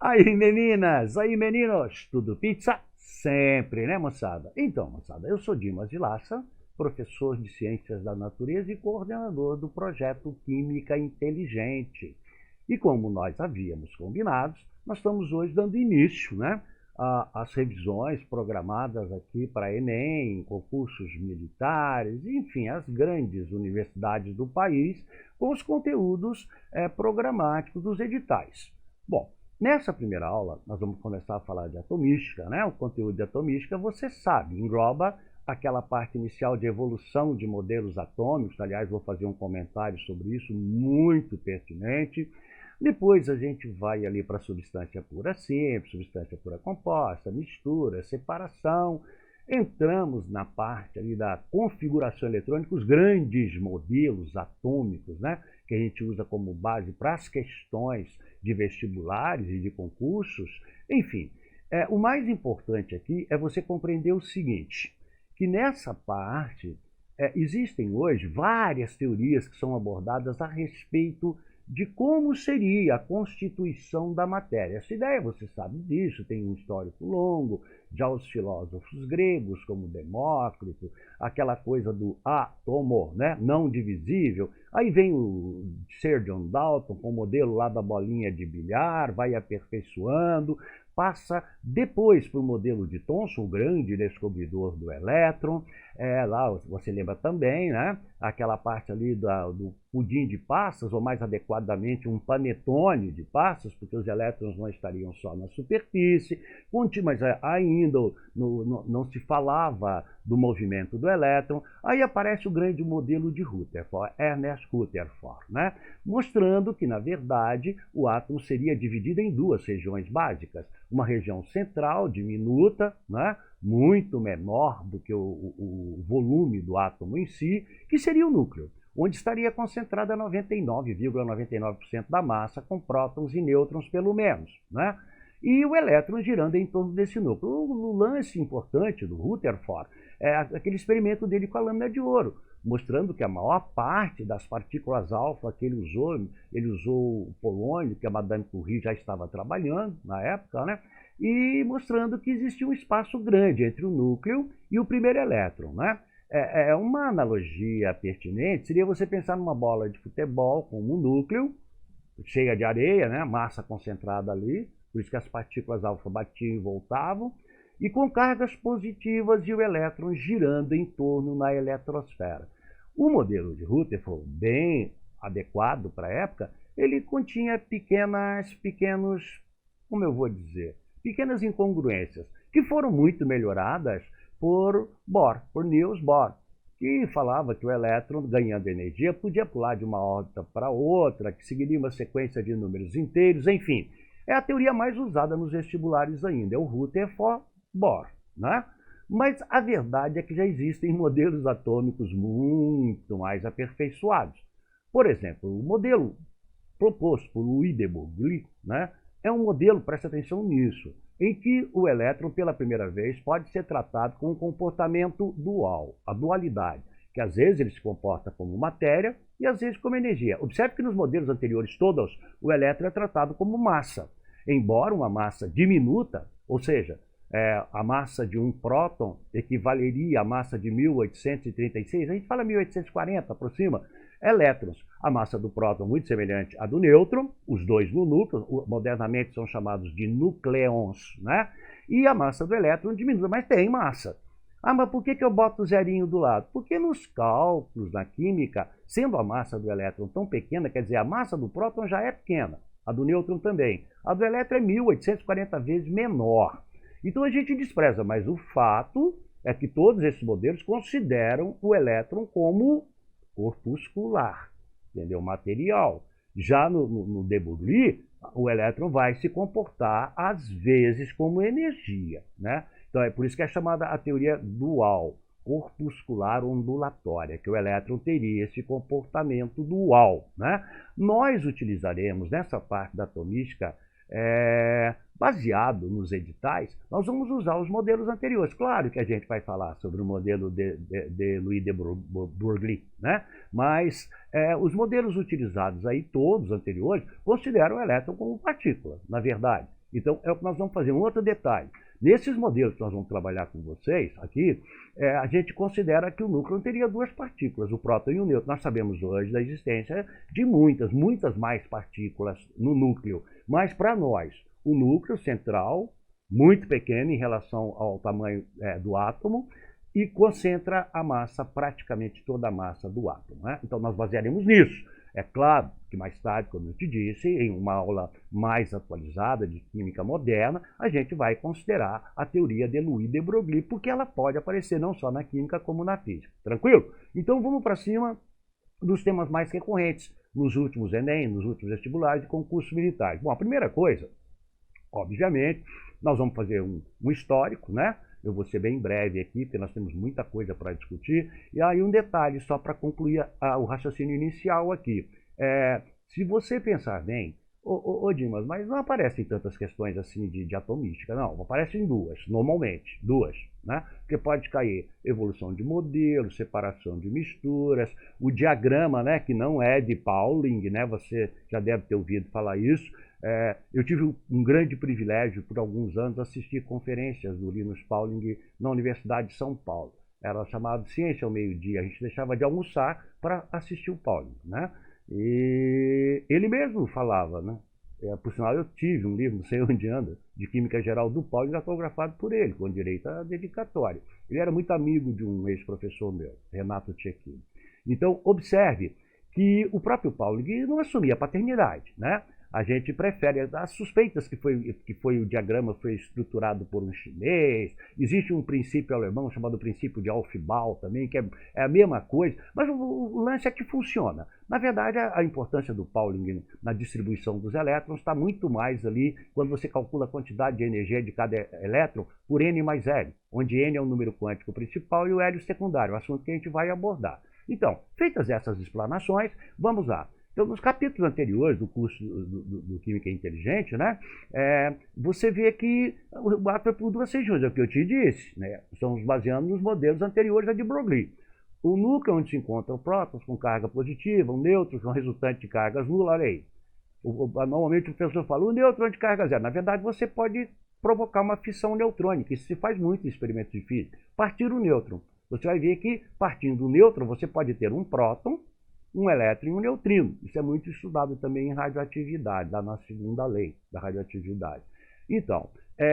Aí, meninas, aí, meninos, tudo pizza? Sempre, né, moçada? Então, moçada, eu sou Dimas Vilaça, professor de Ciências da Natureza e coordenador do projeto Química Inteligente. E como nós havíamos combinado, nós estamos hoje dando início, né, às revisões programadas aqui para Enem, concursos militares, enfim, as grandes universidades do país, com os conteúdos programáticos dos editais. Bom, nessa primeira aula, nós vamos começar a falar de atomística, né? O conteúdo de atomística, você sabe, engloba aquela parte inicial de evolução de modelos atômicos. Aliás, vou fazer um comentário sobre isso, muito pertinente. Depois a gente vai ali para a substância pura simples, substância pura composta, mistura, separação. Entramos na parte ali da configuração eletrônica, os grandes modelos atômicos, né, que a gente usa como base para as questões de vestibulares e de concursos. Enfim, o mais importante aqui é você compreender o seguinte, que nessa parte existem hoje várias teorias que são abordadas a respeito de como seria a constituição da matéria. Essa ideia, você sabe disso, tem um histórico longo, já os filósofos gregos, como Demócrito, aquela coisa do átomo, né, não divisível. Aí vem o Sir John Dalton, com o modelo lá da bolinha de bilhar, vai aperfeiçoando, passa depois para o modelo de Thomson, o grande descobridor do elétron. Lá você lembra também, né, aquela parte ali do pudim de passas, ou mais adequadamente um panetone de passas, porque os elétrons não estariam só na superfície, mas ainda não se falava do movimento do elétron. Aí aparece o grande modelo de Rutherford, Ernest Rutherford, né, mostrando que, na verdade, o átomo seria dividido em duas regiões básicas, uma região central, diminuta, né, muito menor do que o volume do átomo em si, que seria o núcleo, onde estaria concentrada 99,99% da massa, com prótons e nêutrons pelo menos, né? E o elétron girando em torno desse núcleo. O lance importante do Rutherford é aquele experimento dele com a lâmina de ouro, mostrando que a maior parte das partículas alfa que ele usou o polônio, que a Madame Curie já estava trabalhando na época, né? E mostrando que existia um espaço grande entre o núcleo e o primeiro elétron, né? Uma analogia pertinente seria você pensar numa bola de futebol com um núcleo cheia de areia, né? Massa concentrada ali, por isso que as partículas alfa batiam e voltavam, e com cargas positivas e o elétron girando em torno na eletrosfera. O modelo de Rutherford, bem adequado para a época, ele continha pequenos, como eu vou dizer, pequenas incongruências, que foram muito melhoradas por Niels Bohr, que falava que o elétron, ganhando energia, podia pular de uma órbita para outra, que seguiria uma sequência de números inteiros, enfim. É a teoria mais usada nos vestibulares ainda, é o Rutherford-Bohr, né? Mas a verdade é que já existem modelos atômicos muito mais aperfeiçoados. Por exemplo, o modelo proposto por Louis de Broglie, né, é um modelo, presta atenção nisso, em que o elétron, pela primeira vez, pode ser tratado com um comportamento dual, a dualidade, que às vezes ele se comporta como matéria e às vezes como energia. Observe que nos modelos anteriores todos, o elétron é tratado como massa, embora uma massa diminuta, ou seja, a massa de um próton equivaleria à massa de 1836, a gente fala 1840, aproxima, elétrons. A massa do próton muito semelhante à do nêutron, os dois no núcleo, modernamente são chamados de nucleons, né? E a massa do elétron diminui, mas tem massa. Ah, mas por que eu boto o zerinho do lado? Porque nos cálculos, na química, sendo a massa do elétron tão pequena, quer dizer, a massa do próton já é pequena, a do nêutron também. A do elétron é 1840 vezes menor. Então a gente despreza, mas o fato é que todos esses modelos consideram o elétron como corpuscular, entendeu? Material. Já no de Broglie, o elétron vai se comportar, às vezes, como energia, né? Então é por isso que é chamada a teoria dual, corpuscular ondulatória, que o elétron teria esse comportamento dual, né? Nós utilizaremos, nessa parte da atomística, baseado nos editais, nós vamos usar os modelos anteriores. Claro que a gente vai falar sobre o modelo de Louis de Broglie, né? Mas os modelos utilizados aí, todos anteriores, consideram o elétron como partícula, na verdade. Então, é o que nós vamos fazer. Um outro detalhe. Nesses modelos que nós vamos trabalhar com vocês aqui, a gente considera que o núcleo teria duas partículas, o próton e o nêutron. Nós sabemos hoje da existência de muitas mais partículas no núcleo. Mas, para nós, o núcleo central, muito pequeno em relação ao tamanho do átomo, e concentra a massa, praticamente toda a massa do átomo, né? Então, nós basearemos nisso. É claro que mais tarde, como eu te disse, em uma aula mais atualizada de química moderna, a gente vai considerar a teoria de Louis de Broglie, porque ela pode aparecer não só na química como na física. Tranquilo? Então, vamos para cima dos temas mais recorrentes nos últimos Enem, nos últimos vestibulares e concursos militares. Bom, a primeira coisa, obviamente, nós vamos fazer um histórico, né? Eu vou ser bem breve aqui, porque nós temos muita coisa para discutir. E aí um detalhe, só para concluir o raciocínio inicial aqui. Se você pensar bem, Dimas, mas não aparecem tantas questões assim de atomística, não. Aparecem duas, normalmente, duas, né? Porque pode cair evolução de modelo, separação de misturas, o diagrama, né, que não é de Pauling, né? Você já deve ter ouvido falar isso. Eu tive um grande privilégio, por alguns anos, assistir conferências do Linus Pauling na Universidade de São Paulo. Era chamado Ciência ao Meio-Dia. A gente deixava de almoçar para assistir o Pauling, né? E ele mesmo falava, né? Por sinal, eu tive um livro, não sei onde anda, de Química Geral do Pauling, autografado por ele, com direito à dedicatória. Ele era muito amigo de um ex-professor meu, Renato Cecchini. Então, observe que o próprio Pauling não assumia a paternidade, né? A gente prefere, as suspeitas que foi o diagrama foi estruturado por um chinês, existe um princípio alemão chamado princípio de Aufbau também, que é a mesma coisa, mas o lance é que funciona. Na verdade, a importância do Pauling na distribuição dos elétrons está muito mais ali quando você calcula a quantidade de energia de cada elétron por N mais L, onde N é o número quântico principal e o L o secundário, o assunto que a gente vai abordar. Então, feitas essas explanações, vamos lá. Então, nos capítulos anteriores do curso do Química Inteligente, né, você vê que o átomo é por duas regiões, é o que eu te disse, né? Estamos baseando nos modelos anteriores a de Broglie. O núcleo onde se encontram prótons com carga positiva, o nêutron com resultante de cargas nulas, olha aí. Normalmente o professor fala, o nêutron de carga zero. Na verdade, você pode provocar uma fissão neutrônica, isso se faz muito em experimentos de física. Partir o nêutron. Você vai ver que, partindo do nêutron, você pode ter um próton, um elétron e um neutrino. Isso é muito estudado também em radioatividade, da nossa segunda lei da radioatividade. Então,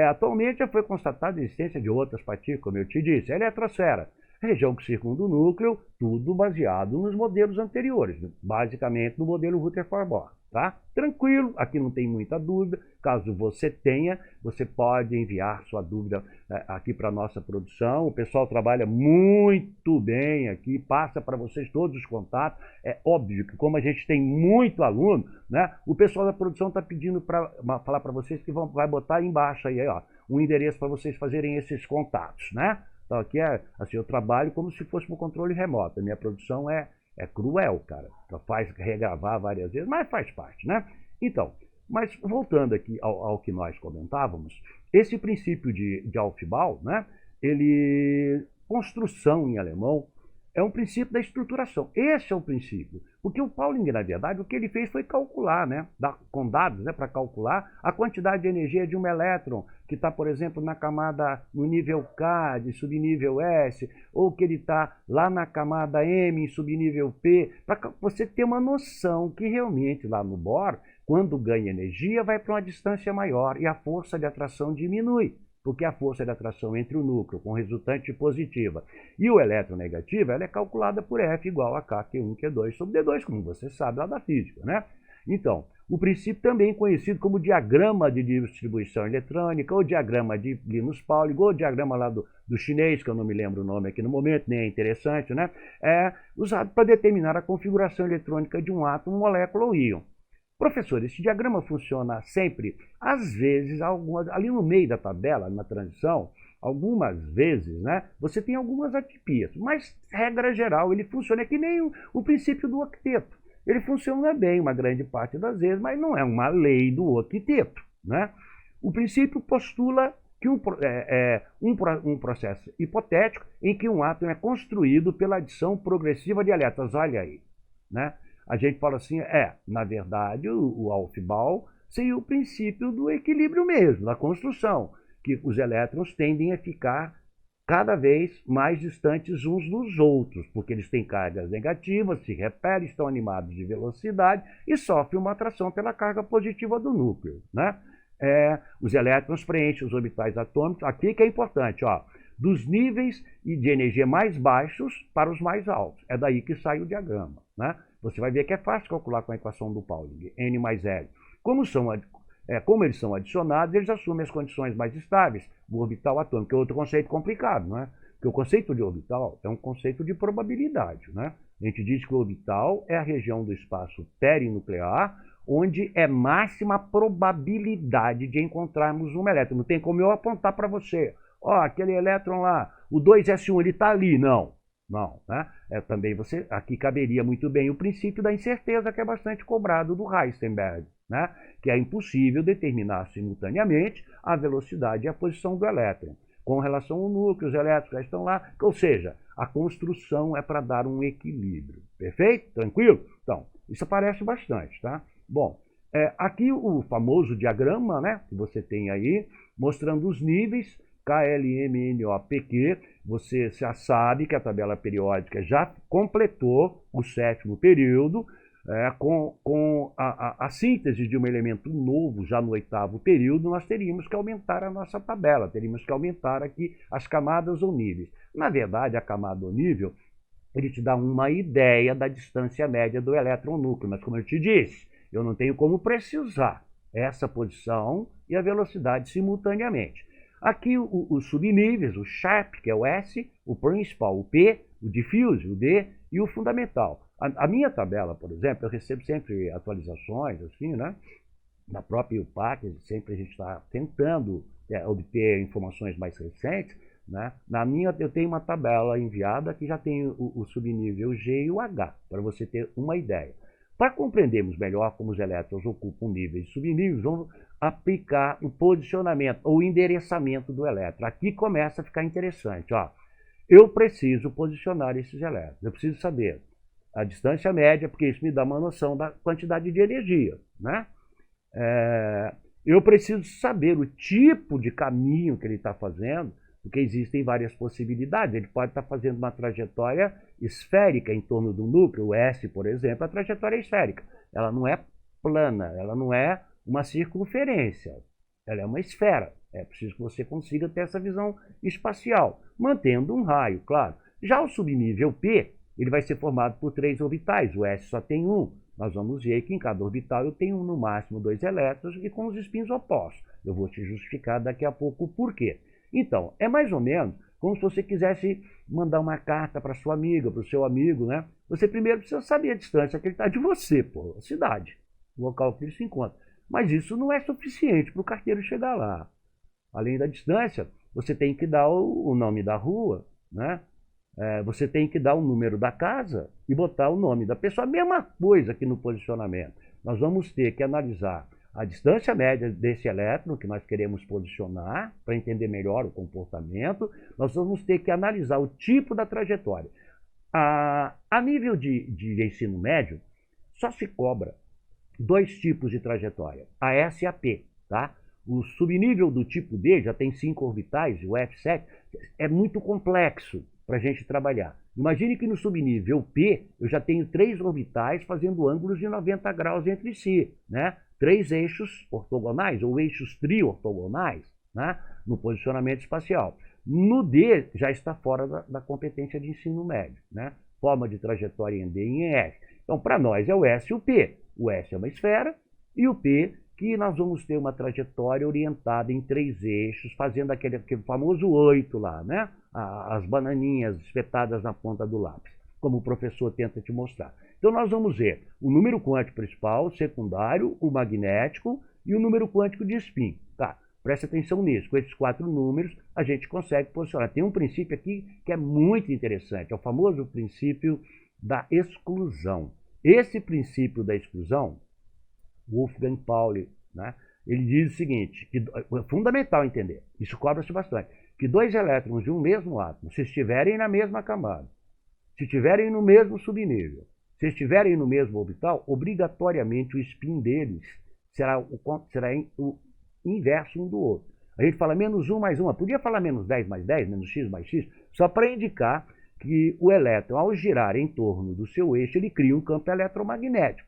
atualmente já foi constatada a existência de outras partículas, como eu te disse, a eletrosfera, região que circunda o núcleo, tudo baseado nos modelos anteriores, basicamente no modelo Rutherford-Bohr. Tá? Tranquilo, aqui não tem muita dúvida. Caso você tenha, você pode enviar sua dúvida aqui para a nossa produção. O pessoal trabalha muito bem aqui, passa para vocês todos os contatos. É óbvio que, como a gente tem muito aluno, né, o pessoal da produção está pedindo para falar para vocês que vai botar aí embaixo aí, ó, um endereço para vocês fazerem esses contatos, né? Então aqui assim, eu trabalho como se fosse um controle remoto. A minha produção é cruel, cara. Faz regravar várias vezes, mas faz parte, né? Então, mas voltando aqui ao que nós comentávamos, esse princípio de Aufbau, né? Construção em alemão, é um princípio da estruturação. Esse é o princípio. Porque o Pauling, na verdade, o que ele fez foi calcular, né, com dados, né, para calcular a quantidade de energia de um elétron que está, por exemplo, na camada no nível K de subnível S, ou que ele está lá na camada M em subnível P, para você ter uma noção que realmente lá no Bohr, quando ganha energia, vai para uma distância maior e a força de atração diminui. Porque a força de atração entre o núcleo com resultante positiva e o elétron negativo, ela é calculada por F igual a K, Q1, Q2 sobre D2, como você sabe lá da física, né? Então, o princípio também conhecido como diagrama de distribuição eletrônica, ou diagrama de Linus Pauling, ou diagrama lá do chinês, que eu não me lembro o nome aqui no momento, nem é interessante, né? É usado para determinar a configuração eletrônica de um átomo, molécula ou íon. Professor, esse diagrama funciona sempre? Às vezes, ali no meio da tabela, na transição, algumas vezes, né, você tem algumas atipias, mas, regra geral, ele funciona que nem o princípio do octeto. Ele funciona bem uma grande parte das vezes, mas não é uma lei do octeto, né? O princípio postula que um processo hipotético em que um átomo é construído pela adição progressiva de elétrons. Olha aí, né? A gente fala assim, na verdade, o Aufbau seria o princípio do equilíbrio mesmo, da construção, que os elétrons tendem a ficar cada vez mais distantes uns dos outros, porque eles têm cargas negativas, se repelem, estão animados de velocidade e sofrem uma atração pela carga positiva do núcleo, né? Os elétrons preenchem os orbitais atômicos, aqui que é importante, ó, dos níveis de energia mais baixos para os mais altos. É daí que sai o diagrama, né? Você vai ver que é fácil calcular com a equação do Pauling, N mais L. Como eles são adicionados, eles assumem as condições mais estáveis do orbital atômico, que é outro conceito complicado, né? Porque o conceito de orbital é um conceito de probabilidade, né? A gente diz que o orbital é a região do espaço perinuclear onde é máxima a probabilidade de encontrarmos um elétron. Não tem como eu apontar para você, ó, aquele elétron lá, o 2s1, ele está ali. Não, né? Também aqui caberia muito bem o princípio da incerteza, que é bastante cobrado do Heisenberg, né? Que é impossível determinar simultaneamente a velocidade e a posição do elétron. Com relação ao núcleo, os elétrons já estão lá, ou seja, a construção é para dar um equilíbrio. Perfeito? Tranquilo? Então, isso aparece bastante, tá? Bom, aqui o famoso diagrama, né, que você tem aí, mostrando os níveis KLMNOPQ. Você já sabe que a tabela periódica já completou o 7º período, com a síntese de um elemento novo já no 8º período. Nós teríamos que aumentar a nossa tabela, teríamos que aumentar aqui as camadas ou níveis. Na verdade, a camada ou nível, ele te dá uma ideia da distância média do elétron núcleo, mas como eu te disse, eu não tenho como precisar essa posição e a velocidade simultaneamente. Aqui os subníveis, o sharp, que é o S, o principal, o P, o diffuse, o D, e o fundamental. A minha tabela, por exemplo, eu recebo sempre atualizações, assim, né? Da própria UPAC, sempre a gente está tentando obter informações mais recentes, né? Na minha, eu tenho uma tabela enviada que já tem o subnível G e o H, para você ter uma ideia. Para compreendermos melhor como os elétrons ocupam níveis e subníveis, vamos aplicar o posicionamento ou endereçamento do elétron. Aqui começa a ficar interessante, ó. Eu preciso posicionar esses elétrons, eu preciso saber a distância média, porque isso me dá uma noção da quantidade de energia, né? Eu preciso saber o tipo de caminho que ele está fazendo, porque existem várias possibilidades. Ele pode estar fazendo uma trajetória esférica em torno do núcleo, o S, por exemplo, a trajetória é esférica. Ela não é plana, ela não é uma circunferência, ela é uma esfera. É preciso que você consiga ter essa visão espacial, mantendo um raio, claro. Já o subnível P, ele vai ser formado por 3 orbitais, o S só tem um. Nós vamos ver que em cada orbital eu tenho no máximo 2 elétrons e com os spins opostos. Eu vou te justificar daqui a pouco o porquê. Então, é mais ou menos como se você quisesse mandar uma carta para sua amiga, para o seu amigo, né? Você primeiro precisa saber a distância que ele está de você, pô, a cidade, o local que ele se encontra. Mas isso não é suficiente para o carteiro chegar lá. Além da distância, você tem que dar o nome da rua, né? Você tem que dar o número da casa e botar o nome da pessoa. A mesma coisa aqui no posicionamento. Nós vamos ter que analisar a distância média desse elétron que nós queremos posicionar para entender melhor o comportamento. Nós vamos ter que analisar o tipo da trajetória. A nível de ensino médio, só se cobra 2 tipos de trajetória, a S e a P, tá? O subnível do tipo D já tem 5 orbitais, o F7, é muito complexo para a gente trabalhar. Imagine que no subnível P eu já tenho 3 orbitais fazendo ângulos de 90 graus entre si, né? 3 eixos ortogonais ou eixos tri-ortogonais, né? No posicionamento espacial. No D já está fora da competência de ensino médio, né? Forma de trajetória em D e em F. Então, para nós é o S e o P. O S é uma esfera e o P, que nós vamos ter uma trajetória orientada em 3 eixos, fazendo aquele famoso 8 lá, né? As bananinhas espetadas na ponta do lápis, como o professor tenta te mostrar. Então nós vamos ver o número quântico principal, o secundário, o magnético e o número quântico de spin. Tá, presta atenção nisso. Com esses 4 números a gente consegue posicionar. Tem um princípio aqui que é muito interessante, é o famoso princípio da exclusão. Esse princípio da exclusão, Wolfgang Pauli, né, ele diz o seguinte, que é fundamental entender, isso cobra-se bastante, que 2 elétrons de um mesmo átomo, se estiverem na mesma camada, se estiverem no mesmo subnível, se estiverem no mesmo orbital, obrigatoriamente o spin deles será o inverso um do outro. A gente fala menos 1 mais 1, podia falar menos 10 mais 10, menos x mais x, só para indicar que o elétron, ao girar em torno do seu eixo, ele cria um campo eletromagnético.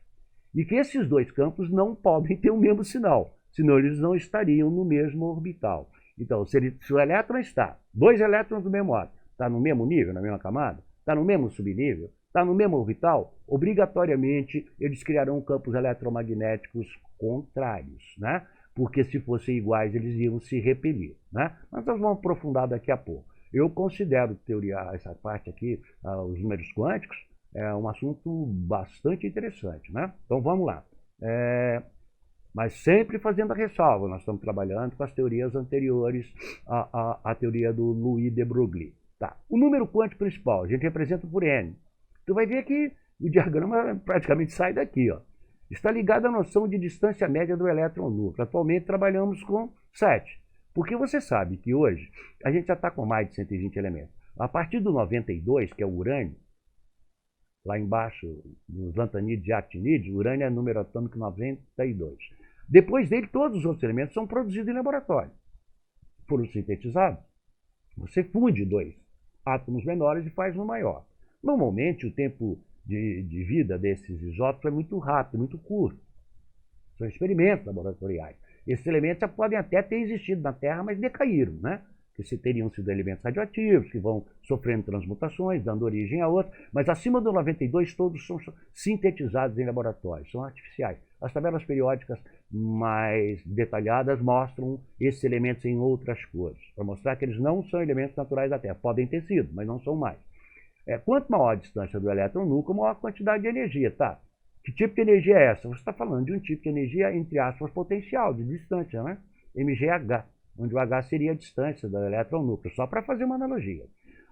E que esses dois campos não podem ter o mesmo sinal, senão eles não estariam no mesmo orbital. Então, se o elétron está, dois elétrons do mesmo átomo, está no mesmo nível, na mesma camada, está no mesmo subnível, está no mesmo orbital, obrigatoriamente eles criarão campos eletromagnéticos contrários, né? Porque se fossem iguais, eles iam se repelir, né? Mas nós vamos aprofundar daqui a pouco. Eu considero essa parte aqui, os números quânticos, é um assunto bastante interessante, né? Então vamos lá. Mas sempre fazendo a ressalva, nós estamos trabalhando com as teorias anteriores à teoria do Louis de Broglie. Tá. O número quântico principal, a gente representa por N. Tu vai ver que o diagrama praticamente sai daqui, ó. Está ligado à noção de distância média do elétron núcleo. Atualmente trabalhamos com 7. Porque você sabe que hoje a gente já está com mais de 120 elementos. A partir do 92, que é o urânio, lá embaixo, nos lantanídeos e actinídeos, o urânio é número atômico 92. Depois dele, todos os outros elementos são produzidos em laboratório. Foram sintetizados. Você funde dois átomos menores e faz um maior. Normalmente, o tempo de vida desses isótopos é muito rápido, muito curto. São experimentos laboratoriais. Esses elementos já podem até ter existido na Terra, mas decaíram, né? Que teriam sido elementos radioativos, que vão sofrendo transmutações, dando origem a outros, mas acima do 92 todos são sintetizados em laboratórios, são artificiais. As tabelas periódicas mais detalhadas mostram esses elementos em outras cores, para mostrar que eles não são elementos naturais da Terra. Podem ter sido, mas não são mais. Quanto maior a distância do elétron núcleo, maior a quantidade de energia, tá? Que tipo de energia é essa? Você está falando de um tipo de energia, entre aspas, potencial, de distância, né? MGH, onde o H seria a distância do elétron núcleo, só para fazer uma analogia.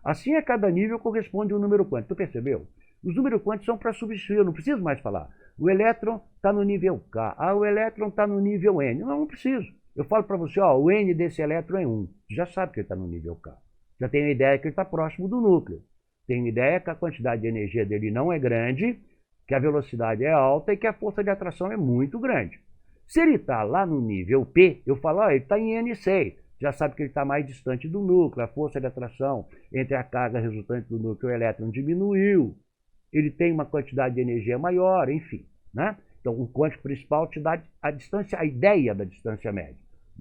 Assim, a cada nível corresponde um número quântico. Tu percebeu? Os números quânticos são para substituir, eu não preciso mais falar. O elétron está no nível K, o elétron está no nível N. Não preciso. Eu falo para você, ó, o N desse elétron é 1. Você já sabe que ele está no nível K. Já tem a ideia que ele está próximo do núcleo. Tem a ideia que a quantidade de energia dele não é grande, que a velocidade é alta e que a força de atração é muito grande. Se ele está lá no nível P, eu falo, ó, ele está em N6. Já sabe que ele está mais distante do núcleo, a força de atração entre a carga resultante do núcleo e o elétron diminuiu. Ele tem uma quantidade de energia maior, enfim, né? Então, o quântico principal te dá a distância, a ideia da distância média.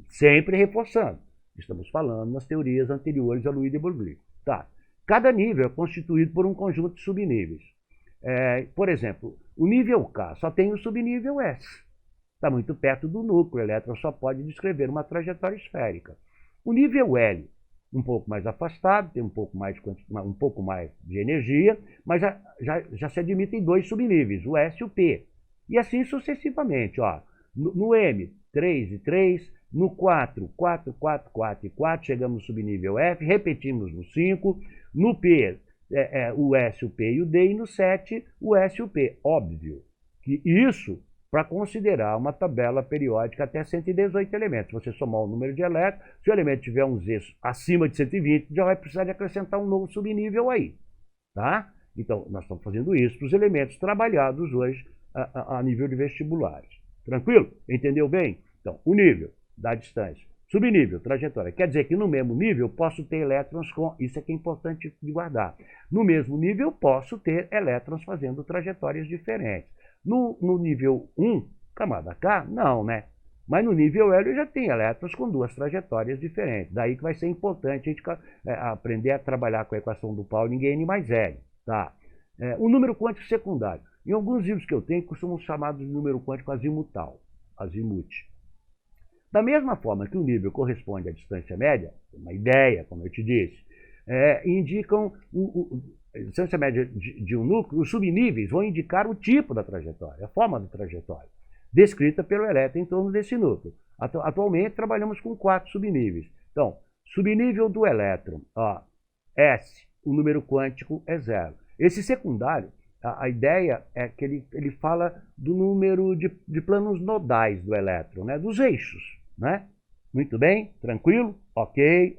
Sempre reforçando. Estamos falando nas teorias anteriores a Louis de Broglie. Tá. Cada nível é constituído por um conjunto de subníveis. Por exemplo, o nível K só tem o subnível S. Está muito perto do núcleo, o elétron só pode descrever uma trajetória esférica. O nível L, um pouco mais afastado, tem um pouco mais de energia, mas já se admitem dois subníveis, o S e o P. E assim sucessivamente. Ó. No M, 3 e 3, no 4, 4, 4, 4 e 4, chegamos no subnível F, repetimos no 5, no P, o S, o P e o D, e no 7, o S e o P. Óbvio que isso para considerar uma tabela periódica até 118 elementos. Se você somar o número de elétrons, se o elemento tiver um Z acima de 120, já vai precisar de acrescentar um novo subnível aí. Tá? Então, nós estamos fazendo isso para os elementos trabalhados hoje a nível de vestibulares. Tranquilo? Entendeu bem? Então, o nível da distância. Subnível, trajetória. Quer dizer que no mesmo nível posso ter elétrons com... Isso é que é importante de guardar. No mesmo nível posso ter elétrons fazendo trajetórias diferentes. No nível 1, camada K, não, né? Mas no nível L eu já tenho elétrons com duas trajetórias diferentes. Daí que vai ser importante a gente aprender a trabalhar com a equação do Pauling em N mais L. Tá? O número quântico secundário. Em alguns livros que eu tenho, costumam chamar de número quântico azimutal. Azimute. Da mesma forma que o nível corresponde à distância média, uma ideia, como eu te disse, indicam a distância média de um núcleo, os subníveis vão indicar o tipo da trajetória, a forma da trajetória, descrita pelo elétron em torno desse núcleo. Atualmente, trabalhamos com 4 subníveis. Então, subnível do elétron, ó, S, o número quântico é 0. Esse secundário, a ideia é que ele fala do número de planos nodais do elétron, né, dos eixos, né? Muito bem, tranquilo? Ok.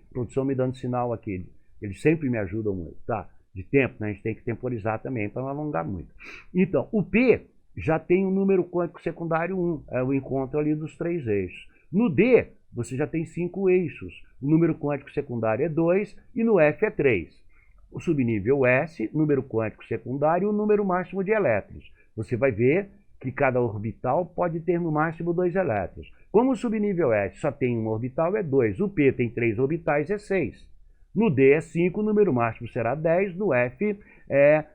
Produção me dando sinal aqui. Eles sempre me ajudam muito, tá? De tempo, né? A gente tem que temporizar também para não alongar muito. Então, o P já tem o número quântico secundário 1, é o encontro ali dos 3 eixos. No D, você já tem 5 eixos. O número quântico secundário é 2 e no F é 3. O subnível S, número quântico secundário e o número máximo de elétrons. Você vai ver que cada orbital pode ter no máximo 2 elétrons. Como o subnível S só tem um orbital, é 2. O P tem 3 orbitais, é 6. No D é 5, o número máximo será 10. No F,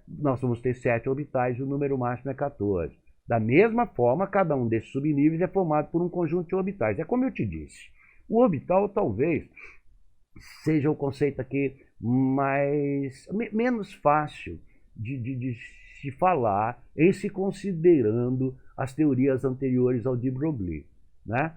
nós vamos ter 7 orbitais e o número máximo é 14. Da mesma forma, cada um desses subníveis é formado por um conjunto de orbitais. É como eu te disse. O orbital talvez seja o conceito aqui menos fácil de se falar em se considerando as teorias anteriores ao de Broglie, né?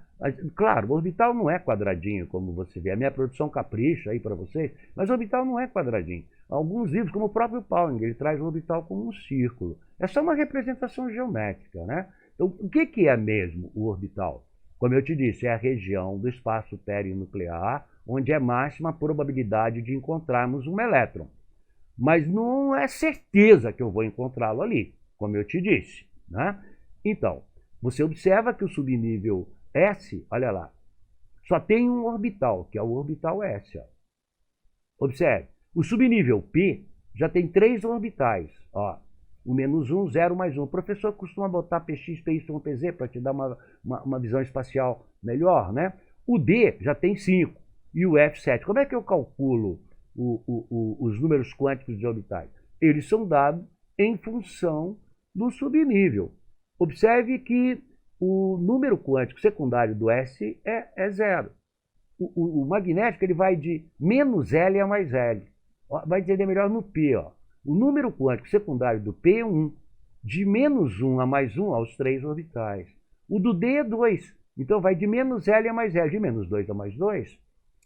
Claro, o orbital não é quadradinho, como você vê. A minha produção capricha aí para vocês, mas o orbital não é quadradinho. Alguns livros, como o próprio Pauling, ele traz o orbital como um círculo. É só uma representação geométrica, né? Então, o que é mesmo o orbital? Como eu te disse, é a região do espaço perinuclear onde é máxima a probabilidade de encontrarmos um elétron. Mas não é certeza que eu vou encontrá-lo ali, como eu te disse, né? Então, você observa que o subnível S, olha lá, só tem um orbital, que é o orbital S. Ó. Observe, o subnível P já tem 3 orbitais. Ó, o menos 1, 0, mais 1. O professor costuma botar PX, PY, PZ para te dar uma visão espacial melhor, né? O D já tem 5 e o F 7. Como é que eu calculo os números quânticos de orbitais? Eles são dados em função do subnível. Observe que o número quântico secundário do S é 0. O magnético ele vai de menos L a mais L. Vai entender melhor no P. Ó. O número quântico secundário do P é 1. De menos 1 a mais 1 aos 3 orbitais. O do D é 2. Então vai de menos L a mais L. De menos 2 a mais 2.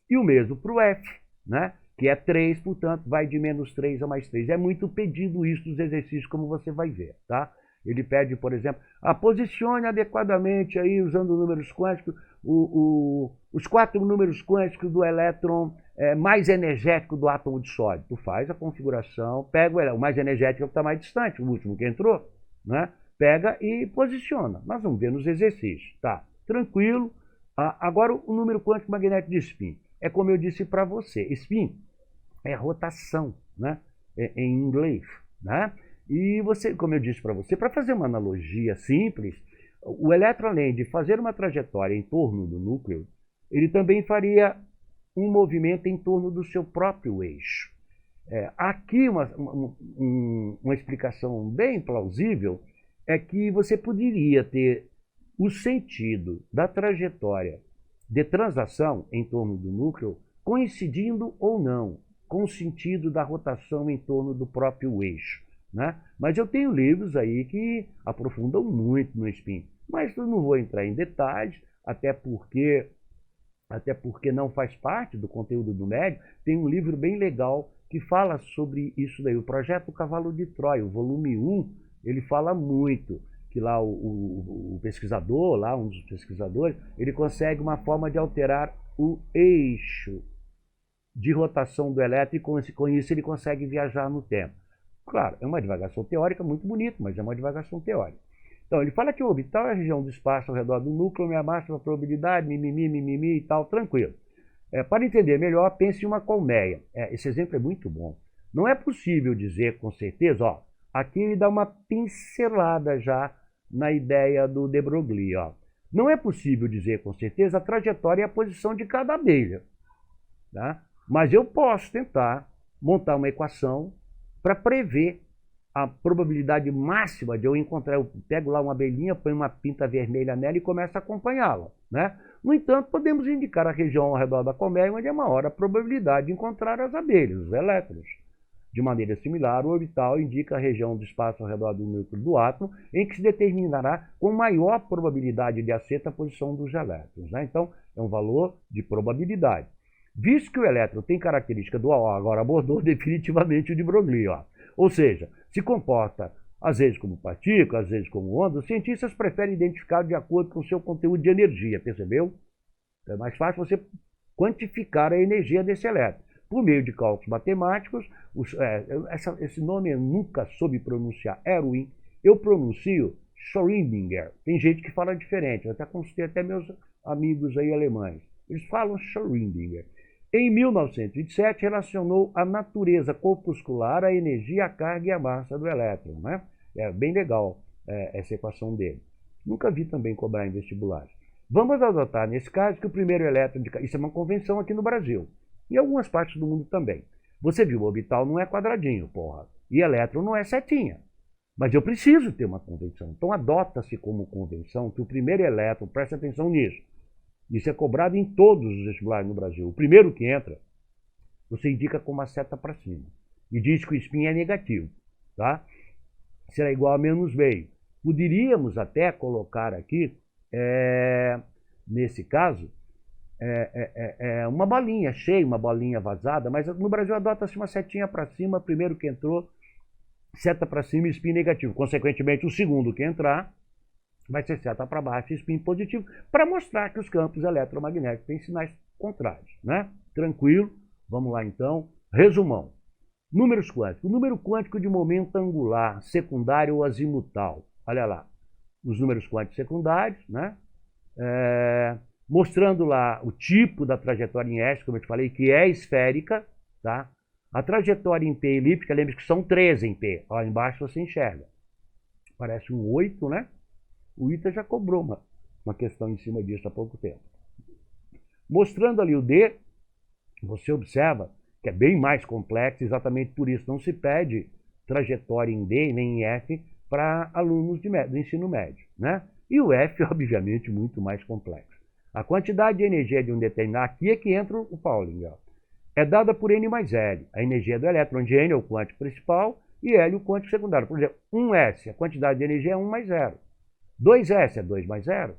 E o mesmo para o F, né? Que é 3, portanto vai de menos 3 a mais 3. É muito pedido isso dos exercícios, como você vai ver, tá? Ele pede, por exemplo, posicione adequadamente, aí, usando números quânticos, os 4 números quânticos do elétron mais energético do átomo de sódio. Tu faz a configuração, pega o mais energético é o que está mais distante, o último que entrou, né? Pega e posiciona. Nós vamos ver nos exercícios, tá? Tranquilo. Agora, o número quântico magnético de spin. É como eu disse para você, spin é rotação, né? Em inglês, né? E você, como eu disse para você, para fazer uma analogia simples, o elétron, além de fazer uma trajetória em torno do núcleo, ele também faria um movimento em torno do seu próprio eixo. Aqui uma explicação bem plausível é que você poderia ter o sentido da trajetória de translação em torno do núcleo coincidindo ou não com o sentido da rotação em torno do próprio eixo. Né? Mas eu tenho livros aí que aprofundam muito no spin. Mas eu não vou entrar em detalhes, até porque não faz parte do conteúdo do médio. Tem um livro bem legal que fala sobre isso daí. O Projeto Cavalo de Troia, o volume 1, ele fala muito. Que lá o pesquisador, lá um dos pesquisadores, ele consegue uma forma de alterar o eixo de rotação do elétron e com isso ele consegue viajar no tempo. Claro, é uma divagação teórica muito bonita, mas é uma divagação teórica. Então, ele fala que o orbital é a região do espaço ao redor do núcleo, a máxima probabilidade, mimimi e tal, tranquilo. Para entender melhor, pense em uma colmeia. Esse exemplo é muito bom. Não é possível dizer com certeza, ó, aqui ele dá uma pincelada já na ideia do de Broglie. Ó. Não é possível dizer com certeza a trajetória e a posição de cada abelha. Tá? Mas eu posso tentar montar uma equação para prever a probabilidade máxima de eu encontrar. Eu pego lá uma abelhinha, ponho uma pinta vermelha nela e começo a acompanhá-la. Né? No entanto, podemos indicar a região ao redor da colmeia onde é maior a probabilidade de encontrar as abelhas, os elétrons. De maneira similar, o orbital indica a região do espaço ao redor do núcleo do átomo, em que se determinará com maior probabilidade de acerto a posição dos elétrons. Né? Então, é um valor de probabilidade. Visto que o elétron tem característica dual, agora abordou definitivamente o de Broglie. Ó. Ou seja, se comporta às vezes como partícula, às vezes como onda, os cientistas preferem identificar de acordo com o seu conteúdo de energia, percebeu? É mais fácil você quantificar a energia desse elétron. Por meio de cálculos matemáticos, esse nome eu nunca soube pronunciar, Erwin, eu pronuncio Schrödinger. Tem gente que fala diferente, eu até consultei até meus amigos aí alemães. Eles falam Schrödinger. Em 1927, relacionou a natureza corpuscular, a energia, a carga e a massa do elétron, né? É bem legal essa equação dele. Nunca vi também cobrar em vestibulares. Vamos adotar, nesse caso, que o primeiro elétron de... Isso é uma convenção aqui no Brasil. E em algumas partes do mundo também. Você viu, o orbital não é quadradinho, porra. E elétron não é setinha. Mas eu preciso ter uma convenção. Então adota-se como convenção que o primeiro elétron, preste atenção nisso, isso é cobrado em todos os vestibulares no Brasil. O primeiro que entra, você indica com uma seta para cima. E diz que o spin é negativo. Tá? Será igual a menos meio. Poderíamos até colocar aqui, nesse caso, uma bolinha cheia, uma bolinha vazada, mas no Brasil adota-se uma setinha para cima, primeiro que entrou, seta para cima e spin negativo. Consequentemente, o segundo que entrar vai ser seta para baixo e spin positivo, para mostrar que os campos eletromagnéticos têm sinais contrários, né? Tranquilo? Vamos lá então. Resumão. Números quânticos. O número quântico de momento angular, secundário ou azimutal. Olha lá. Os números quânticos secundários, né? Mostrando lá o tipo da trajetória em S, como eu te falei, que é esférica, tá? A trajetória em P elíptica, lembre que são 13 em P. Ó, embaixo você enxerga. Parece um 8, né? O ITA já cobrou uma questão em cima disso há pouco tempo. Mostrando ali o D, você observa que é bem mais complexo, exatamente por isso não se pede trajetória em D nem em F para alunos do ensino médio, né? E o F, obviamente, muito mais complexo. A quantidade de energia de um determinado, aqui é que entra o Pauling, ó, é dada por N mais L. A energia do elétron de N é o quântico principal e L o quântico secundário. Por exemplo, 1S, a quantidade de energia é 1 mais 0. 2S é 2 mais 0.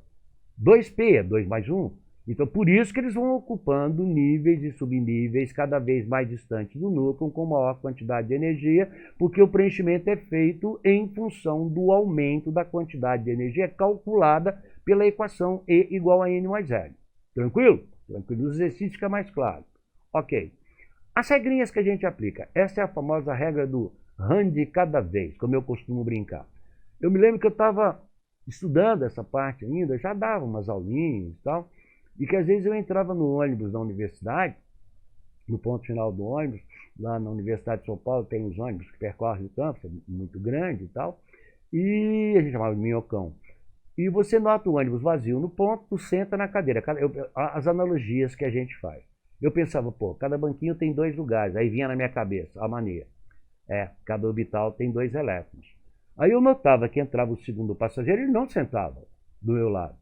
2P é 2 mais 1. Então, por isso que eles vão ocupando níveis e subníveis cada vez mais distantes do núcleo, com maior quantidade de energia, porque o preenchimento é feito em função do aumento da quantidade de energia calculada pela equação E igual a N mais L. Tranquilo? Tranquilo. O exercício fica mais claro. Ok. As regrinhas que a gente aplica. Essa é a famosa regra do rand de cada vez, como eu costumo brincar. Eu me lembro que eu estava estudando essa parte ainda, já dava umas aulinhas e tal, e que às vezes eu entrava no ônibus da universidade, no ponto final do ônibus, lá na Universidade de São Paulo tem os ônibus que percorrem o campus, é muito grande e tal, e a gente chamava de minhocão. E você nota o ônibus vazio no ponto, tu senta na cadeira. As analogias que a gente faz. Eu pensava, pô, cada banquinho tem 2 lugares. Aí vinha na minha cabeça a mania. Cada orbital tem 2 elétrons. Aí eu notava que entrava o segundo passageiro, ele não sentava do meu lado.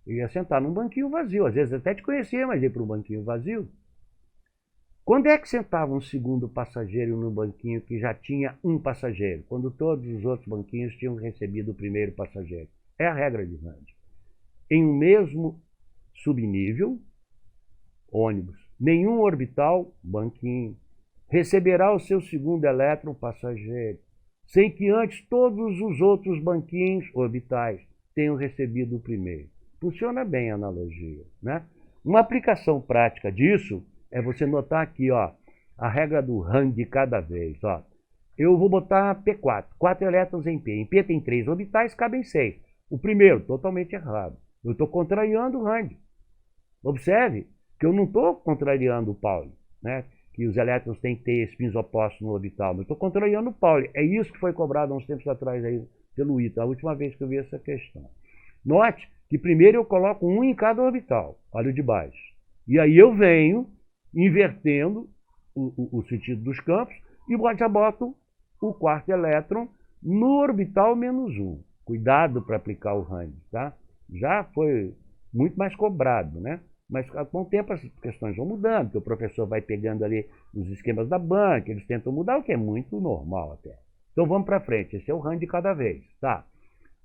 Ele ia sentar num banquinho vazio. Às vezes até te conhecia, mas ia para um banquinho vazio. Quando é que sentava um segundo passageiro no banquinho que já tinha um passageiro? Quando todos os outros banquinhos tinham recebido o primeiro passageiro. É a regra de Rand. Em um mesmo subnível, ônibus, nenhum orbital, banquinho, receberá o seu segundo elétron, passageiro, sem que antes todos os outros banquinhos orbitais tenham recebido o primeiro. Funciona bem a analogia, né? Uma aplicação prática disso é você notar aqui, ó, a regra do Rand de cada vez, ó. Eu vou botar P4, 4 elétrons em P. Em P tem 3 orbitais, cabem 6. O primeiro, totalmente errado. Eu estou contrariando o Rand. Observe que eu não estou contrariando o Pauli, né? Que os elétrons têm que ter spins opostos no orbital. Eu estou contrariando o Pauli. É isso que foi cobrado há uns tempos atrás aí pelo ITA, a última vez que eu vi essa questão. Note que primeiro eu coloco um em cada orbital, olha o de baixo. E aí eu venho invertendo o sentido dos campos e já boto o quarto elétron no orbital menos 1. Cuidado para aplicar o Rand, tá? Já foi muito mais cobrado, né? Mas com o tempo as questões vão mudando, porque o professor vai pegando ali os esquemas da banca, eles tentam mudar, o que é muito normal até. Então vamos para frente, esse é o Rand de cada vez, tá?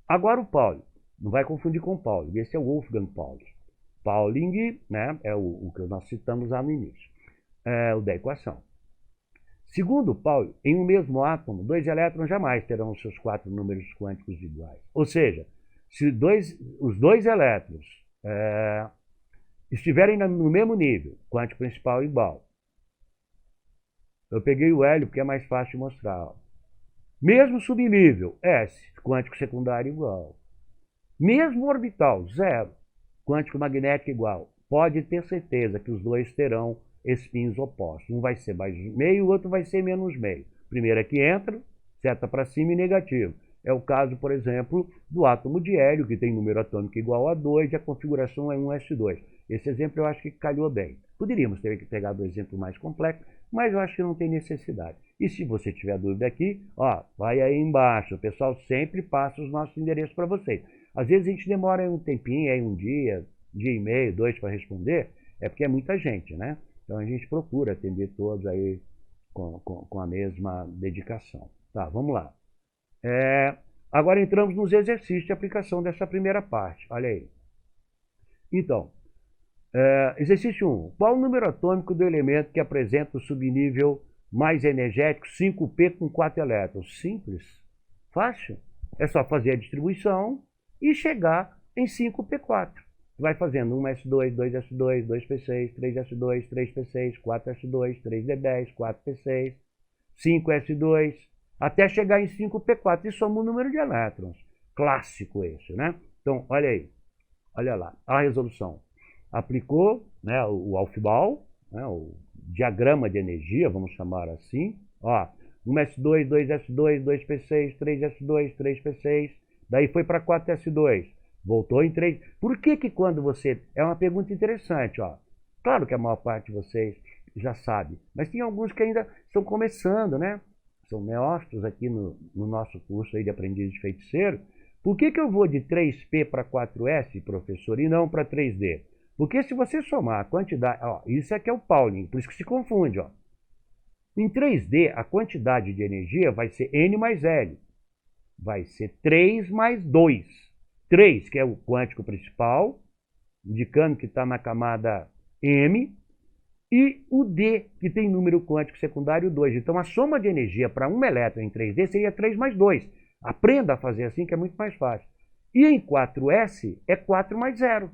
Agora o Pauli, não vai confundir com o Pauli, esse é o Wolfgang Pauli. Pauling, né, é o que nós citamos lá no início, é o da equação. Segundo Pauli, em um mesmo átomo, 2 elétrons jamais terão os seus 4 números quânticos iguais. Ou seja, se os 2 elétrons estiverem no mesmo nível, quântico principal igual. Eu peguei o hélio porque é mais fácil de mostrar. Ó. Mesmo subnível, S, quântico secundário igual. Mesmo orbital, 0, quântico magnético igual. Pode ter certeza que os dois terão espinhos opostos. Um vai ser mais meio, o outro vai ser menos meio. Primeiro é que entra, seta para cima e negativo. É o caso, por exemplo, do átomo de hélio, que tem número atômico igual a 2 e a configuração é 1s2. Esse exemplo eu acho que calhou bem. Poderíamos ter pegado um exemplo mais complexo, mas eu acho que não tem necessidade. E se você tiver dúvida aqui, ó, vai aí embaixo. O pessoal sempre passa os nossos endereços para vocês. Às vezes a gente demora um tempinho, aí um dia e meio, 2 para responder, é porque é muita gente, né? Então a gente procura atender todos aí com a mesma dedicação. Tá, vamos lá. Agora entramos nos exercícios de aplicação dessa primeira parte. Olha aí. Então, exercício 1. Qual o número atômico do elemento que apresenta o subnível mais energético 5p com 4 elétrons? Simples. Fácil. É só fazer a distribuição e chegar em 5p4. Vai fazendo 1s2, 2s2, 2p6, 3s2, 3p6, 4s2, 3d10, 4p6, 5s2, até chegar em 5p4 e soma o número de elétrons. Clássico esse, né? Então, olha aí. Olha lá, a resolução. Aplicou, né, o Aufbau, né, o diagrama de energia, vamos chamar assim. Ó, 1s2, 2s2, 2p6, 3s2, 3p6. Daí foi para 4s2. Voltou em 3. Por que quando você... É uma pergunta interessante, ó. Claro que a maior parte de vocês já sabe, mas tem alguns que ainda estão começando, né? São neófitos aqui no nosso curso aí de aprendiz de feiticeiro. Por que eu vou de 3P para 4S, professor, e não para 3D? Porque se você somar a quantidade... Ó, isso aqui é o Pauling, por isso que se confunde, ó. Em 3D, a quantidade de energia vai ser N mais L. Vai ser 3 mais 2. 3, que é o quântico principal, indicando que está na camada M, e o D, que tem número quântico secundário 2. Então, a soma de energia para um elétron em 3D seria 3 mais 2. Aprenda a fazer assim, que é muito mais fácil. E em 4S é 4 mais 0,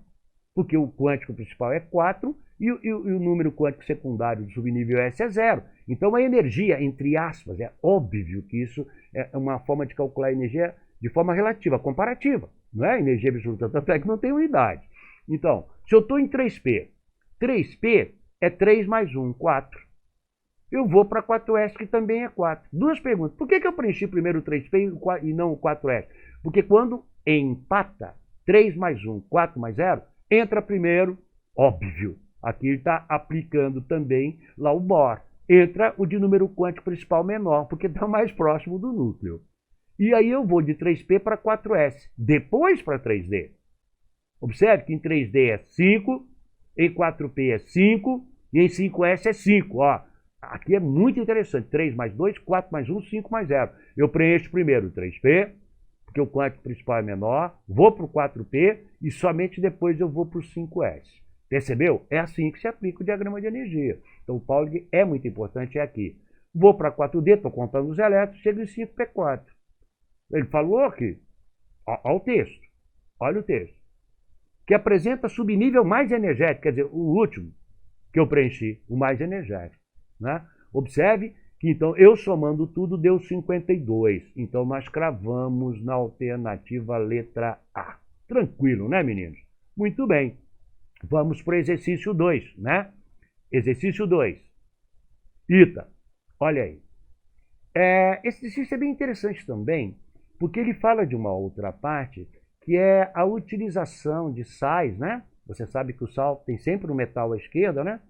porque o quântico principal é 4 e o número quântico secundário do subnível S é 0. Então, a energia, entre aspas, é óbvio que isso é uma forma de calcular a energia de forma relativa, comparativa. Não é energia absoluta, tanto é que não tem unidade. Então, se eu estou em 3P, 3P é 3 mais 1, 4. Eu vou para 4S, que também é 4. Duas perguntas. Por que eu preenchi primeiro o 3P e não o 4S? Porque quando empata 3 mais 1, 4 mais 0, entra primeiro, óbvio. Aqui ele está aplicando também lá o Bohr. Entra o de número quântico principal menor, porque está mais próximo do núcleo. E aí eu vou de 3P para 4S, depois para 3D. Observe que em 3D é 5, em 4P é 5 e em 5S é 5. Ó, aqui é muito interessante. 3 mais 2, 4 mais 1, 5 mais 0. Eu preencho primeiro o 3P, porque o quântico principal é menor, vou para o 4P e somente depois eu vou para o 5S. Percebeu? É assim que se aplica o diagrama de energia. Então o Pauling é muito importante, é aqui. Vou para 4D, estou contando os elétrons, chego em 5P4. Ele falou que, olha o texto, olha o texto, que apresenta subnível mais energético, quer dizer, o último que eu preenchi, o mais energético. Né? Observe que, então, eu somando tudo deu 52. Então, nós cravamos na alternativa letra A. Tranquilo, né, meninos? Muito bem. Vamos para o exercício 2, né? Exercício 2. Ita, olha aí. Esse exercício é bem interessante também, porque ele fala de uma outra parte, que é a utilização de sais, né? Você sabe que o sal tem sempre um metal à esquerda, né?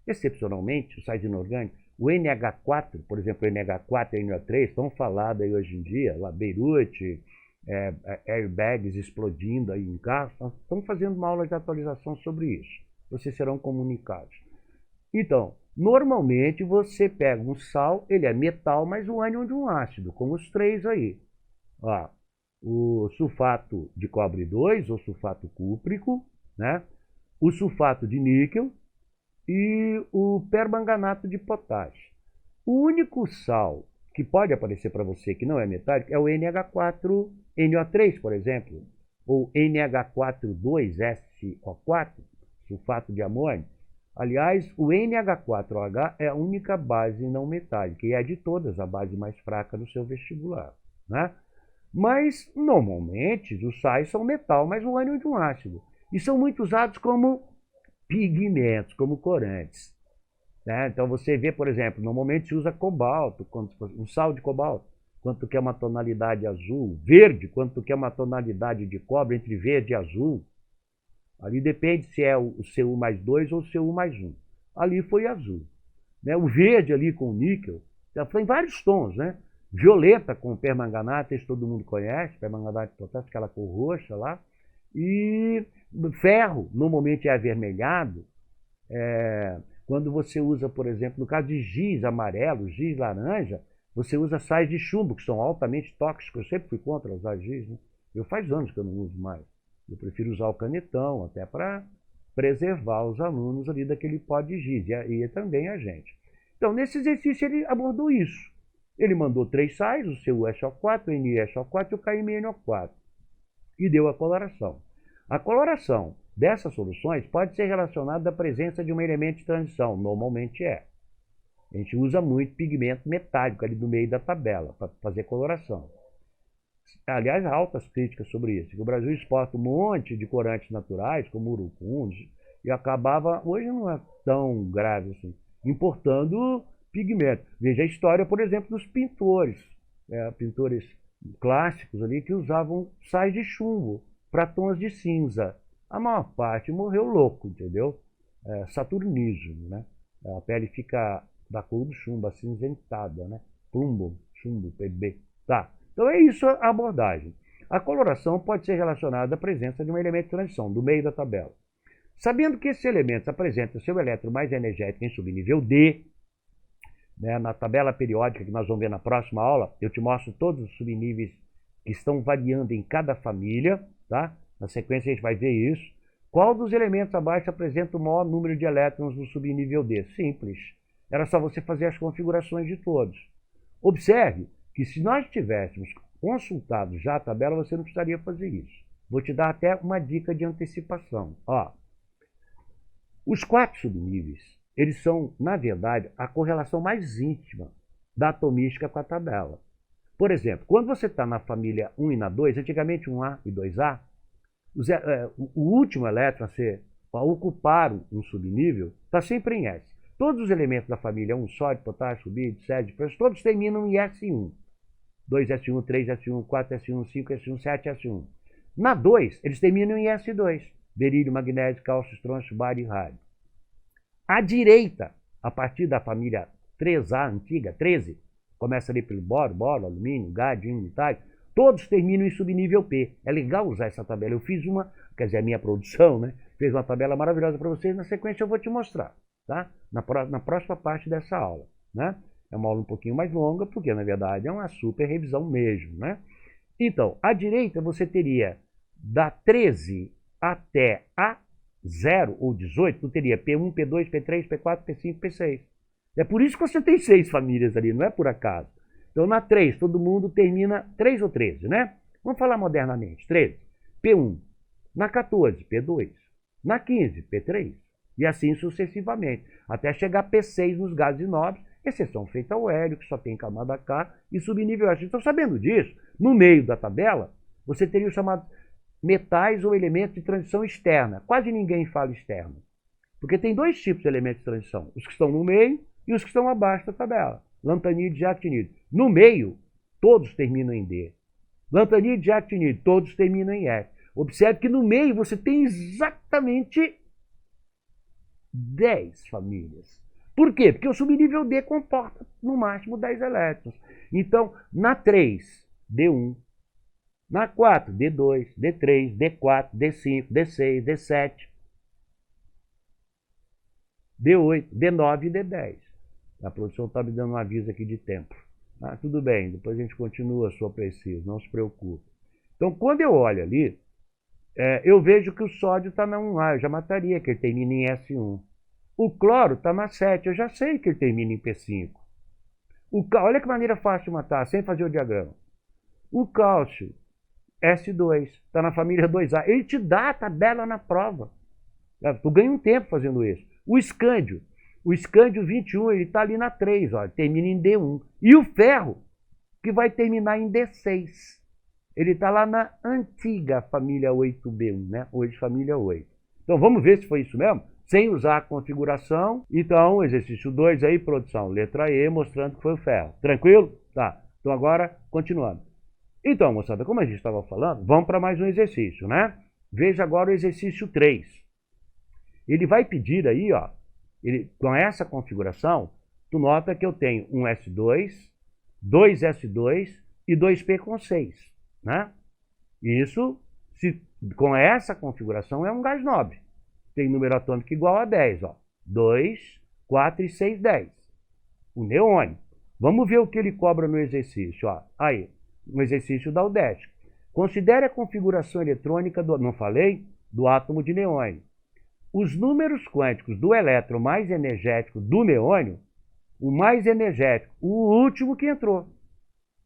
Excepcionalmente, os sais inorgânicos, o NH4, por exemplo, o NH4 e o NO3, tão falado aí hoje em dia, lá Beirute, airbags explodindo aí em carros, estamos fazendo uma aula de atualização sobre isso. Vocês serão comunicados. Então, normalmente você pega um sal, ele é metal, mas o ânion de um ácido, como os três aí. Ó, o sulfato de cobre 2, ou sulfato cúprico, né? O sulfato de níquel e o permanganato de potássio. O único sal que pode aparecer para você que não é metálico é o NH4NO3, por exemplo, ou NH42SO4, sulfato de amônio. Aliás, o NH4OH é a única base não metálica, e é de todas a base mais fraca do seu vestibular, né? Mas, normalmente, os sais são metal, mas o ânion de um ácido. E são muito usados como pigmentos, como corantes, né? Então, você vê, por exemplo, normalmente se usa cobalto, um sal de cobalto, quanto que é uma tonalidade azul, verde, quanto que é uma tonalidade de cobre, entre verde e azul. Ali depende se é o Cu mais 2 ou o Cu mais 1. Ali foi azul, né? O verde ali com o níquel, já foi em vários tons, né? Violeta com permanganato, esse todo mundo conhece, permanganato de potássio, aquela cor roxa lá. E ferro, normalmente é avermelhado. Quando você usa, por exemplo, no caso de giz amarelo, giz laranja, você usa sais de chumbo, que são altamente tóxicos. Eu sempre fui contra usar giz, né? Eu faz anos que eu não uso mais. Eu prefiro usar o canetão, até para preservar os alunos ali daquele pó de giz, e também a gente. Então, nesse exercício, ele abordou isso. Ele mandou 3 sais, o CuSO4, o NiSO4 e o KMNO4, e deu a coloração. A coloração dessas soluções pode ser relacionada à presença de um elemento de transição, normalmente é. A gente usa muito pigmento metálico ali no meio da tabela para fazer coloração. Aliás, há altas críticas sobre isso, que o Brasil exporta um monte de corantes naturais, como urucuns, e acabava, hoje não é tão grave assim, importando pigmento. Veja a história, por exemplo, dos pintores, pintores clássicos ali que usavam sais de chumbo para tons de cinza. A maior parte morreu louco, entendeu? Saturnismo, né? A pele fica da cor do chumbo, acinzentada, né? Plumbo, chumbo, PB. Tá. Então é isso a abordagem. A coloração pode ser relacionada à presença de um elemento de transição, do meio da tabela. Sabendo que esses elementos apresentam seu elétron mais energético em subnível D, né, na tabela periódica que nós vamos ver na próxima aula, eu te mostro todos os subníveis que estão variando em cada família, tá? Na sequência a gente vai ver isso. Qual dos elementos abaixo apresenta o maior número de elétrons no subnível D? Simples. Era só você fazer as configurações de todos. Observe que se nós tivéssemos consultado já a tabela, você não precisaria fazer isso. Vou te dar até uma dica de antecipação. Ó, os 4 subníveis, eles são, na verdade, a correlação mais íntima da atomística com a tabela. Por exemplo, quando você está na família 1 e na 2, antigamente 1A e 2A, o último elétron a ocupar um subnível está sempre em S. Todos os elementos da família 1, sódio, potássio, bídio, sésio, todos terminam em S1. 2S1, 3S1, 4S1, 5S1, 7S1. Na 2, eles terminam em S2. Berílio, magnésio, cálcio, estrôncio, bário e rádio. À direita, a partir da família 3A antiga, 13, começa ali pelo boro, alumínio, gádio, índio, todos terminam em subnível P. É legal usar essa tabela. Eu fiz uma, quer dizer, a minha produção, né? Fez uma tabela maravilhosa para vocês. Na sequência eu vou te mostrar, tá? Na próxima parte dessa aula, né? É uma aula um pouquinho mais longa, porque, na verdade, é uma super revisão mesmo, né? Então, à direita você teria da 13 até a 0 ou 18, tu teria P1, P2, P3, P4, P5, P6. É por isso que você tem 6 famílias ali, não é por acaso. Então, na 3, todo mundo termina 3 ou 13, né? Vamos falar modernamente. 13, P1. Na 14, P2. Na 15, P3. E assim sucessivamente, até chegar a P6 nos gases nobres, exceção feita ao hélio, que só tem camada K, e subnível S. Então, sabendo disso, no meio da tabela, você teria os chamados metais ou elementos de transição externa. Quase ninguém fala externo, porque tem 2 tipos de elementos de transição, os que estão no meio e os que estão abaixo da tabela, lantanídeo e actinídeo. No meio, todos terminam em D. Lantanídeo e actinídeo, todos terminam em F. Observe que no meio você tem exatamente 10 famílias. Por quê? Porque o subnível D comporta no máximo 10 elétrons. Então, na 3, D1. Na 4, D2, D3, D4, D5, D6, D7, D8, D9 e D10. A produção está me dando um aviso aqui de tempo. Ah, tudo bem, depois a gente continua, se for preciso, não se preocupe. Então, quando eu olho ali, eu vejo que o sódio está na 1A, eu já mataria que ele termina em S1. O cloro está na 7, eu já sei que ele termina em P5. Olha que maneira fácil de matar, sem fazer o diagrama. O cálcio, S2, está na família 2A. Ele te dá a tabela na prova. Tu ganha um tempo fazendo isso. O escândio 21, ele está ali na 3, ó, termina em D1. E o ferro, que vai terminar em D6. Ele está lá na antiga família 8B1, né? Hoje família 8. Então vamos ver se foi isso mesmo? Sem usar a configuração. Então, exercício 2 aí, produção, letra E, mostrando que foi o ferro. Tranquilo? Tá. Então agora, continuando. Então, moçada, como a gente estava falando, vamos para mais um exercício, né? Veja agora o exercício 3. Ele vai pedir aí, ó, com essa configuração, tu nota que eu tenho um S2, 2S2 e 2P com 6, né? Isso, com essa configuração, é um gás nobre. Tem número atômico igual a 10, ó. 2, 4 e 6, 10. O neônio. Vamos ver o que ele cobra no exercício, ó. Aí, no exercício da UDESC. Considere a configuração eletrônica não falei? Do átomo de neônio. Os números quânticos do elétron mais energético do neônio, o mais energético, o último que entrou.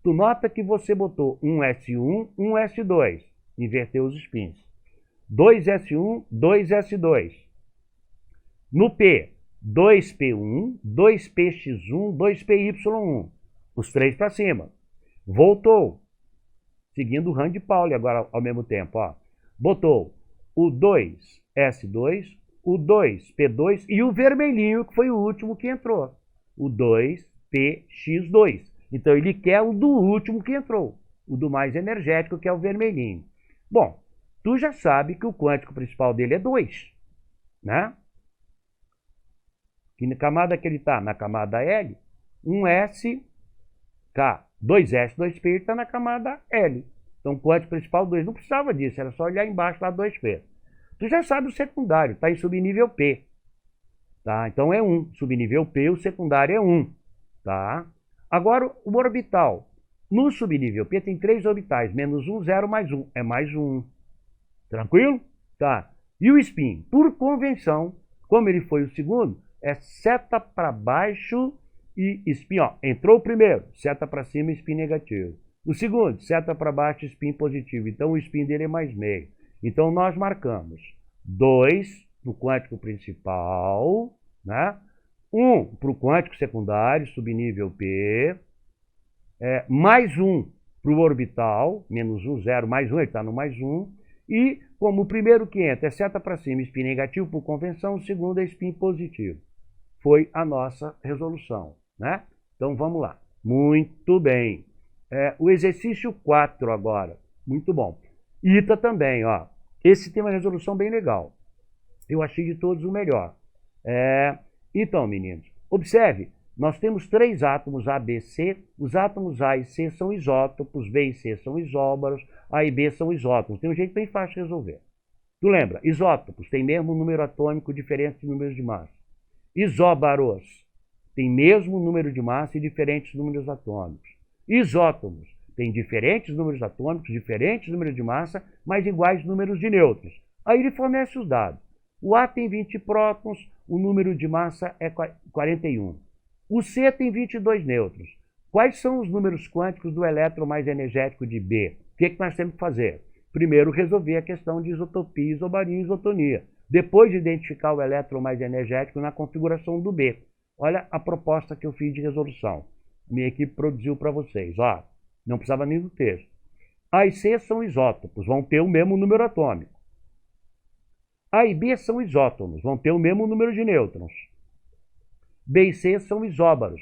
Tu nota que você botou um S1, um S2. Inverteu os spins. 2S1, 2S2. No P, 2P1, 2PX1, 2PY1. Os três para cima. Voltou. Seguindo o Rand Pauli agora ao mesmo tempo. Ó. Botou o 2S2, o 2P2 e o vermelhinho, que foi o último que entrou. O 2PX2. Então ele quer o do último que entrou. O do mais energético, que é o vermelhinho. Bom, tu já sabe que o quântico principal dele é 2, né? Que na camada que ele está? Na camada L, 1SK, 2S, 2P, ele está na camada L. Então, o quântico principal 2. Não precisava disso, era só olhar embaixo lá 2P. Tu já sabe o secundário, está em subnível P. Tá? Então, é 1. Subnível P, o secundário é 1. Tá? Agora, o orbital. No subnível P tem 3 orbitais, menos 1, 0, mais 1. É mais 1. Tranquilo? Tá. E o spin? Por convenção, como ele foi o segundo, é seta para baixo e spin, ó. Entrou o primeiro, seta para cima, spin negativo. O segundo, seta para baixo, spin positivo. Então, o spin dele é mais meio. Então, nós marcamos 2 para o quântico principal, né? 1 para o quântico secundário, subnível P, mais 1 para o orbital, menos 1, 0, mais 1, ele está no mais 1. E, como o primeiro que entra é seta para cima, spin negativo por convenção, o segundo é spin positivo. Foi a nossa resolução, né? Então, vamos lá. Muito bem. O exercício 4 agora. Muito bom. ITA também, ó. Esse tem uma resolução bem legal. Eu achei de todos o melhor. Então, meninos, observe. Nós temos 3 átomos A, B, C. Os átomos A e C são isótopos, B e C são isóbaros, A e B são isótopos. Tem um jeito bem fácil de resolver. Tu lembra? Isótopos tem mesmo número atômico diferente de números de massa. Isóbaros tem mesmo número de massa e diferentes números atômicos. Isótopos tem diferentes números atômicos, diferentes números de massa, mas iguais números de nêutrons. Aí ele fornece os dados. O A tem 20 prótons, o número de massa é 41. O C tem 22 nêutrons. Quais são os números quânticos do elétron mais energético de B? O que nós temos que fazer? Primeiro, resolver a questão de isotopia, isobaria e isotonia. Depois de identificar o elétron mais energético na configuração do B. Olha a proposta que eu fiz de resolução. Minha equipe produziu para vocês. Ó, não precisava nem do texto. A e C são isótopos, vão ter o mesmo número atômico. A e B são isótomos, vão ter o mesmo número de nêutrons. B e C são isóbaros,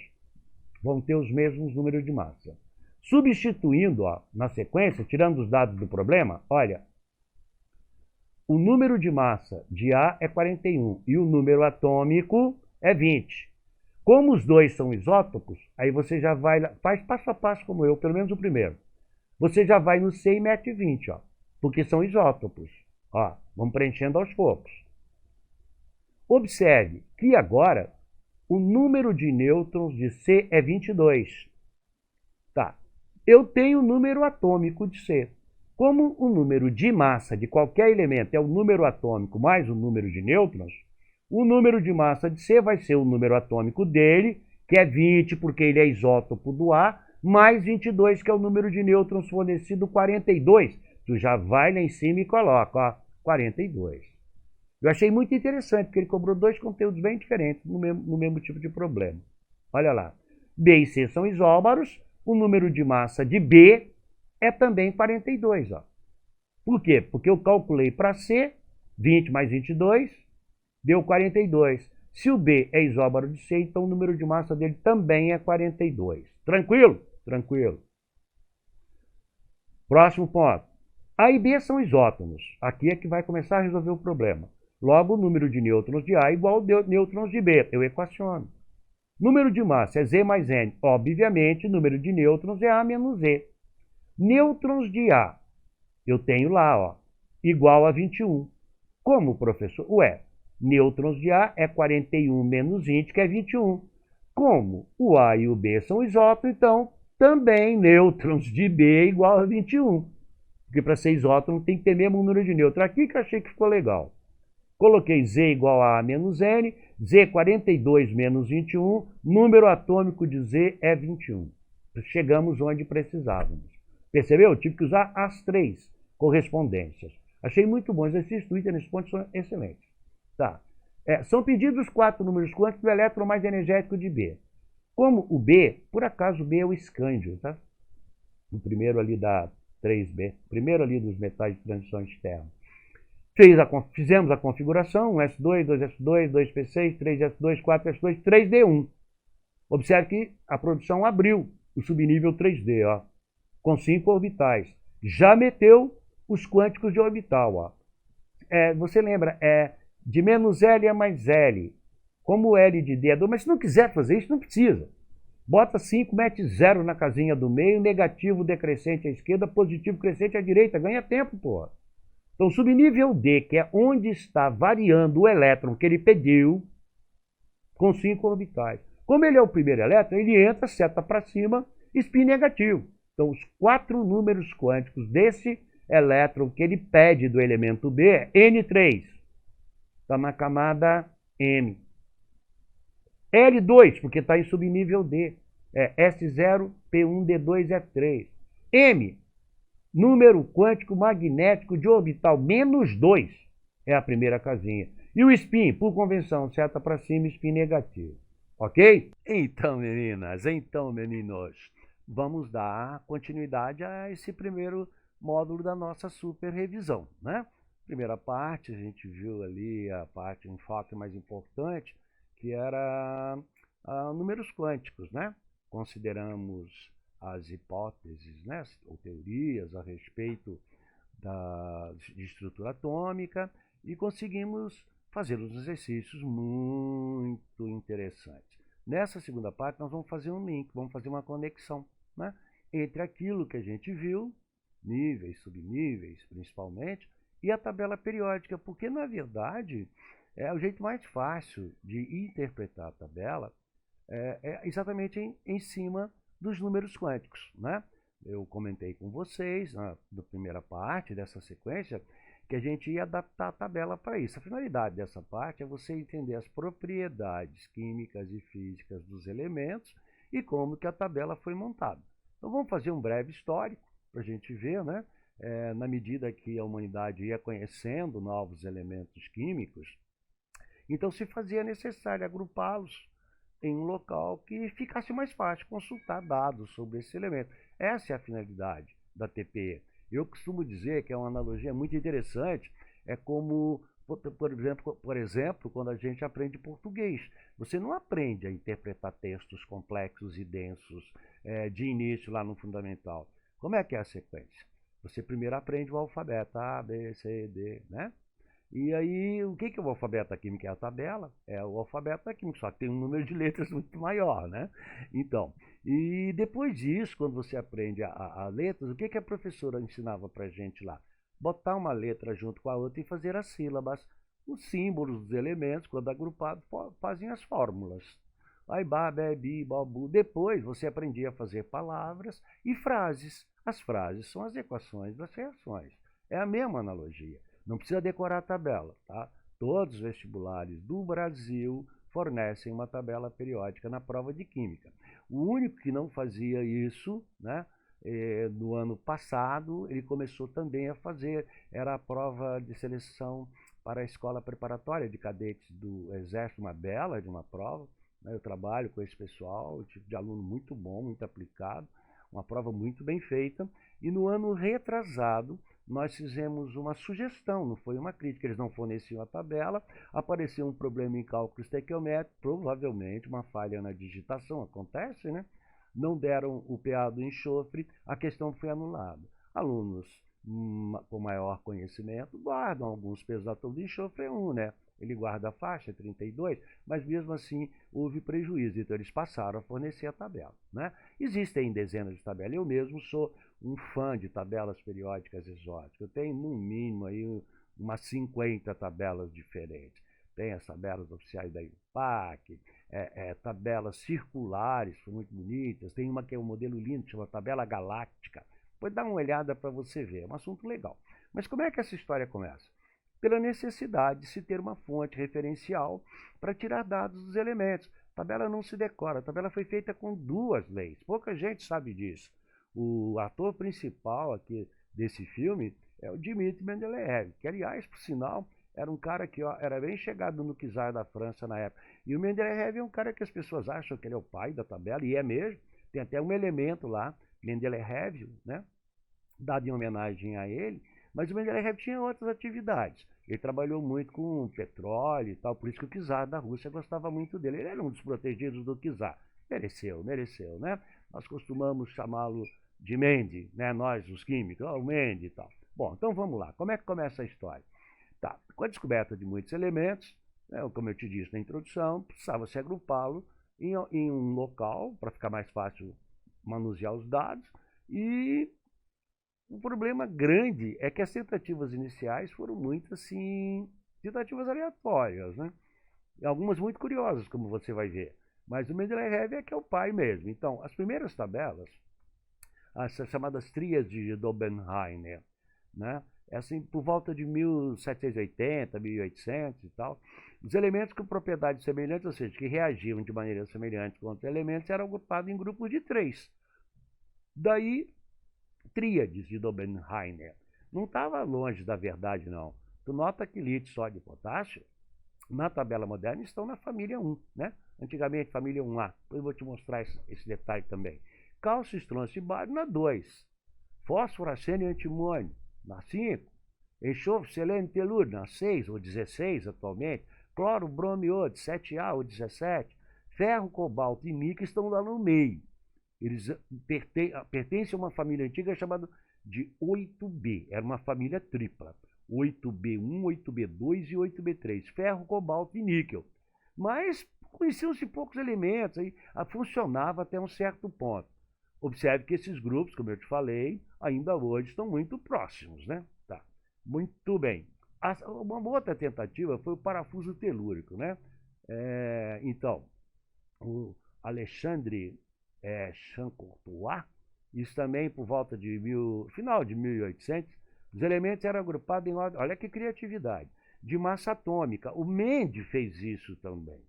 vão ter os mesmos números de massa. Substituindo, ó, na sequência, tirando os dados do problema, olha, o número de massa de A é 41 e o número atômico é 20. Como os dois são isótopos, aí você já vai, faz passo a passo como eu, pelo menos o primeiro. Você já vai no C e mete 20, ó, porque são isótopos. Ó, vamos preenchendo aos poucos. Observe que agora o número de nêutrons de C é 22. Tá. Eu tenho o número atômico de C. Como o número de massa de qualquer elemento é o número atômico mais o número de nêutrons, o número de massa de C vai ser o número atômico dele, que é 20, porque ele é isótopo do A, mais 22, que é o número de nêutrons fornecido, 42. Tu já vai lá em cima e coloca, ó, 42. Eu achei muito interessante, porque ele cobrou dois conteúdos bem diferentes no mesmo tipo de problema. Olha lá. B e C são isóbaros, o número de massa de B é também 42. Ó. Por quê? Porque eu calculei para C, 20 mais 22, deu 42. Se o B é isóbaro de C, então o número de massa dele também é 42. Tranquilo? Tranquilo. Próximo ponto. A e B são isótonos. Aqui é que vai começar a resolver o problema. Logo, o número de nêutrons de A é igual ao nêutrons de B. Eu equaciono. Número de massa é Z mais N. Obviamente, o número de nêutrons é A menos Z. Nêutrons de A, eu tenho lá, ó, igual a 21. Como, professor? Ué, nêutrons de A é 41 menos 20, que é 21. Como o A e o B são isótonos, então também nêutrons de B é igual a 21. Porque para ser isótono tem que ter mesmo número de nêutrons. Aqui que eu achei que ficou legal. Coloquei Z igual a menos N, Z 42 menos 21, número atômico de Z é 21. Chegamos onde precisávamos. Percebeu? Eu tive que usar as três correspondências. Achei muito bom. Os exercícios do Twitter nesse ponto são excelentes. Tá. São pedidos 4 números quânticos do elétron mais energético de B. Como o B, por acaso o B é o escândio, tá? O primeiro ali da 3B, primeiro ali dos metais de transição externa. Fizemos a configuração, 1 S2, 2 S2, 2P6, 3 S2, 4 S2, 3D1. Observe que a produção abriu o subnível 3D, ó, com 5 orbitais. Já meteu os quânticos de orbital. Ó. Você lembra, de menos L a mais L. Como L de D é 2, mas se não quiser fazer isso, não precisa. Bota 5, mete 0 na casinha do meio, negativo decrescente à esquerda, positivo crescente à direita. Ganha tempo, porra. Então, subnível D, que é onde está variando o elétron que ele pediu, com 5 orbitais. Como ele é o primeiro elétron, ele entra, seta para cima, spin negativo. Então, os 4 números quânticos desse elétron que ele pede do elemento B é N3. Está na camada M. L2, porque está em subnível D. S0, P1, D2, F3. M, número quântico magnético de orbital menos 2, é a primeira casinha. E o spin, por convenção, seta para cima, spin negativo. Ok? Então, meninas, então, meninos, vamos dar continuidade a esse primeiro módulo da nossa super revisão, né? Primeira parte, a gente viu ali a parte, um enfoque mais importante, que era números quânticos, né? Consideramos as hipóteses, né, ou teorias a respeito de estrutura atômica e conseguimos fazer uns exercícios muito interessantes. Nessa segunda parte, nós vamos fazer um link, vamos fazer uma conexão, né, entre aquilo que a gente viu, níveis, subníveis, principalmente, e a tabela periódica, porque, na verdade, o jeito mais fácil de interpretar a tabela exatamente em cima dos números quânticos, né? Eu comentei com vocês na primeira parte dessa sequência que a gente ia adaptar a tabela para isso. A finalidade dessa parte é você entender as propriedades químicas e físicas dos elementos e como que a tabela foi montada. Então vamos fazer um breve histórico para a gente ver, né? Na medida que a humanidade ia conhecendo novos elementos químicos, então se fazia necessário agrupá-los em um local que ficasse mais fácil consultar dados sobre esse elemento. Essa é a finalidade da TPE. Eu costumo dizer que é uma analogia muito interessante, é como, por exemplo, quando a gente aprende português. Você não aprende a interpretar textos complexos e densos de início lá no fundamental. Como é que é a sequência? Você primeiro aprende o alfabeto, A, B, C, D, né? E aí, o que é o alfabeto da química? É a tabela, é o alfabeto da química, só que tem um número de letras muito maior, né? Então, e depois disso, quando você aprende a letras, o que a professora ensinava pra gente lá? Botar uma letra junto com a outra e fazer as sílabas. Os símbolos dos elementos, quando agrupados, fazem as fórmulas. Aí, ba, be, bi, babu. Depois, você aprendia a fazer palavras e frases. As frases são as equações das reações. É a mesma analogia. Não precisa decorar a tabela, tá? Todos os vestibulares do Brasil fornecem uma tabela periódica na prova de química. O único que não fazia isso, né, no ano passado, ele começou também a fazer, era a prova de seleção para a escola preparatória de cadetes do Exército, uma bela de uma prova, né? Eu trabalho com esse pessoal, um tipo de aluno muito bom, muito aplicado, uma prova muito bem feita, e no ano retrasado nós fizemos uma sugestão, não foi uma crítica, eles não forneciam a tabela, apareceu um problema em cálculo estequiométrico, provavelmente uma falha na digitação, acontece, né? Não deram o PA do enxofre, a questão foi anulada. Alunos com maior conhecimento guardam alguns pesos atômicos de enxofre, é 1, né? Ele guarda a faixa, 32, mas mesmo assim houve prejuízo, então eles passaram a fornecer a tabela, né? Existem dezenas de tabelas, eu mesmo sou um fã de tabelas periódicas exóticas, eu tenho no mínimo aí umas 50 tabelas diferentes. Tem as tabelas oficiais da IUPAC, tabelas circulares, são muito bonitas, tem uma que é um modelo lindo, que chama Tabela Galáctica. Depois dá uma olhada para você ver, é um assunto legal. Mas como é que essa história começa? Pela necessidade de se ter uma fonte referencial para tirar dados dos elementos. A tabela não se decora, a tabela foi feita com 2 leis, pouca gente sabe disso. O ator principal aqui desse filme é o Dmitry Mendeleev, que aliás, por sinal, era um cara que era bem chegado no czar da França na época. E o Mendeleev é um cara que as pessoas acham que ele é o pai da tabela, e é mesmo. Tem até um elemento lá, Mendeleev, né, dado em homenagem a ele, mas o Mendeleev tinha outras atividades. Ele trabalhou muito com petróleo e tal, por isso que o czar da Rússia gostava muito dele. Ele era um dos protegidos do czar. Mereceu, né? Nós costumamos chamá-lo de Mendy, né? Nós, os químicos, o Mendy e tal. Bom, então vamos lá. Como é que começa a história? Tá. Com a descoberta de muitos elementos, né, como eu te disse na introdução, precisava se agrupá-lo em um local para ficar mais fácil manusear os dados. E o problema grande é que as tentativas iniciais foram muito assim, tentativas aleatórias, né? E algumas muito curiosas, como você vai ver. Mas o Mendeleev é que é o pai mesmo. Então, as primeiras tabelas, as chamadas tríades de Dobenheimer, né? Assim, por volta de 1780, 1800 e tal, os elementos com propriedades semelhantes, ou seja, que reagiam de maneira semelhante com outros elementos, eram agrupados em grupos de 3. Daí, tríades de Dobenheimer. Não estava longe da verdade, não. Tu nota que lítio, sódio e potássio, na tabela moderna, estão na família 1, né? Antigamente, família 1A. Depois eu vou te mostrar esse detalhe também. Cálcio, estrôncio e bário na 2. Fósforo, arsênio e antimônio na 5. Enxofre, selênio e telúrio na 6 ou 16 atualmente. Cloro, bromo e iodo, 7A ou 17. Ferro, cobalto e níquel estão lá no meio. Eles pertencem a uma família antiga chamada de 8B. Era uma família tripla. 8B1, 8B2 e 8B3. Ferro, cobalto e níquel. Mas conheciam-se poucos elementos, aí funcionava até um certo ponto. Observe que esses grupos, como eu te falei, ainda hoje estão muito próximos, né? Tá. Muito bem. Uma outra tentativa foi o parafuso telúrico, né? Então, o Alexandre Champcourt, isso também por volta de final de 1800, os elementos eram agrupados em ordem, olha que criatividade, de massa atômica. O Mendy fez isso também.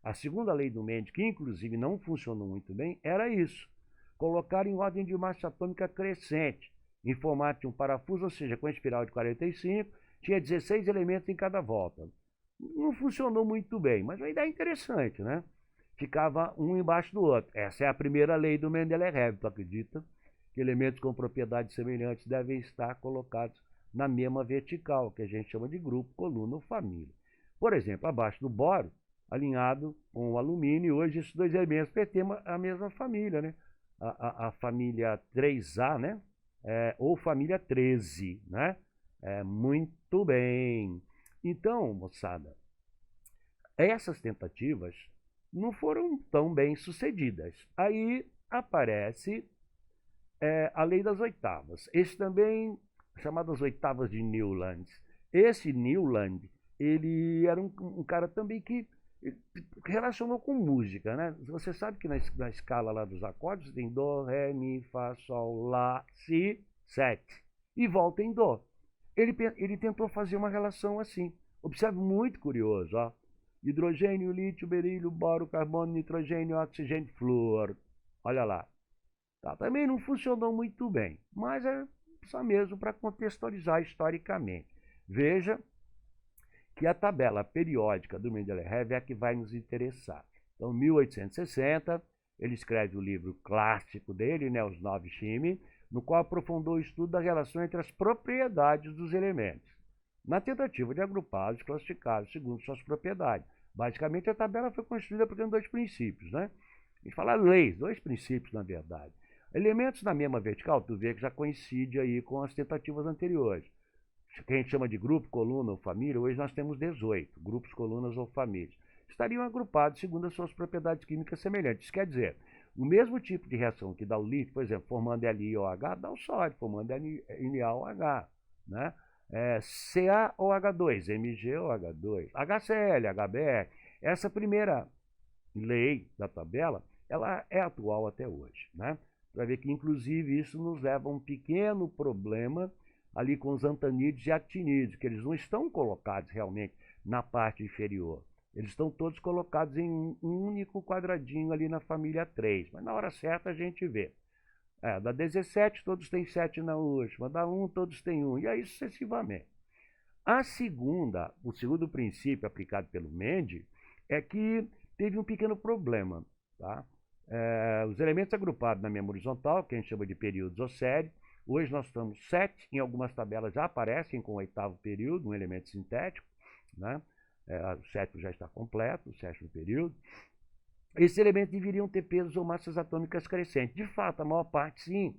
A segunda lei do Mendy, que inclusive não funcionou muito bem, era isso. Colocar em ordem de massa atômica crescente, em formato de um parafuso, ou seja, com a espiral de 45, tinha 16 elementos em cada volta. Não funcionou muito bem, mas uma ideia interessante, né? Ficava um embaixo do outro. Essa é a primeira lei do Mendeleev, tu acredita? Que elementos com propriedades semelhantes devem estar colocados na mesma vertical, que a gente chama de grupo, coluna ou família. Por exemplo, abaixo do bório, alinhado com o alumínio, hoje esses dois elementos pertencem à mesma família, né? A família 3A, né? Ou família 13, né? Muito bem. Então, moçada, essas tentativas não foram tão bem sucedidas. Aí aparece a lei das oitavas. Esse também, chamadas oitavas de Newland. Esse Newland, ele era um cara também que relacionou com música, né? Você sabe que na escala lá dos acordes tem Dó, Ré, Mi, Fá, Sol, Lá, Si, 7. E volta em Dó. Ele tentou fazer uma relação assim. Observe, muito curioso, ó. Hidrogênio, lítio, berílio, boro, carbono, nitrogênio, oxigênio, flúor. Olha lá. Tá, também não funcionou muito bem, mas é só mesmo para contextualizar historicamente. Veja que a tabela periódica do Mendeleev é a que vai nos interessar. Então, em 1860, ele escreve o livro clássico dele, né, Os Nove Chime, no qual aprofundou o estudo da relação entre as propriedades dos elementos, na tentativa de agrupá-los e classificá-los segundo suas propriedades. Basicamente, a tabela foi construída por dois princípios, né? A gente fala leis, dois princípios, na verdade. Elementos na mesma vertical, tu vê que já coincide aí com as tentativas anteriores. Que a gente chama de grupo, coluna ou família, hoje nós temos 18, grupos, colunas ou famílias. Estariam agrupados segundo as suas propriedades químicas semelhantes. Isso quer dizer, o mesmo tipo de reação que dá o líquido, por exemplo, formando LiOH, dá o sódio, formando NaOH, né? CaOH2, MgOH2, HCl, HBr. Essa primeira lei da tabela, ela é atual até hoje, né? Para ver que, inclusive, isso nos leva a um pequeno problema ali com os antanídeos e actinídeos, que eles não estão colocados realmente na parte inferior. Eles estão todos colocados em um único quadradinho ali na família 3, mas na hora certa a gente vê. Da 17, todos têm 7 na última, da 1, todos têm 1, e aí sucessivamente. O segundo princípio aplicado pelo Mende é que teve um pequeno problema, tá? Os elementos agrupados na mesma horizontal, que a gente chama de períodos ou série, hoje nós estamos 7, em algumas tabelas já aparecem com o 8º período, um elemento sintético, né? O 7º já está completo, o 7º período. Esses elementos deveriam ter pesos ou massas atômicas crescentes. De fato, a maior parte sim.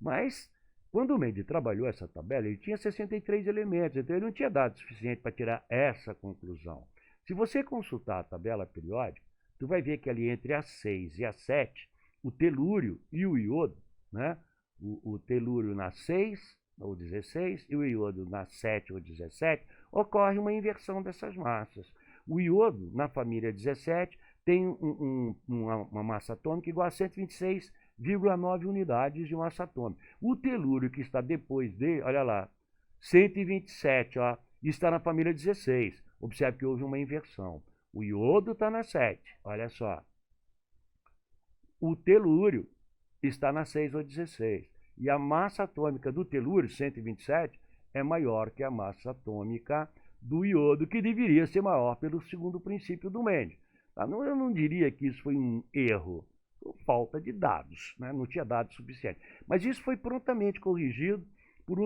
Mas, quando o Mende trabalhou essa tabela, ele tinha 63 elementos, então ele não tinha dado suficiente para tirar essa conclusão. Se você consultar a tabela periódica, tu vai ver que ali entre a 6 e a 7, o telúrio e o iodo, né? O telúrio na 6 ou 16 e o iodo na 7 ou 17, ocorre uma inversão dessas massas. O iodo, na família 17, tem uma massa atômica igual a 126,9 unidades de massa atômica. O telúrio, que está depois dele, olha lá, 127, ó, está na família 16. Observe que houve uma inversão. O iodo está na 7, olha só. O telúrio está na 6 ou 16. E a massa atômica do telúrio, 127, é maior que a massa atômica do iodo, que deveria ser maior pelo segundo princípio do Mende. Eu não diria que isso foi um erro, falta de dados, né? Não tinha dados suficientes. Mas isso foi prontamente corrigido por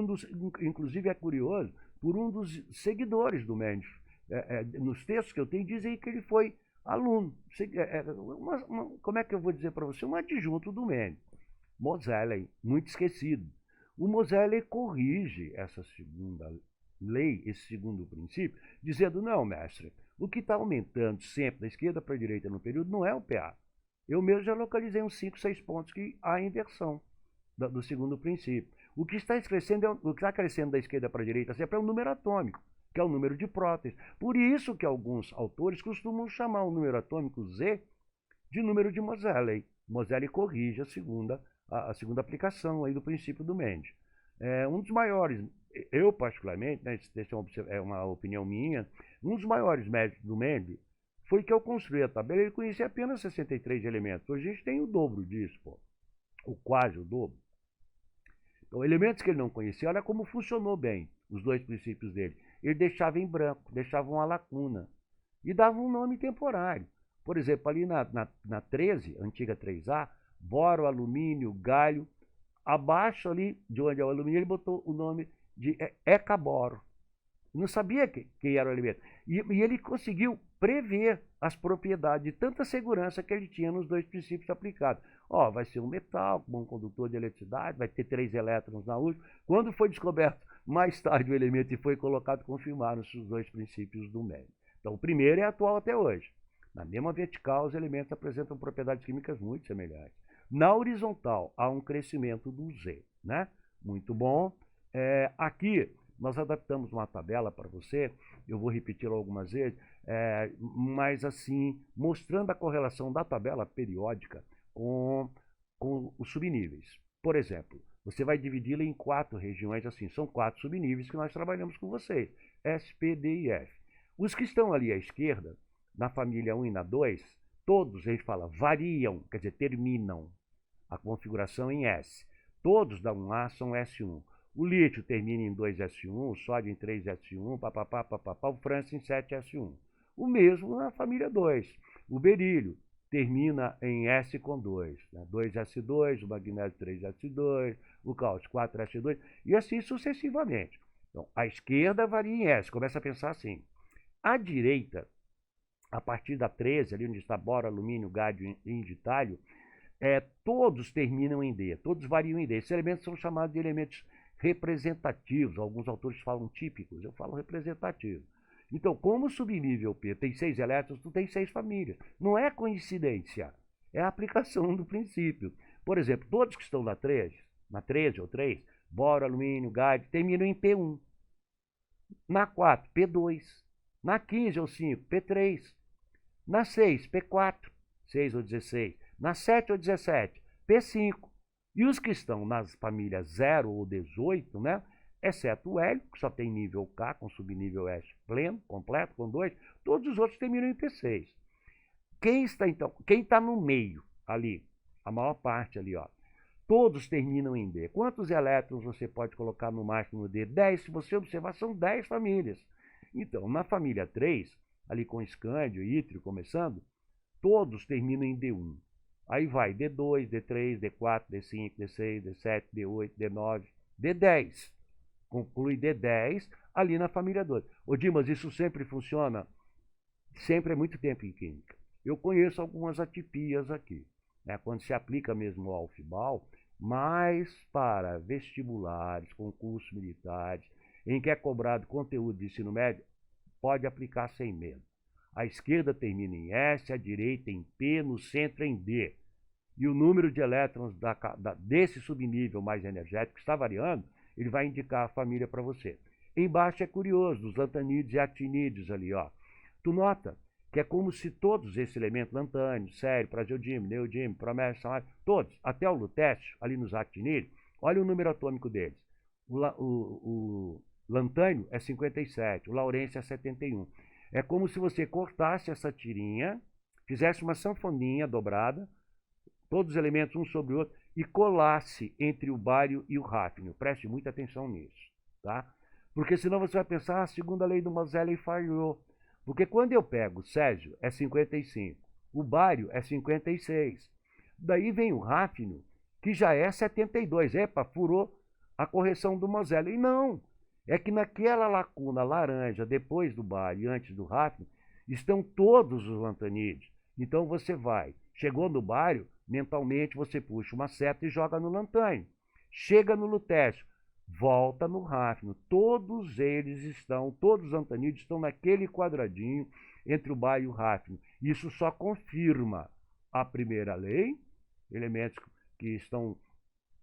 inclusive é curioso, por um dos seguidores do Mende. Nos textos que eu tenho, dizem que ele foi aluno. Como é que eu vou dizer para você? Um adjunto do Mende. Moseley, muito esquecido. O Moseley corrige essa segunda lei, esse segundo princípio, dizendo, não, mestre, o que está aumentando sempre da esquerda para a direita no período não é o PA. Eu mesmo já localizei uns 5, 6 pontos que há inversão do segundo princípio. O que está crescendo da esquerda para a direita sempre é o número atômico, que é o número de prótons. Por isso que alguns autores costumam chamar o número atômico Z de número de Moseley. Moseley corrige a segunda aplicação aí do princípio do Mende. Um dos maiores, eu particularmente, né, essa é uma opinião minha, um dos maiores méritos do Mende foi que ao construir a tabela ele conhecia apenas 63 elementos. Hoje a gente tem o dobro disso, pô, ou quase o dobro. Então, elementos que ele não conhecia, olha como funcionou bem os dois princípios dele. Ele deixava em branco, deixava uma lacuna e dava um nome temporário. Por exemplo, ali na 13, antiga 3A, boro, alumínio, galho. Abaixo ali, de onde é o alumínio, ele botou o nome de ecaboro. Não sabia que era o elemento. E ele conseguiu prever as propriedades de tanta segurança que ele tinha nos dois princípios aplicados. Vai ser um metal, bom condutor de eletricidade, vai ter 3 elétrons na última. Quando foi descoberto mais tarde o elemento e foi colocado, confirmaram-se os dois princípios do Mende. Então, o primeiro é atual até hoje. Na mesma vertical, os elementos apresentam propriedades químicas muito semelhantes. Na horizontal, há um crescimento do Z, né? Muito bom. Aqui, nós adaptamos uma tabela para você, eu vou repeti-la algumas vezes, mas assim, mostrando a correlação da tabela periódica com os subníveis. Por exemplo, você vai dividi-la em 4 regiões, assim, são 4 subníveis que nós trabalhamos com vocês, S, P, D e F. Os que estão ali à esquerda, na família 1 e na 2, todos, a gente fala, variam, quer dizer, terminam a configuração em S. Todos da 1A são S1. O lítio termina em 2S1, o sódio em 3S1, papapá, papapá, o frâncio em 7S1. O mesmo na família 2. O berílio termina em S com 2, né? 2S2, o magnésio 3S2, o cálcio 4S2, e assim sucessivamente. Então, a esquerda varia em S, começa a pensar assim. À direita, a partir da 13, ali onde está boro, alumínio, gádio e inditalho, todos terminam em D, todos variam em D. Esses elementos são chamados de elementos representativos, alguns autores falam típicos, eu falo representativo. Então, como o subnível P tem 6 elétrons, tu tem 6 famílias. Não é coincidência, é a aplicação do princípio. Por exemplo, todos que estão na 13 ou 3, boro, alumínio, gádio, terminam em P1. Na 4, P2. Na 15 ou 5, P3. Na 6, P4, 6 ou 16. Na 7 ou 17, P5. E os que estão nas famílias 0 ou 18, né? Exceto o hélio, que só tem nível K, com subnível S pleno, completo, com 2, todos os outros terminam em P6. Quem está no meio ali, a maior parte ali, ó, todos terminam em D. Quantos elétrons você pode colocar no máximo D? 10, se você observar, são 10 famílias. Então, na família 3, ali com escândio e ítrio começando, todos terminam em D1. Aí vai D2, D3, D4, D5, D6, D7, D8, D9, D10. Conclui D10 ali na família 2. Ô Dimas, isso sempre funciona? Sempre é muito tempo em química. Eu conheço algumas atipias aqui, né, quando se aplica mesmo ao FIBAL, mas para vestibulares, concursos militares, em que é cobrado conteúdo de ensino médio, pode aplicar sem medo. A esquerda termina em S, a direita em P, no centro em D. E o número de elétrons desse subnível mais energético está variando, ele vai indicar a família para você. Embaixo é curioso, os lantanídeos e actinídeos ali, ó. Tu nota que é como se todos esses elementos, lantânio, sério, praseodímio, neodímio, promessa, salário, todos, até o lutécio, ali nos actinídeos, olha o número atômico deles. O lantânio é 57, o laurêncio é 71. É como se você cortasse essa tirinha, fizesse uma sanfoninha dobrada, todos os elementos um sobre o outro, e colasse entre o bário e o hafnio. Preste muita atenção nisso, tá? Porque senão você vai pensar, a segunda lei do Moseley falhou. Porque quando eu pego o césio, é 55, o bário é 56. Daí vem o hafnio, que já é 72. Epa, furou a correção do Moseley. E não, é que naquela lacuna laranja, depois do bário e antes do hafnio, estão todos os lantanídeos. Então você vai, chegou no bário, mentalmente você puxa uma seta e joga no lantânio. Chega no lutécio, volta no hafnio. Todos os lantanídeos estão naquele quadradinho entre o bário e o hafnio. Isso só confirma a primeira lei, elementos que estão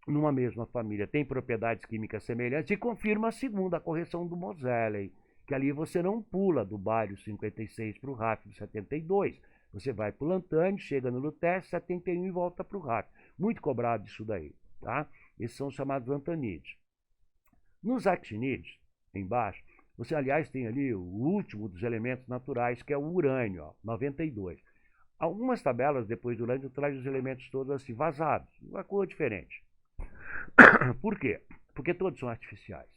numa mesma família têm propriedades químicas semelhantes, e confirma a segunda, a correção do Moseley, que ali você não pula do bário 56 para o hafnio 72. Você vai para o lantânio, chega no lutécio, 71 e volta para o hafnio. Muito cobrado isso daí, tá? Esses são os chamados lantanídeos. Nos actinídeos, embaixo, você, aliás, tem ali o último dos elementos naturais, que é o urânio, ó, 92. Algumas tabelas depois do urânio trazem os elementos todos assim, vazados, uma cor diferente. Por quê? Porque todos são artificiais.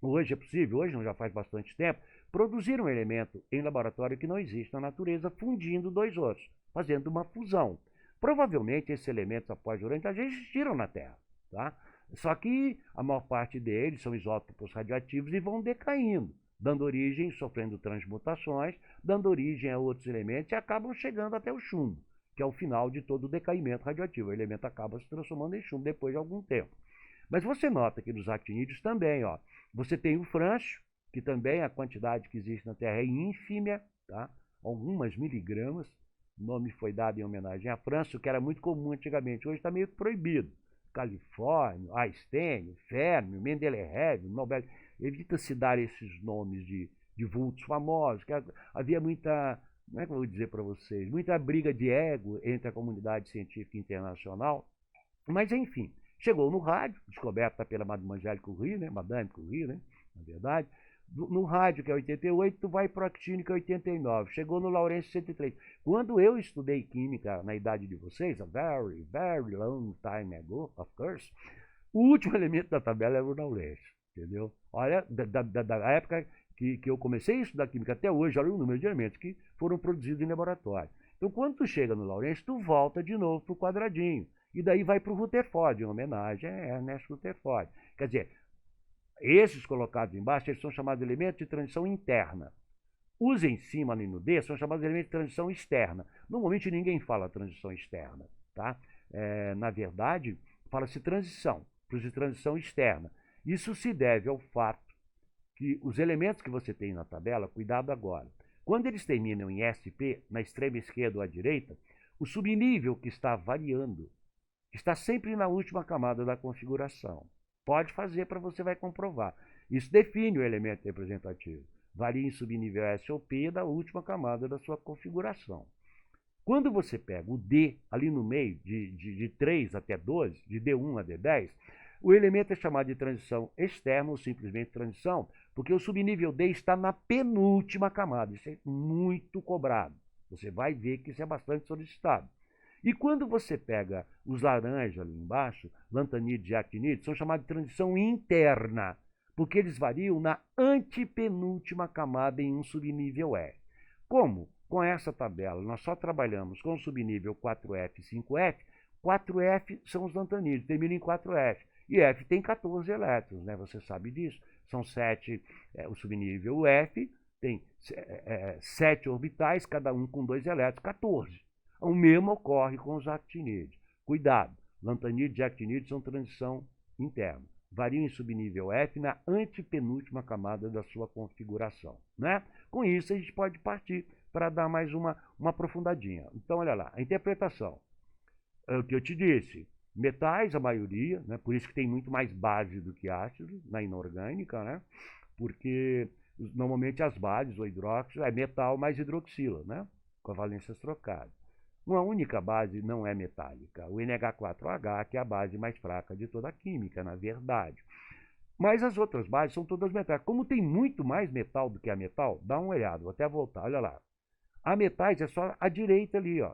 Hoje é possível, hoje não, já faz bastante tempo, produzir um elemento em laboratório que não existe na natureza, fundindo dois outros, fazendo uma fusão. Provavelmente esses elementos após urânio já existiram na Terra, tá? Só que a maior parte deles são isótopos radioativos e vão decaindo, dando origem, sofrendo transmutações, dando origem a outros elementos e acabam chegando até o chumbo, que é o final de todo o decaimento radioativo. O elemento acaba se transformando em chumbo depois de algum tempo. Mas você nota que nos actinídeos também, ó, você tem o frâncio, que também a quantidade que existe na Terra é ínfima, tá? Algumas miligramas. O nome foi dado em homenagem a frâncio, que era muito comum antigamente. Hoje está meio proibido. Califórnio, Einstein, Férmio, Mendeleev, Nobel. Evita-se dar esses nomes de vultos famosos, que havia muita, como é que eu vou dizer para vocês, muita briga de ego entre a comunidade científica internacional. Mas, enfim, chegou no rádio, descoberta pela Mademoiselle Curie, né? Madame Curie, né? Na verdade. No rádio, que é 88, tu vai para o actínio, que é 89. Chegou no Laurêncio 103. Quando eu estudei química na idade de vocês, a very, very long time ago, of course, O último elemento da tabela é o Lawrence, entendeu? Olha, da época que eu comecei a estudar química até hoje, olha o número de elementos que foram produzidos em laboratório. Então, quando tu chega no Lawrence, tu volta de novo para o quadradinho. E daí vai para o Rutherford, em homenagem a Ernest Rutherford. Quer dizer, esses colocados embaixo, eles são chamados de elementos de transição interna. Os em cima, ali no D, são chamados de elementos de transição externa. Normalmente ninguém fala transição externa, tá? Na verdade, fala-se transição, de transição externa. Isso se deve ao fato que os elementos que você tem na tabela, cuidado agora, quando eles terminam em SP, na extrema esquerda ou à direita, o subnível que está variando está sempre na última camada da configuração. Pode fazer para você vai comprovar. Isso define o elemento representativo. Varia em subnível S ou P da última camada da sua configuração. Quando você pega o D ali no meio, de 3 até 12, de D1 a D10, o elemento é chamado de transição externa ou simplesmente transição, porque o subnível D está na penúltima camada. Isso é muito cobrado. Você vai ver que isso é bastante solicitado. E quando você pega os laranjas ali embaixo, lantanídeos e actinídeos, são chamados de transição interna, porque eles variam na antepenúltima camada em um subnível E. Como? Com essa tabela, nós só trabalhamos com o subnível 4F e 5F, 4F são os lantanídeos, termina em 4F. E F tem 14 elétrons, né? Você sabe disso. São 7, o subnível F tem 7 orbitais, cada um com 2 elétrons, 14. O mesmo ocorre com os actinídeos. Cuidado, lantanídeos e actinídeos são transição interna. Variam em subnível F na antepenúltima camada da sua configuração, né? Com isso, a gente pode partir para dar mais uma aprofundadinha. Então, olha lá, a interpretação. É o que eu te disse. Metais, a maioria, né? Por isso que tem muito mais base do que ácido na inorgânica, né? Porque normalmente as bases, o hidróxido, é metal mais hidroxila, né? Com a valências trocadas. Uma única base não é metálica, o NH4H, que é a base mais fraca de toda a química, na verdade. Mas as outras bases são todas metálicas. Como tem muito mais metal do que a metal, dá uma olhada, vou até voltar, olha lá. A metais é só a direita ali, ó,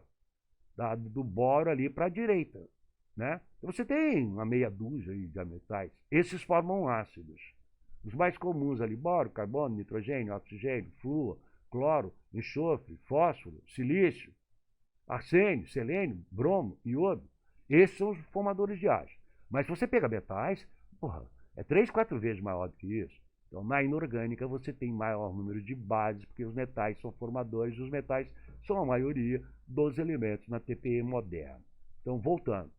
do boro ali para a direita, né? Você tem uma meia dúzia de metais. Esses formam ácidos. Os mais comuns ali, boro, carbono, nitrogênio, oxigênio, flúor, cloro, enxofre, fósforo, silício, arsênio, selênio, bromo, iodo. Esses são os formadores de ácido. Mas se você pega metais, porra, é 3, 4 vezes maior do que isso. Então, na inorgânica, você tem maior número de bases, porque os metais são formadores, e os metais são a maioria dos elementos na TPE moderna. Então, voltando.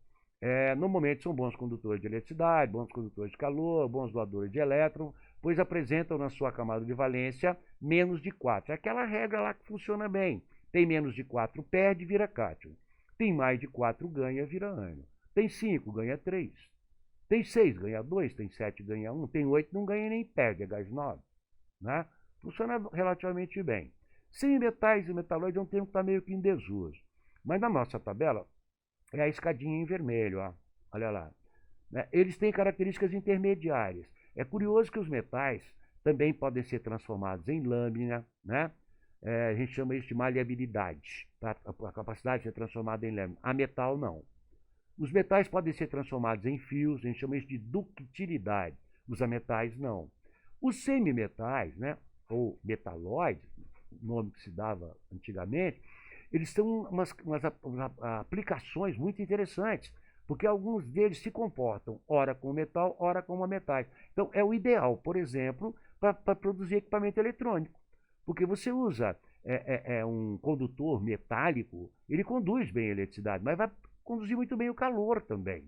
Normalmente são bons condutores de eletricidade, bons condutores de calor, bons doadores de elétron, pois apresentam na sua camada de valência menos de 4. É aquela regra lá que funciona bem. Tem menos de 4, perde, vira cátion. Tem mais de 4, ganha, vira ânion. Tem 5, ganha 3. Tem 6, ganha 2. Tem 7, ganha 1. Tem 8, não ganha nem perde, é gás 9. Né? Funciona relativamente bem. Semimetais e metalóides é um termo que está meio que em desuso. Mas na nossa tabela, é a escadinha em vermelho, ó. Olha lá. Né? Eles têm características intermediárias. É curioso que os metais também podem ser transformados em lâmina, né? A gente chama isso de maleabilidade, tá? A capacidade de ser transformada em lâmina. A metal, não. Os metais podem ser transformados em fios, a gente chama isso de ductilidade. Os ametais, não. Os semimetais, né? Ou metalóides, o nome que se dava antigamente, eles têm umas aplicações muito interessantes, porque alguns deles se comportam ora com metal, ora com metais. Então, é o ideal, por exemplo, para produzir equipamento eletrônico. Porque você usa um condutor metálico, ele conduz bem a eletricidade, mas vai conduzir muito bem o calor também.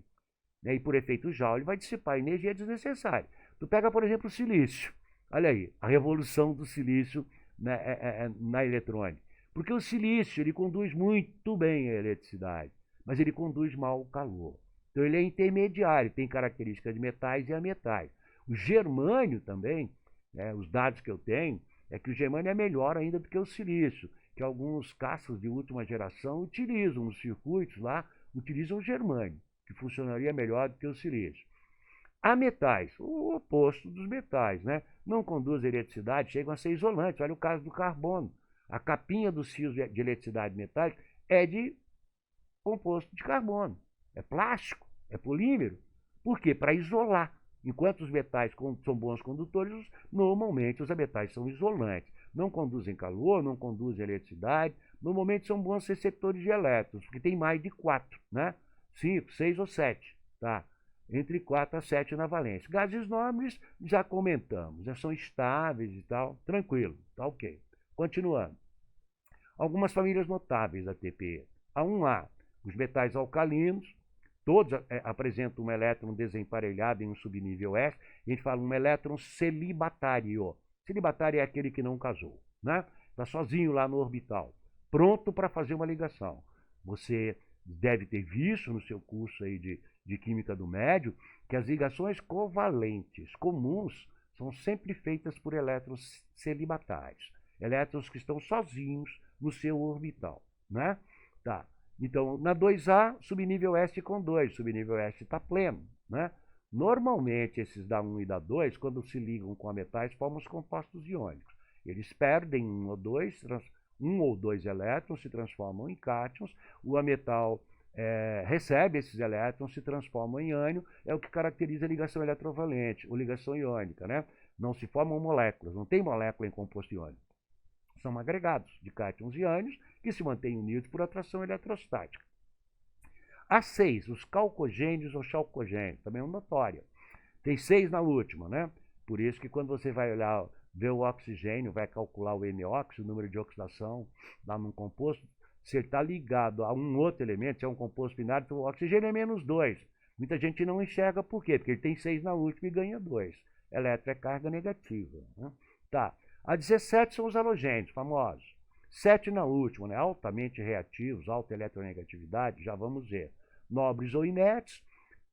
Né? E por efeito Joule vai dissipar energia desnecessária. Tu pega, por exemplo, o silício. Olha aí, a revolução do silício na eletrônica. Porque o silício, ele conduz muito bem a eletricidade, mas ele conduz mal o calor. Então ele é intermediário, tem características de metais e ametais. O germânio também, os dados que eu tenho, é que o germânio é melhor ainda do que o silício, que alguns caças de última geração utilizam nos circuitos lá, utilizam o germânio, que funcionaria melhor do que o silício. Ametais, o oposto dos metais, né? Não conduz eletricidade, chegam a ser isolantes. Olha o caso do carbono. A capinha dos fios de eletricidade metálica é de composto de carbono. É plástico, é polímero. Por quê? Para isolar. Enquanto os metais são bons condutores, normalmente os metais são isolantes. Não conduzem calor, não conduzem eletricidade, normalmente são bons receptores de elétrons, porque tem mais de 4, né? 5, 6 ou 7, tá? Entre 4 a 7 na valência. Gases nobres, já comentamos, já são estáveis e tal, tranquilo, tá ok. Continuando. Algumas famílias notáveis da TPE. A 1A, os metais alcalinos, todos apresentam um elétron desemparelhado em um subnível S. A gente fala um elétron celibatário. Celibatário é aquele que não casou, né? Está sozinho lá no orbital, pronto para fazer uma ligação. Você deve ter visto no seu curso aí de Química do Médio que as ligações covalentes comuns são sempre feitas por elétrons celibatários. Elétrons que estão sozinhos no seu orbital, né? Tá. Então, na 2A, subnível S com 2, subnível S está pleno, né? Normalmente, esses da 1 e da 2, quando se ligam com a metais, formam os compostos iônicos. Eles perdem um ou dois elétrons, se transformam em cátions, o ametal recebe esses elétrons, se transformam em ânion, é o que caracteriza a ligação eletrovalente, ou ligação iônica, né? Não se formam moléculas, não tem molécula em composto iônico. São agregados de cátions e ânions que se mantêm unidos por atração eletrostática. A6, os calcogênios ou chalcogênios, também é uma notória. Tem 6 na última, né? Por isso que quando você vai olhar, ver o oxigênio, vai calcular o NOx, o número de oxidação lá num composto, se ele está ligado a um outro elemento, se é um composto binário, então o oxigênio é menos 2. Muita gente não enxerga por quê? Porque ele tem 6 na última e ganha 2. Eletro é carga negativa, né? Tá. A 17 são os halogênios, famosos. 7 na última, né? Altamente reativos, alta eletronegatividade, já vamos ver. Nobres ou inertes,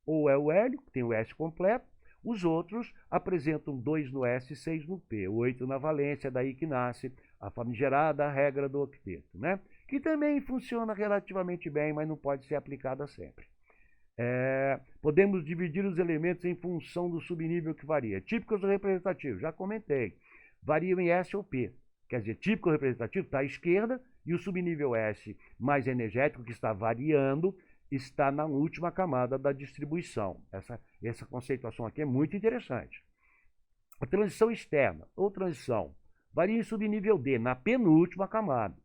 ou é o hélio, que tem o S completo. Os outros apresentam 2 no S e 6 no P, 8 na valência, daí que nasce a famigerada regra do octeto, né? Que também funciona relativamente bem, mas não pode ser aplicada sempre. Podemos dividir os elementos em função do subnível que varia. Típicos ou representativos, já comentei. Variam em S ou P. Quer dizer, típico ou representativo está à esquerda e o subnível S mais energético, que está variando, está na última camada da distribuição. Essa conceituação aqui é muito interessante. A transição externa, ou transição, varia em subnível D, na penúltima camada.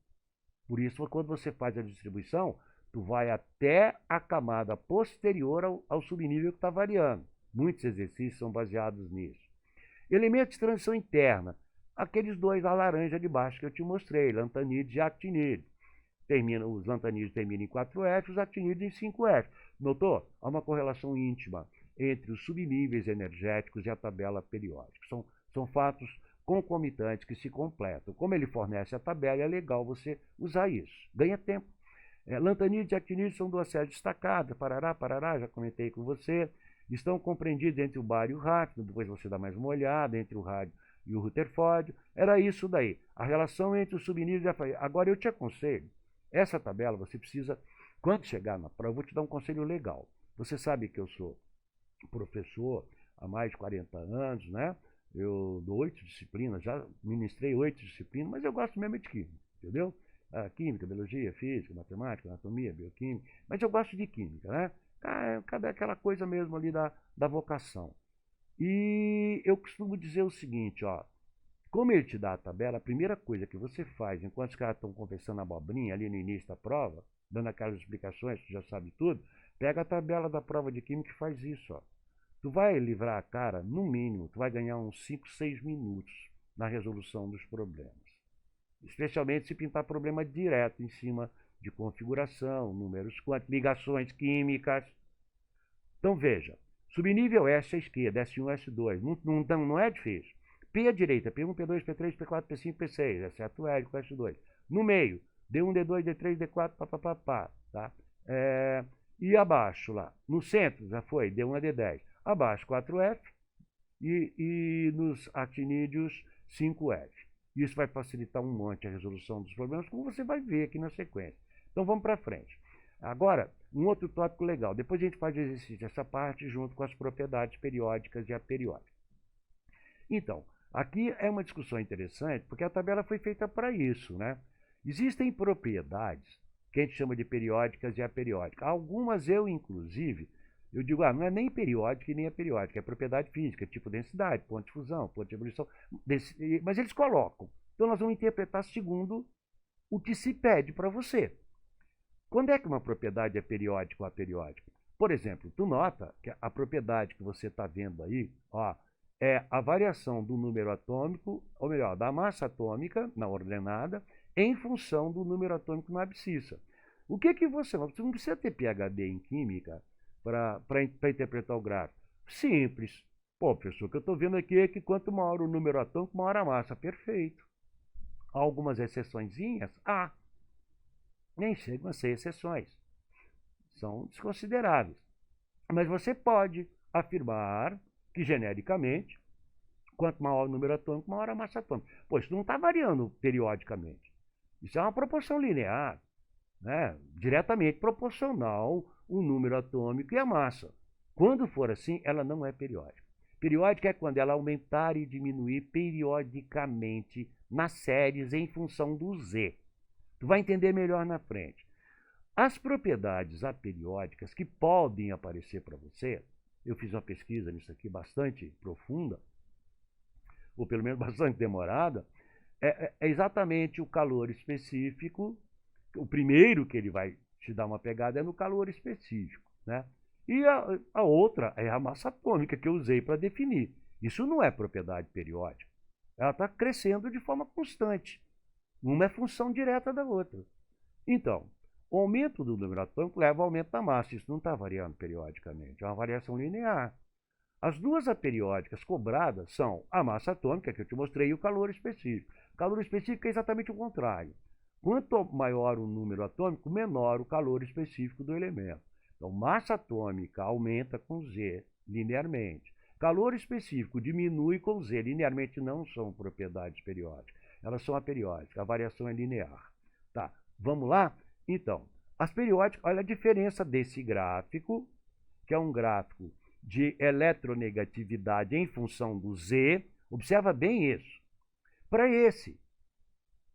Por isso, quando você faz a distribuição, tu vai até a camada posterior ao subnível que está variando. Muitos exercícios são baseados nisso. Elementos de transição interna, aqueles dois da laranja de baixo que eu te mostrei, lantanídeos e actinídeos. Os lantanídeos terminam em 4F, os actinídeos em 5F. Notou? Há uma correlação íntima entre os subníveis energéticos e a tabela periódica. São fatos concomitantes que se completam. Como ele fornece a tabela, é legal você usar isso. Ganha tempo. Lantanídeos e actinídeos são duas séries destacadas. Parará, já comentei com você. Estão compreendidos entre o bário e o rádio. Depois você dá mais uma olhada entre o rádio e o Rutherford. Era isso daí. A relação entre os subníveis e a... Agora, eu te aconselho, essa tabela você precisa, quando chegar na prova, eu vou te dar um conselho legal. Você sabe que eu sou professor há mais de 40 anos, né? Eu dou 8 disciplinas, já ministrei 8 disciplinas, mas eu gosto mesmo de química, entendeu? Química, biologia, física, matemática, anatomia, bioquímica, mas eu gosto de química, né? Cadê aquela coisa mesmo ali da vocação? E eu costumo dizer o seguinte, ó, como ele te dá a tabela, a primeira coisa que você faz, enquanto os caras estão conversando abobrinha ali no início da prova, dando aquelas explicações, tu já sabe tudo, pega a tabela da prova de química e faz isso, ó. Tu vai livrar a cara, no mínimo, tu vai ganhar uns 5, 6 minutos na resolução dos problemas. Especialmente se pintar problema direto em cima de configuração, números quânticos, ligações químicas. Então veja, subnível S à esquerda, S1, S2, não é difícil. P à direita, P1, P2, P3, P4, P5, P6, exceto o L com S2. No meio, D1, D2, D3, D4, papapá, tá? E abaixo lá, no centro já foi, D1 a D10. Abaixo 4F e nos actinídeos 5F. Isso vai facilitar um monte a resolução dos problemas, como você vai ver aqui na sequência. Então vamos para frente. Agora, um outro tópico legal. Depois a gente faz exercício essa parte junto com as propriedades periódicas e aperiódicas. Então, aqui é uma discussão interessante, porque a tabela foi feita para isso, né? Existem propriedades que a gente chama de periódicas e aperiódicas. Algumas eu, inclusive, Eu digo, não é nem periódica e nem aperiódica, é propriedade física, tipo densidade, ponto de fusão, ponto de ebulição, mas eles colocam. Então nós vamos interpretar segundo o que se pede para você. Quando é que uma propriedade é periódica ou aperiódica? Por exemplo, tu nota que a propriedade que você está vendo aí, é a variação do número atômico, ou melhor, da massa atômica na ordenada, em função do número atômico na abscissa. O que você não precisa ter PhD em química para interpretar o gráfico. Simples. Pô, professor, o que eu estou vendo aqui é que quanto maior o número atômico, maior a massa. Perfeito. Há algumas exceçõezinhas? Nem chegam a ser exceções. São desconsideráveis. Mas você pode afirmar que, genericamente, quanto maior o número atômico, maior a massa atômica. Pô, isso não está variando periodicamente. Isso é uma proporção linear, né? Diretamente proporcional o número atômico e a massa. Quando for assim, ela não é periódica. Periódica é quando ela aumentar e diminuir periodicamente nas séries em função do Z. Tu vai entender melhor na frente. As propriedades aperiódicas que podem aparecer para você, eu fiz uma pesquisa nisso aqui bastante profunda, ou pelo menos bastante demorada, é exatamente o calor específico. O primeiro que ele vai te dar uma pegada é no calor específico, né? E a outra é a massa atômica que eu usei para definir. Isso não é propriedade periódica. Ela está crescendo de forma constante. Uma é função direta da outra. Então, o aumento do número atômico leva ao aumento da massa. Isso não está variando periodicamente. É uma variação linear. As duas aperiódicas cobradas são a massa atômica, que eu te mostrei, e o calor específico. O calor específico é exatamente o contrário. Quanto maior o número atômico, menor o calor específico do elemento. Então, massa atômica aumenta com Z linearmente. Calor específico diminui com Z linearmente. Não são propriedades periódicas. Elas são aperiódicas. A variação é linear. Tá, vamos lá? Então, as periódicas, olha a diferença desse gráfico, que é um gráfico de eletronegatividade em função do Z. Observa bem isso. Para esse,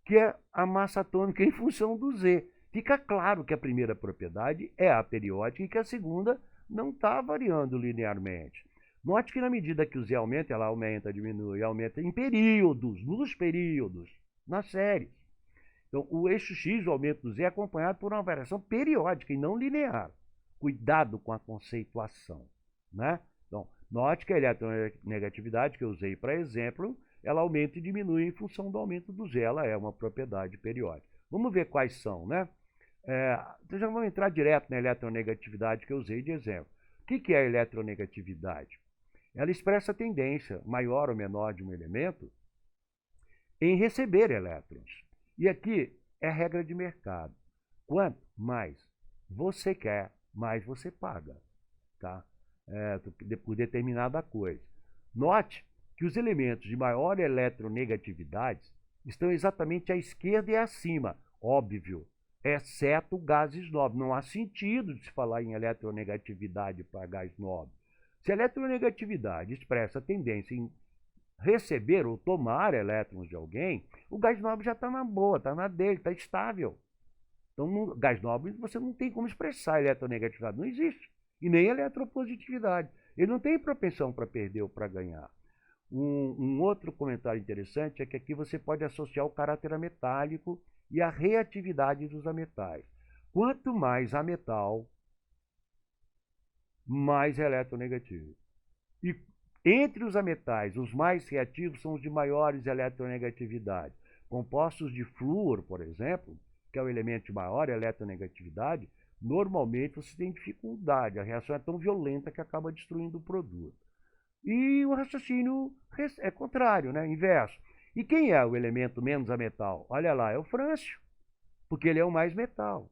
que é a massa atômica em função do Z. Fica claro que a primeira propriedade é aperiódica e que a segunda não está variando linearmente. Note que na medida que o Z aumenta, ela aumenta, diminui, aumenta em períodos, nos períodos, nas séries. Então, o eixo X, o aumento do Z, é acompanhado por uma variação periódica e não linear. Cuidado com a conceituação, né? Então, note que a eletronegatividade que eu usei para exemplo, ela aumenta e diminui em função do aumento do Z. Ela é uma propriedade periódica. Vamos ver quais são, né? Então já vamos entrar direto na eletronegatividade que eu usei de exemplo. O que é a eletronegatividade? Ela expressa a tendência maior ou menor de um elemento em receber elétrons. E aqui é a regra de mercado. Quanto mais você quer, mais você paga, tá? Por determinada coisa. Note que os elementos de maior eletronegatividade estão exatamente à esquerda e acima, óbvio, exceto gases nobres. Não há sentido de se falar em eletronegatividade para gás nobre. Se a eletronegatividade expressa a tendência em receber ou tomar elétrons de alguém, o gás nobre já está na boa, está na dele, está estável. Então, no gás nobre, você não tem como expressar a eletronegatividade, não existe. E nem a eletropositividade. Ele não tem propensão para perder ou para ganhar. Um outro comentário interessante é que aqui você pode associar o caráter ametálico e a reatividade dos ametais. Quanto mais ametal, mais eletronegativo. E entre os ametais, os mais reativos são os de maiores eletronegatividade. Compostos de flúor, por exemplo, que é o elemento de maior eletronegatividade, normalmente você tem dificuldade. A reação é tão violenta que acaba destruindo o produto. E o raciocínio é contrário, né? Inverso. E quem é o elemento menos ametal? Olha lá, é o frâncio, porque ele é o mais metal.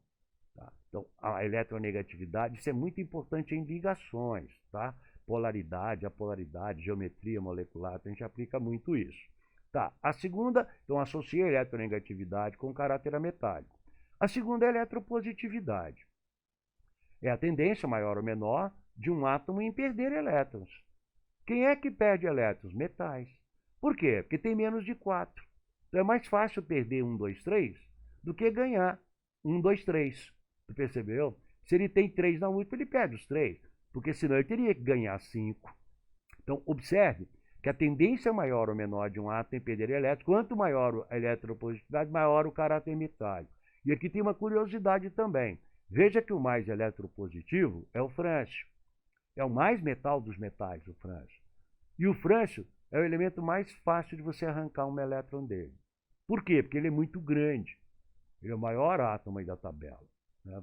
Tá? Então, a eletronegatividade, isso é muito importante em ligações, tá? Polaridade, apolaridade, geometria molecular, então a gente aplica muito isso. Tá, a segunda, então associa a eletronegatividade com caráter ametálico. A segunda é a eletropositividade. É a tendência maior ou menor de um átomo em perder elétrons. Quem é que perde elétrons? Metais. Por quê? Porque tem menos de 4. Então é mais fácil perder 1, 2, 3 do que ganhar 1, 2, 3. Tu percebeu? Se ele tem 3 na última, ele perde os 3. porque senão ele teria que ganhar 5. Então, observe que a tendência maior ou menor de um átomo em perder elétrons, quanto maior a eletropositividade, maior o caráter metálico. E aqui tem uma curiosidade também. Veja que o mais eletropositivo é o frâncio. É o mais metal dos metais, o frâncio. E o frâncio é o elemento mais fácil de você arrancar um elétron dele. Por quê? Porque ele é muito grande. Ele é o maior átomo aí da tabela.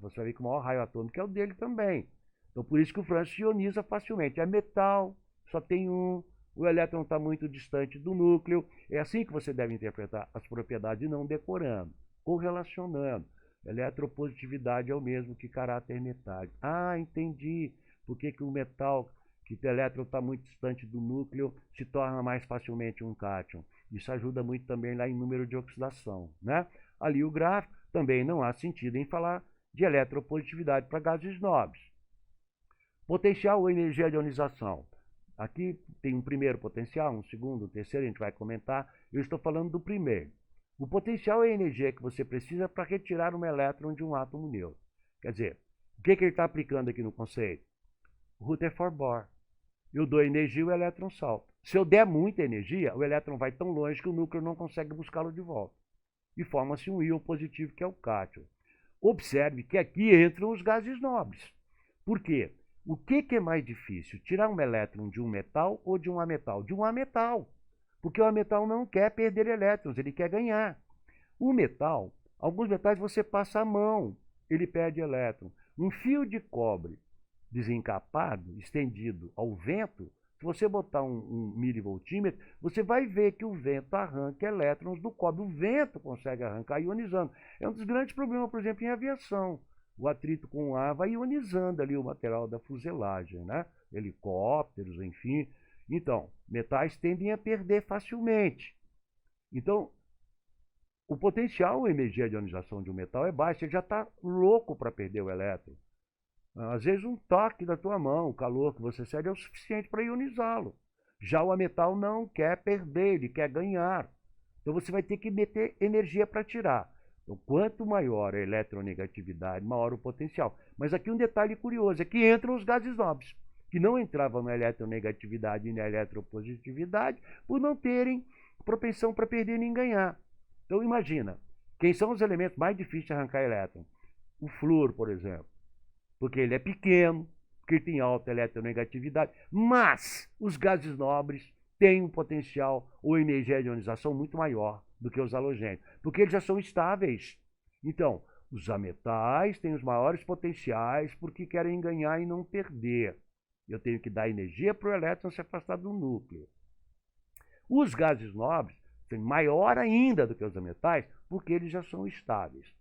Você vai ver que o maior raio atômico é o dele também. Então, por isso que o frâncio ioniza facilmente. É metal, só tem um, o elétron está muito distante do núcleo. É assim que você deve interpretar as propriedades, não decorando, correlacionando. Eletropositividade é o mesmo que caráter metálico. Ah, entendi. Por que o metal, que o elétron está muito distante do núcleo, se torna mais facilmente um cátion. Isso ajuda muito também lá em número de oxidação, né? Ali o gráfico também não há sentido em falar de eletropositividade para gases nobres. Potencial ou energia de ionização. Aqui tem um primeiro potencial, um segundo, um terceiro, a gente vai comentar. Eu estou falando do primeiro. O potencial é a energia que você precisa para retirar um elétron de um átomo neutro. Quer dizer, o que ele está aplicando aqui no conceito? Rutherford Bohr. Eu dou energia e o elétron salta. Se eu der muita energia, o elétron vai tão longe que o núcleo não consegue buscá-lo de volta. E forma-se um íon positivo, que é o cátion. Observe que aqui entram os gases nobres. Por quê? O que é mais difícil? Tirar um elétron de um metal ou de um ametal? De um ametal. Porque o ametal não quer perder elétrons, ele quer ganhar. O metal, alguns metais você passa a mão, ele perde elétron. Um fio de cobre desencapado, estendido ao vento, se você botar um milivoltímetro, você vai ver que o vento arranca elétrons do cobre. O vento consegue arrancar ionizando. É um dos grandes problemas, por exemplo, em aviação. O atrito com o ar vai ionizando ali o material da fuselagem, né? Helicópteros, enfim. Então, metais tendem a perder facilmente. Então, o potencial, a energia de ionização de um metal é baixa. Ele já está louco para perder o elétron. Às vezes um toque da tua mão, o calor que você sente é o suficiente para ionizá-lo. Já o metal não quer perder, ele quer ganhar. Então você vai ter que meter energia para tirar. Então, quanto maior a eletronegatividade, maior o potencial. Mas aqui um detalhe curioso, é que entram os gases nobres, que não entravam na eletronegatividade e na eletropositividade, por não terem propensão para perder nem ganhar. Então imagina, quem são os elementos mais difíceis de arrancar elétron? O flúor, por exemplo. Porque ele é pequeno, porque ele tem alta eletronegatividade, mas os gases nobres têm um potencial ou energia de ionização muito maior do que os halogênios, porque eles já são estáveis. Então, os ametais têm os maiores potenciais porque querem ganhar e não perder. Eu tenho que dar energia para o elétron se afastar do núcleo. Os gases nobres são maior ainda do que os ametais porque eles já são estáveis.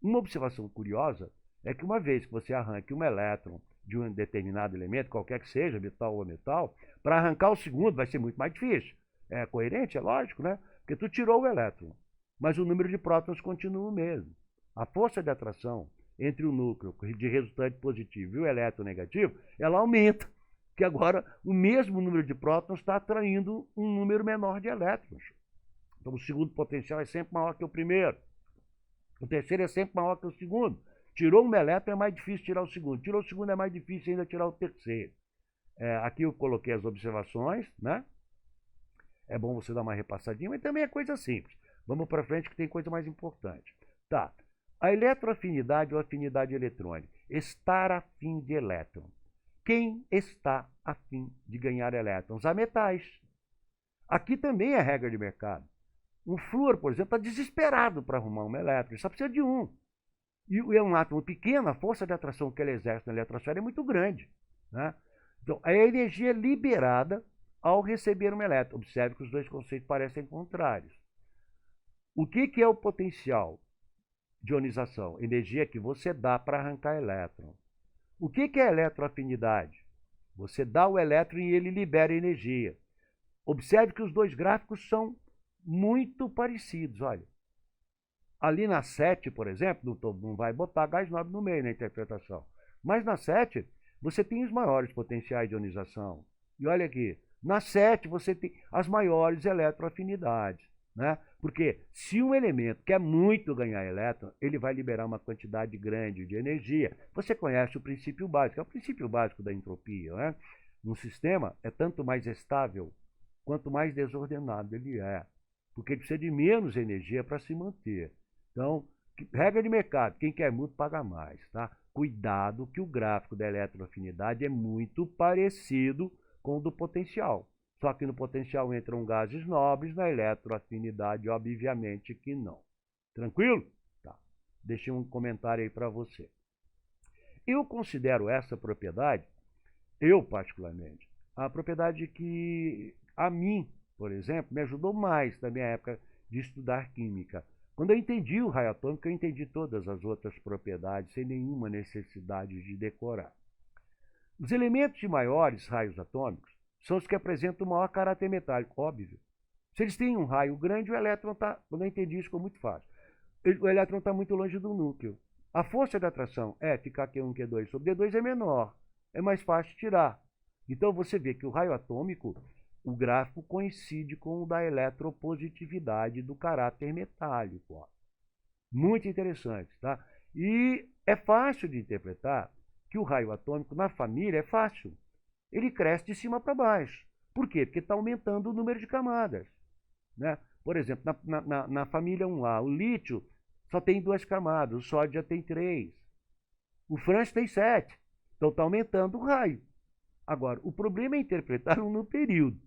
Uma observação curiosa é que uma vez que você arranque um elétron de um determinado elemento, qualquer que seja, metal ou metal, para arrancar o segundo vai ser muito mais difícil. É coerente, é lógico, né? Porque tu tirou o elétron, mas o número de prótons continua o mesmo. A força de atração entre o núcleo de resultante positivo e o elétron negativo, ela aumenta, porque agora o mesmo número de prótons está atraindo um número menor de elétrons. Então o segundo potencial é sempre maior que o primeiro. O terceiro é sempre maior que o segundo. Tirou um elétron, é mais difícil tirar o segundo. Tirou o segundo, é mais difícil ainda tirar o terceiro. Aqui eu coloquei as observações, né? É bom você dar uma repassadinha, mas também é coisa simples. Vamos para frente que tem coisa mais importante. Tá. A eletroafinidade ou afinidade eletrônica. Estar afim de elétron. Quem está afim de ganhar elétrons? A metais. Aqui também é regra de mercado. Um flúor, por exemplo, está desesperado para arrumar um elétron. Ele só precisa de um. E é um átomo pequeno, a força de atração que ele exerce na eletrosfera é muito grande, né? Então, a energia é liberada ao receber um elétron. Observe que os dois conceitos parecem contrários. O que é o potencial de ionização? Energia que você dá para arrancar elétron. O que é a eletroafinidade? Você dá o elétron e ele libera energia. Observe que os dois gráficos são muito parecidos, olha. Ali na 7, por exemplo, não vai botar gás nobre no meio na interpretação. Mas na 7, você tem os maiores potenciais de ionização. E olha aqui, na 7 você tem as maiores eletroafinidades. né? Porque se um elemento quer muito ganhar elétron, ele vai liberar uma quantidade grande de energia. Você conhece o princípio básico, é o princípio básico da entropia, né? Um sistema é tanto mais estável quanto mais desordenado ele é, porque ele precisa de menos energia para se manter. Então, regra de mercado, quem quer muito paga mais, tá? Cuidado que o gráfico da eletroafinidade é muito parecido com o do potencial. Só que no potencial entram gases nobres, na eletroafinidade, obviamente que não. Tranquilo? Tá. Deixei um comentário aí para você. Eu considero essa propriedade, eu particularmente, a propriedade que a mim, por exemplo, me ajudou mais na minha época de estudar química. Quando eu entendi o raio atômico, eu entendi todas as outras propriedades sem nenhuma necessidade de decorar. Os elementos de maiores raios atômicos são os que apresentam o maior caráter metálico, óbvio. Se eles têm um raio grande, o elétron está... Quando eu entendi isso, ficou muito fácil. O elétron está muito longe do núcleo. A força de atração, ficar Q1, Q2 sobre D2 é menor. É mais fácil tirar. Então você vê que o raio atômico, o gráfico coincide com o da eletropositividade do caráter metálico. Ó. Muito interessante, tá? E é fácil de interpretar que o raio atômico na família é fácil. Ele cresce de cima para baixo. Por quê? Porque está aumentando o número de camadas. Né? Por exemplo, na família 1A, o lítio só tem 2 camadas, o sódio já tem 3. O frâncio tem 7. Então está aumentando o raio. Agora, o problema é interpretar no período.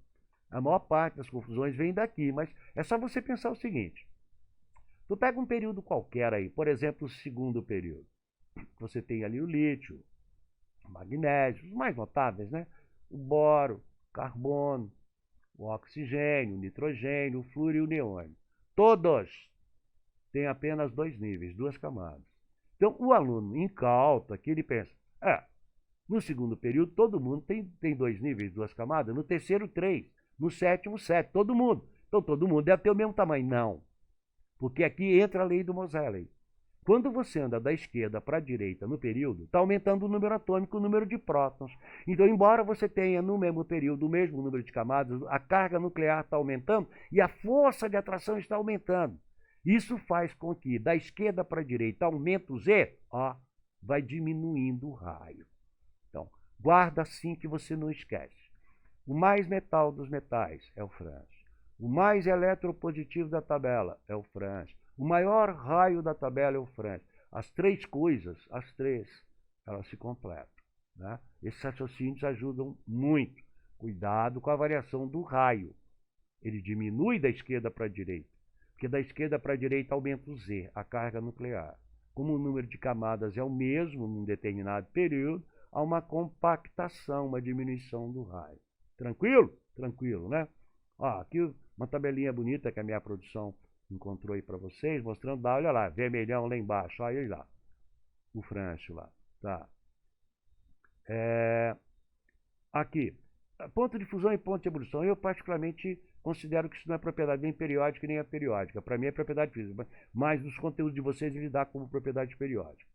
A maior parte das confusões vem daqui, mas é só você pensar o seguinte. Tu pega um período qualquer aí, por exemplo, o segundo período. Você tem ali o lítio, o magnésio, os mais notáveis, né? O boro, o carbono, o oxigênio, o nitrogênio, o flúor e o neônio. Todos têm apenas 2 níveis, 2 camadas. Então, o aluno incauto aqui, ele pensa, no segundo período, todo mundo tem 2 níveis, 2 camadas. No terceiro, 3. No sétimo, 7. Todo mundo. Então, todo mundo deve ter o mesmo tamanho. Não. Porque aqui entra a lei do Moseley. Quando você anda da esquerda para a direita no período, está aumentando o número atômico, o número de prótons. Então, embora você tenha no mesmo período o mesmo número de camadas, a carga nuclear está aumentando e a força de atração está aumentando. Isso faz com que da esquerda para a direita aumenta o Z, vai diminuindo o raio. Então, guarda assim que você não esquece. O mais metal dos metais é o frâncio. O mais eletropositivo da tabela é o frâncio. O maior raio da tabela é o frâncio. As 3 coisas, elas se completam. Né? Esses raciocínios ajudam muito. Cuidado com a variação do raio. Ele diminui da esquerda para a direita. Porque da esquerda para a direita aumenta o Z, a carga nuclear. Como o número de camadas é o mesmo num determinado período, há uma compactação, uma diminuição do raio. Tranquilo? Tranquilo, né? Aqui uma tabelinha bonita que a minha produção encontrou aí para vocês, mostrando, olha lá, vermelhão lá embaixo, olha aí lá, o frâncio lá, tá? Aqui, ponto de fusão e ponto de ebulição, eu particularmente considero que isso não é propriedade nem periódica nem aperiódica, para mim é propriedade física, mas nos conteúdos de vocês ele dá como propriedade periódica.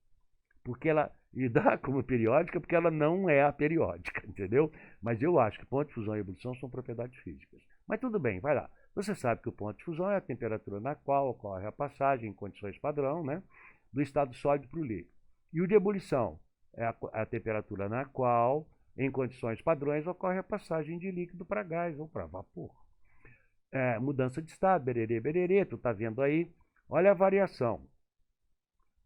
Porque ela dá como periódica, porque ela não é aperiódica, entendeu? Mas eu acho que ponto de fusão e ebulição são propriedades físicas. Mas tudo bem, vai lá. Você sabe que o ponto de fusão é a temperatura na qual ocorre a passagem em condições padrão, né, do estado sólido para o líquido. E o de ebulição é a temperatura na qual, em condições padrões, ocorre a passagem de líquido para gás ou para vapor. Mudança de estado, bererê, bererê, tu está vendo aí? Olha a variação.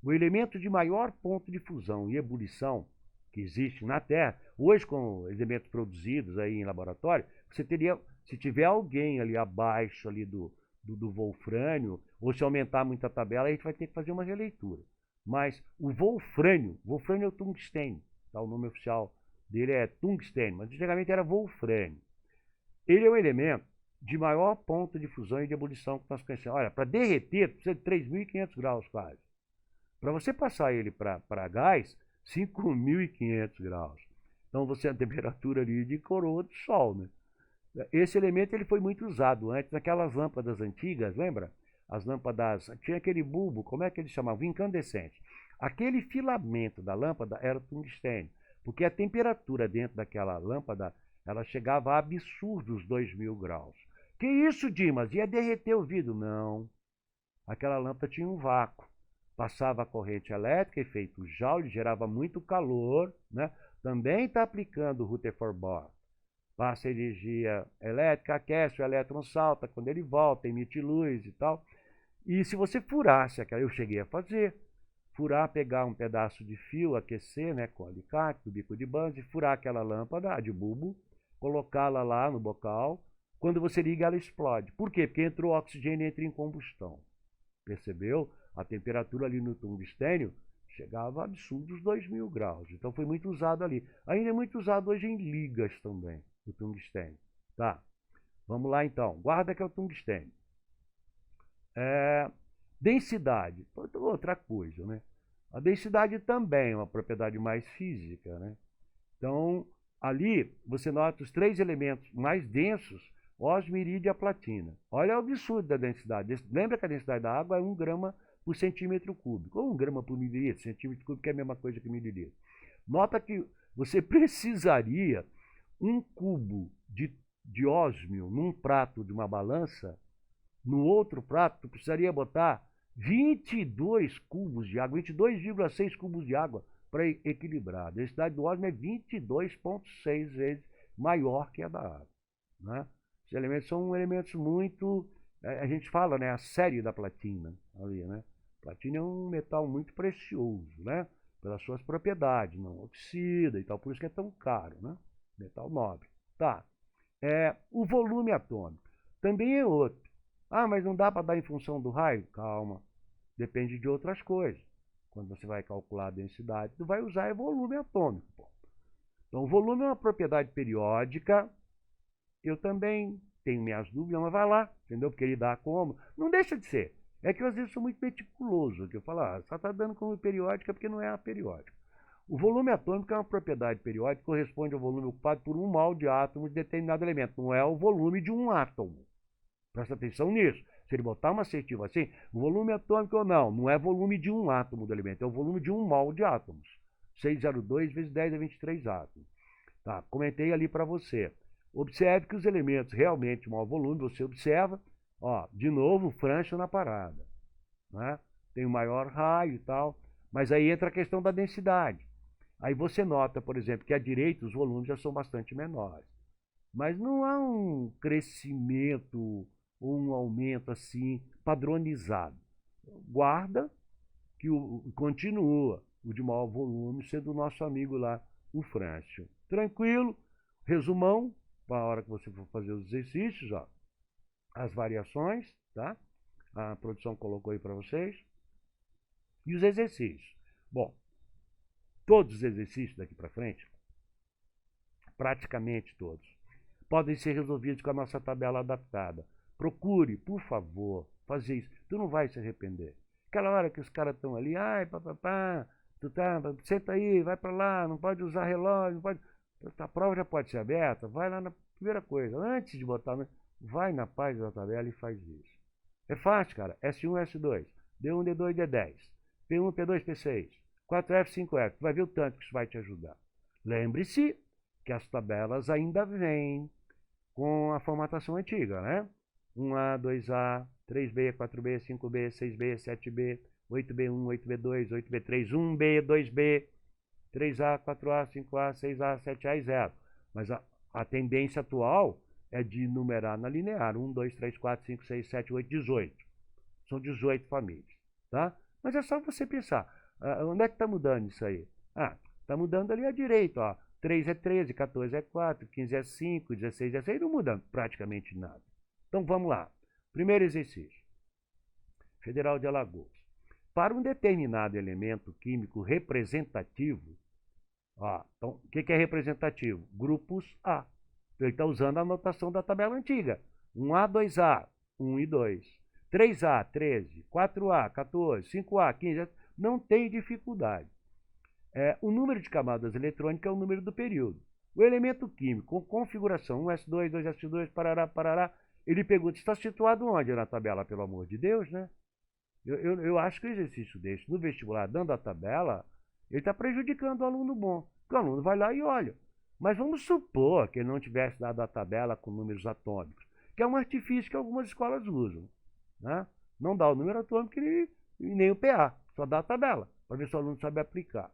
O elemento de maior ponto de fusão e ebulição que existe na Terra, hoje com elementos produzidos aí em laboratório, você teria, se tiver alguém ali abaixo ali do wolfrânio, ou se aumentar muito a tabela, a gente vai ter que fazer uma releitura. Mas o wolfrânio é o tungstênio, tá? O nome oficial dele é tungstênio, mas antigamente era wolfrânio. Ele é o elemento de maior ponto de fusão e de ebulição que nós conhecemos. Olha, para derreter, precisa de 3.500 graus quase. Para você passar ele para gás, 5.500 graus. Então você tem a temperatura ali de coroa do Sol, né? Esse elemento ele foi muito usado antes naquelas lâmpadas antigas, lembra? As lâmpadas, tinha aquele bulbo, como é que eles chamavam? Incandescente. Aquele filamento da lâmpada era tungstênio, porque a temperatura dentro daquela lâmpada, ela chegava a absurdos 2.000 graus. Que isso, Dimas? Ia derreter o vidro? Não. Aquela lâmpada tinha um vácuo. Passava a corrente elétrica, efeito Joule, gerava muito calor, né? Também está aplicando o Rutherford Bohr. Passa energia elétrica, aquece, o elétron salta, quando ele volta, emite luz e tal. E se você furasse aquela, eu cheguei a fazer, furar, pegar um pedaço de fio, aquecer, né, com alicate, do bico de banjo, furar aquela lâmpada de bulbo, colocá-la lá no bocal. Quando você liga, ela explode. Por quê? Porque entrou oxigênio e entra em combustão. Percebeu? A temperatura ali no tungstênio chegava a absurdos 2000 graus. Então foi muito usado ali. Ainda é muito usado hoje em ligas também, o tungstênio. Tá, vamos lá então. Guarda que é o tungstênio. Densidade, outra coisa, né? A densidade também é uma propriedade mais física, né? Então, ali você nota os 3 elementos mais densos, ósmio, irídio e a platina. Olha o absurdo da densidade. Lembra que a densidade da água é 1 grama por centímetro cúbico, ou 1 grama por mililitro, centímetro cúbico é a mesma coisa que mililitro. Nota que você precisaria 1 cubo de ósmio num prato de uma balança, no outro prato, tu precisaria botar 22 cubos de água, 22,6 cubos de água para equilibrar. A densidade do ósmio é 22,6 vezes maior que a da água, né? Esses elementos são elementos muito... A gente fala, né, a série da platina ali, né? Platina é um metal muito precioso, né? Pelas suas propriedades, não oxida e tal, por isso que é tão caro, né? Metal nobre. Tá. O volume atômico também é outro. Ah, mas não dá para dar em função do raio? Calma, depende de outras coisas. Quando você vai calcular a densidade, tu vai usar volume atômico. Pô. Então, o volume é uma propriedade periódica. Eu também tenho minhas dúvidas, mas vai lá, entendeu? Porque ele dá como. Não deixa de ser. É que eu, às vezes, sou muito meticuloso. Que eu falo, só está dando como periódica porque não é a periódica. O volume atômico é uma propriedade periódica que corresponde ao volume ocupado por 1 mol de átomo de determinado elemento. Não é o volume de um átomo. Presta atenção nisso. Se ele botar uma assertiva assim, o volume atômico ou não é volume de um átomo do elemento, é o volume de 1 mol de átomos. 602 vezes 10 a 23 átomos. Tá, comentei ali para você. Observe que os elementos realmente de maior volume, você observa, ó, de novo o Francio na parada, né? Tem o maior raio e tal, mas aí entra a questão da densidade. Aí você nota, por exemplo, que à direita os volumes já são bastante menores. Mas não há um crescimento ou um aumento assim padronizado. Guarda que continua o de maior volume sendo o nosso amigo lá, o Francio. Tranquilo? Resumão, para a hora que você for fazer os exercícios, ó, as variações, tá? A produção colocou aí para vocês. E os exercícios. Bom, todos os exercícios daqui para frente, praticamente todos, podem ser resolvidos com a nossa tabela adaptada. Procure, por favor, fazer isso. Tu não vai se arrepender. Aquela hora que os caras estão ali, ai, papapá, tu tá, senta aí, vai para lá, não pode usar relógio, não pode... A prova já pode ser aberta, vai lá na primeira coisa, antes de botar, vai na página da tabela e faz isso. É fácil, cara. S1, S2, D1, D2, D10, P1, P2, P6, 4F, 5F. Tu vai ver o tanto que isso vai te ajudar. Lembre-se que as tabelas ainda vêm com a formatação antiga, né? 1A, 2A, 3B, 4B, 5B, 6B, 7B, 8B1, 8B2, 8B3, 1B, 2B, 3A, 4A, 5A, 6A, 7A e 0. Mas a tendência atual é de numerar na linear. 1, 2, 3, 4, 5, 6, 7, 8, 18. São 18 famílias, tá? Mas é só você pensar. Onde é que está mudando isso aí? Está mudando ali à direita, ó. 3 é 13, 14 é 4, 15 é 5, 16 é 6, não muda praticamente nada. Então vamos lá. Primeiro exercício. Federal de Alagoas. Para um determinado elemento químico representativo, então, o que é representativo? Grupos A. Então, ele está usando a anotação da tabela antiga. 1A, 2A, 1 e 2. 3A, 13. 4A, 14. 5A, 15. Não tem dificuldade. O número de camadas eletrônicas é o número do período. O elemento químico com configuração 1S2, 2S2, parará, parará, ele pergunta, está situado onde na tabela, pelo amor de Deus, né? Eu acho que o exercício desse no vestibular, dando a tabela, ele está prejudicando o aluno bom. Porque o aluno vai lá e olha. Mas vamos supor que ele não tivesse dado a tabela com números atômicos, que é um artifício que algumas escolas usam, né? Não dá o número atômico e nem o PA, só dá a tabela, para ver se o aluno sabe aplicar.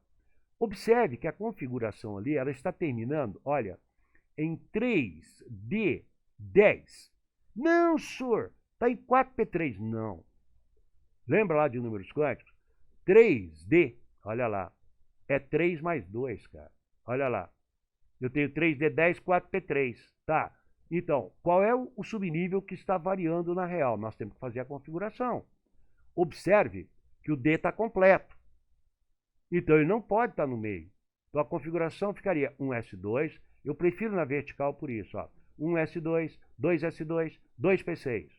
Observe que a configuração ali, ela está terminando, olha, em 3D10. Não, senhor, está em 4P3. Não. Lembra lá de números quânticos? 3D, olha lá, é 3 mais 2, cara. Olha lá. Eu tenho 3D10, 4P3. Tá. Então, qual é o subnível que está variando na real? Nós temos que fazer a configuração. Observe que o D está completo. Então, ele não pode estar no meio. Então, a configuração ficaria 1S2. Eu prefiro na vertical por isso. Ó. 1S2, 2S2, 2P6.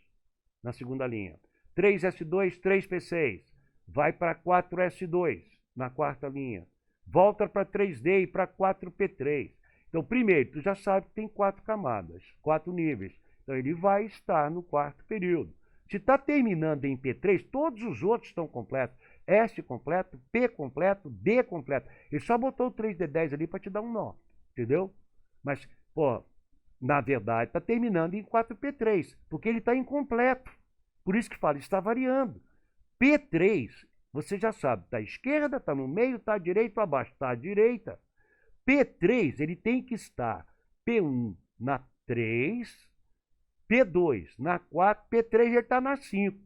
Na segunda linha. 3S2, 3P6. Vai para 4S2 na quarta linha. Volta para 3D e para 4P3. Então, primeiro, tu já sabe que tem 4 camadas, 4 níveis. Então, ele vai estar no quarto período. Se está terminando em P3, todos os outros estão completos. S completo, P completo, D completo. Ele só botou o 3D10 ali para te dar um nó, entendeu? Mas, pô, na verdade, está terminando em 4P3, porque ele está incompleto. Por isso que fala, está variando. P3, você já sabe, está à esquerda, está no meio, está à direita ou abaixo? Está à direita. P3, ele tem que estar P1 na 3, P2 na 4, P3 ele está na 5.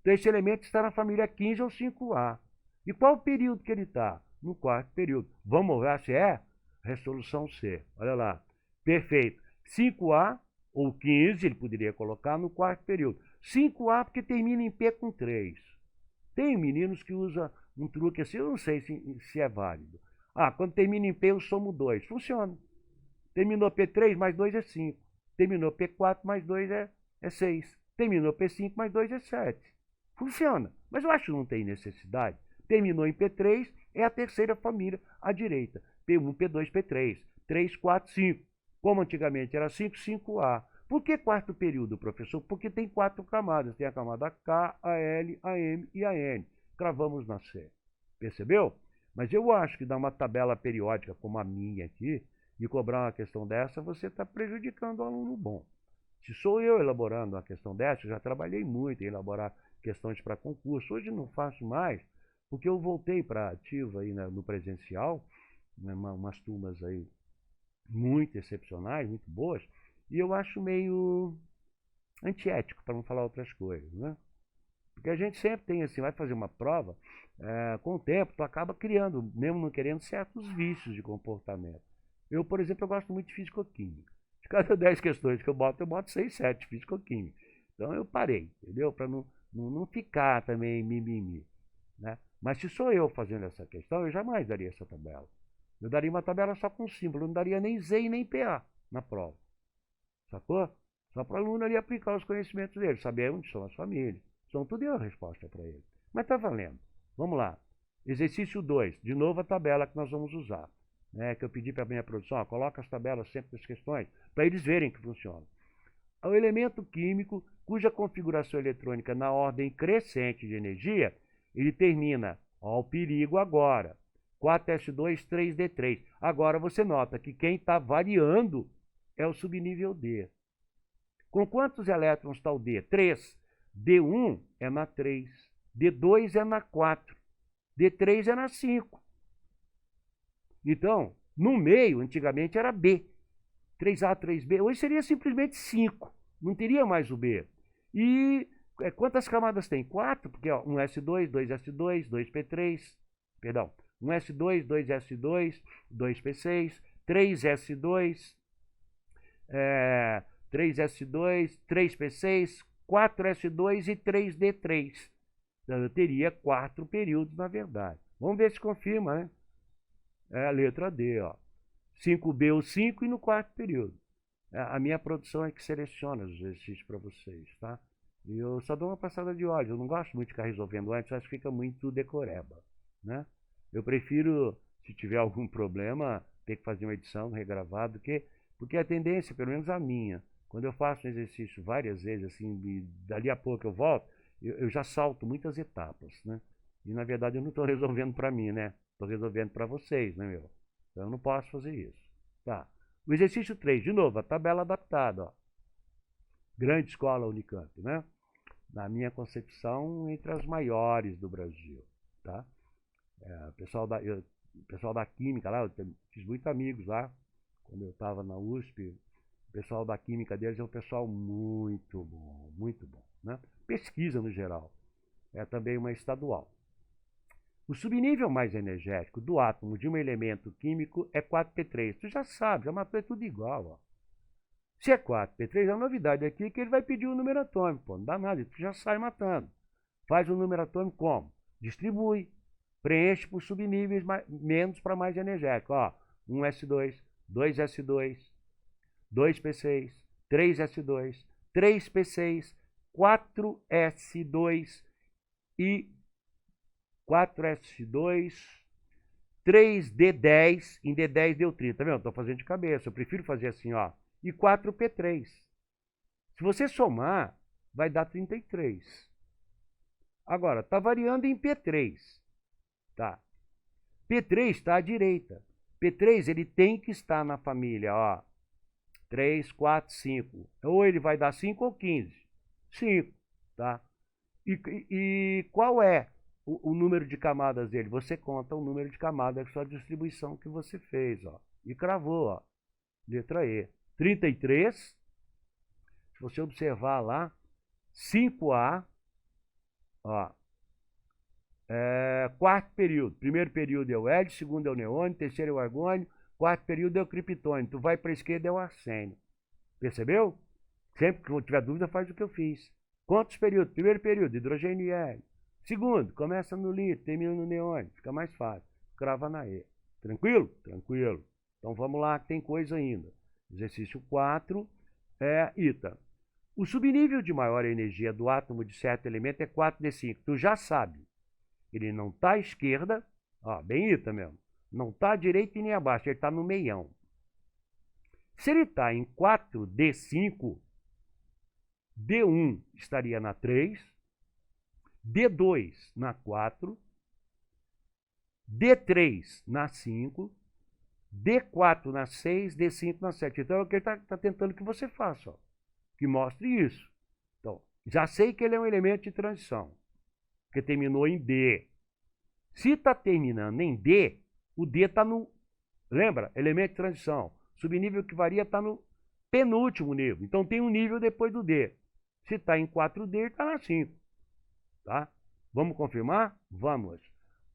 Então, esse elemento está na família 15 ou 5A. E qual o período que ele está? No quarto período. Vamos ver se é resolução C. Olha lá. Perfeito. 5A ou 15, ele poderia colocar no quarto período. 5A porque termina em P com 3. Tem meninos que usam um truque assim, eu não sei se é válido. Ah, quando termina em P eu somo 2. Funciona. Terminou P3 mais 2 é 5. Terminou P4 mais 2 é 6. Terminou P5 mais 2 é 7. Funciona. Mas eu acho que não tem necessidade. Terminou em P3 é a terceira família à direita. P1, P2, P3. 3, 4, 5. Como antigamente era 5, 5A. Por que quarto período, professor? Porque tem 4 camadas. Tem a camada K, a L, a M e a N. Cravamos na C. Percebeu? Mas eu acho que dar uma tabela periódica como a minha aqui e cobrar uma questão dessa, você está prejudicando o aluno bom. Se sou eu elaborando uma questão dessa, eu já trabalhei muito em elaborar questões para concurso. Hoje não faço mais, porque eu voltei para a ativa aí no presencial, né, umas turmas aí muito excepcionais, muito boas, e eu acho meio antiético, para não falar outras coisas, né? Porque a gente sempre tem assim, vai fazer uma prova, com o tempo tu acaba criando, mesmo não querendo, certos vícios de comportamento. Eu, por exemplo, eu gosto muito de fisicoquímica. De cada 10 questões que eu boto 6, 7 de fisicoquímica. Então eu parei, entendeu? Para não ficar também mimimi, né? Mas se sou eu fazendo essa questão, eu jamais daria essa tabela. Eu daria uma tabela só com símbolo, não daria nem Z e nem PA na prova. Sacou? Só para o aluno ali aplicar os conhecimentos dele, saber onde são as famílias. Então, tudo deu a resposta para ele. Mas está valendo. Vamos lá. Exercício 2. De novo a tabela que nós vamos usar. Né, que eu pedi para a minha produção, ó, coloca as tabelas sempre das questões, para eles verem que funciona. O elemento químico cuja configuração eletrônica na ordem crescente de energia, ele termina, ó, o perigo agora. 4S2, 3D3. Agora você nota que quem está variando é o subnível D. Com quantos elétrons está o D? 3. D1 é na 3. D2 é na 4. D3 é na 5. Então, no meio, antigamente era B. 3A, 3B. Hoje seria simplesmente 5. Não teria mais o B. E quantas camadas tem? 4, porque ó, 1S2, 2S2, 2P3. Perdão. 1S2, 2S2, 2P6, 3S2, 3S2, 3P6, 4S2 e 3D3. Então, eu teria 4 períodos, na verdade. Vamos ver se confirma, né? É a letra D, ó. 5B o 5 e no quarto período. A minha produção é que seleciona os exercícios para vocês, tá? E eu só dou uma passada de olho. Eu não gosto muito de ficar resolvendo antes, acho que fica muito decoreba, né? Eu prefiro, se tiver algum problema, ter que fazer uma edição, regravado, porque a tendência, pelo menos a minha, quando eu faço um exercício várias vezes, assim, dali a pouco eu volto, eu já salto muitas etapas, né? E, na verdade, eu não estou resolvendo para mim, né? Estou resolvendo para vocês, né, meu? Então, eu não posso fazer isso. Tá. O exercício 3, de novo, a tabela adaptada, ó. grande escola Unicamp, né? Na minha concepção, entre as maiores do Brasil, tá? O pessoal da Química lá, eu fiz muitos amigos lá, quando eu estava na USP, o pessoal da Química deles é um pessoal muito bom, né? Pesquisa no geral, é também uma estadual. O subnível mais energético do átomo de um elemento químico é 4p3. Tu já sabe, já matou, é tudo igual, ó. Se é 4p3, a novidade aqui é que ele vai pedir o número atômico, pô, não dá nada, tu já sai matando. Faz o número atômico como? Distribui, preenche por subníveis menos para mais energético, ó. 1s2, 2s2, 2p6, 3s2, 3p6, 4s2 e 4s2, 3d10, em d10 deu 30, tá vendo? Estou fazendo de cabeça, eu prefiro fazer assim, ó, e 4p3. Se você somar, vai dar 33. Agora, está variando em p3, tá? p3 está à direita. p3 ele tem que estar na família, ó, 3, 4, 5. Ou ele vai dar 5 ou 15. 5, tá? E qual é o número de camadas dele? Você conta o número de camadas da sua distribuição que você fez, ó. E cravou, ó. Letra E. 33. Se você observar lá, 5A, ó. Quarto período. Primeiro período é o hélio, segundo é o neônio, terceiro é o argônio, quarto período é o criptônio. Tu vai para a esquerda é o arsênio. Percebeu? Sempre que tiver dúvida, faz o que eu fiz. Quantos períodos? Primeiro período, hidrogênio e hélio. Segundo, começa no lítio, termina no neônio. Fica mais fácil. Crava na E. Tranquilo? Tranquilo. Então vamos lá, que tem coisa ainda. Exercício 4 é ITA. O subnível de maior energia do átomo de certo elemento é 4d5. Tu já sabe. Ele não está à esquerda, ó, bem ITA mesmo. Não está à direita e nem abaixo, ele está no meião. Se ele está em 4d5, D1 estaria na 3, D2 na 4, D3 na 5, D4 na 6, D5 na 7. Então é o que ele está tentando que você faça, ó, que mostre isso. Então, já sei que ele é um elemento de transição, porque terminou em D. Se está terminando em D, o D está no... Lembra? Elemento de transição. Subnível que varia está no penúltimo nível. Então tem um nível depois do D. Se está em 4D, ele está na 5. Tá? Vamos confirmar? Vamos.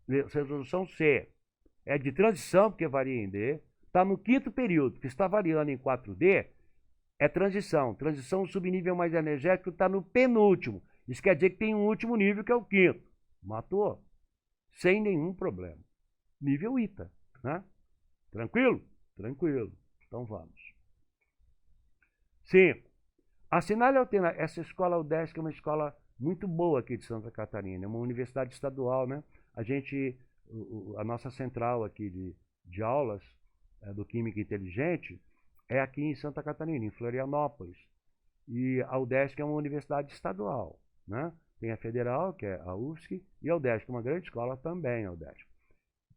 Resolução C. É de transição, porque varia em D. Está no quinto período, que está variando em 4D. É transição. Transição, o subnível mais energético está no penúltimo. Isso quer dizer que tem um último nível, que é o quinto. Matou? Sem nenhum problema. Nível ITA. Né? Tranquilo? Tranquilo. Então vamos. 5. Assinale alternativa. Essa escola UDESC é uma escola muito boa aqui de Santa Catarina. É uma universidade estadual, né? A nossa central aqui de aulas do Química Inteligente é aqui em Santa Catarina, em Florianópolis. E a UDESC é uma universidade estadual, né? Tem a Federal, que é a UFSC, e a UDESC, uma grande escola também, a UDESC.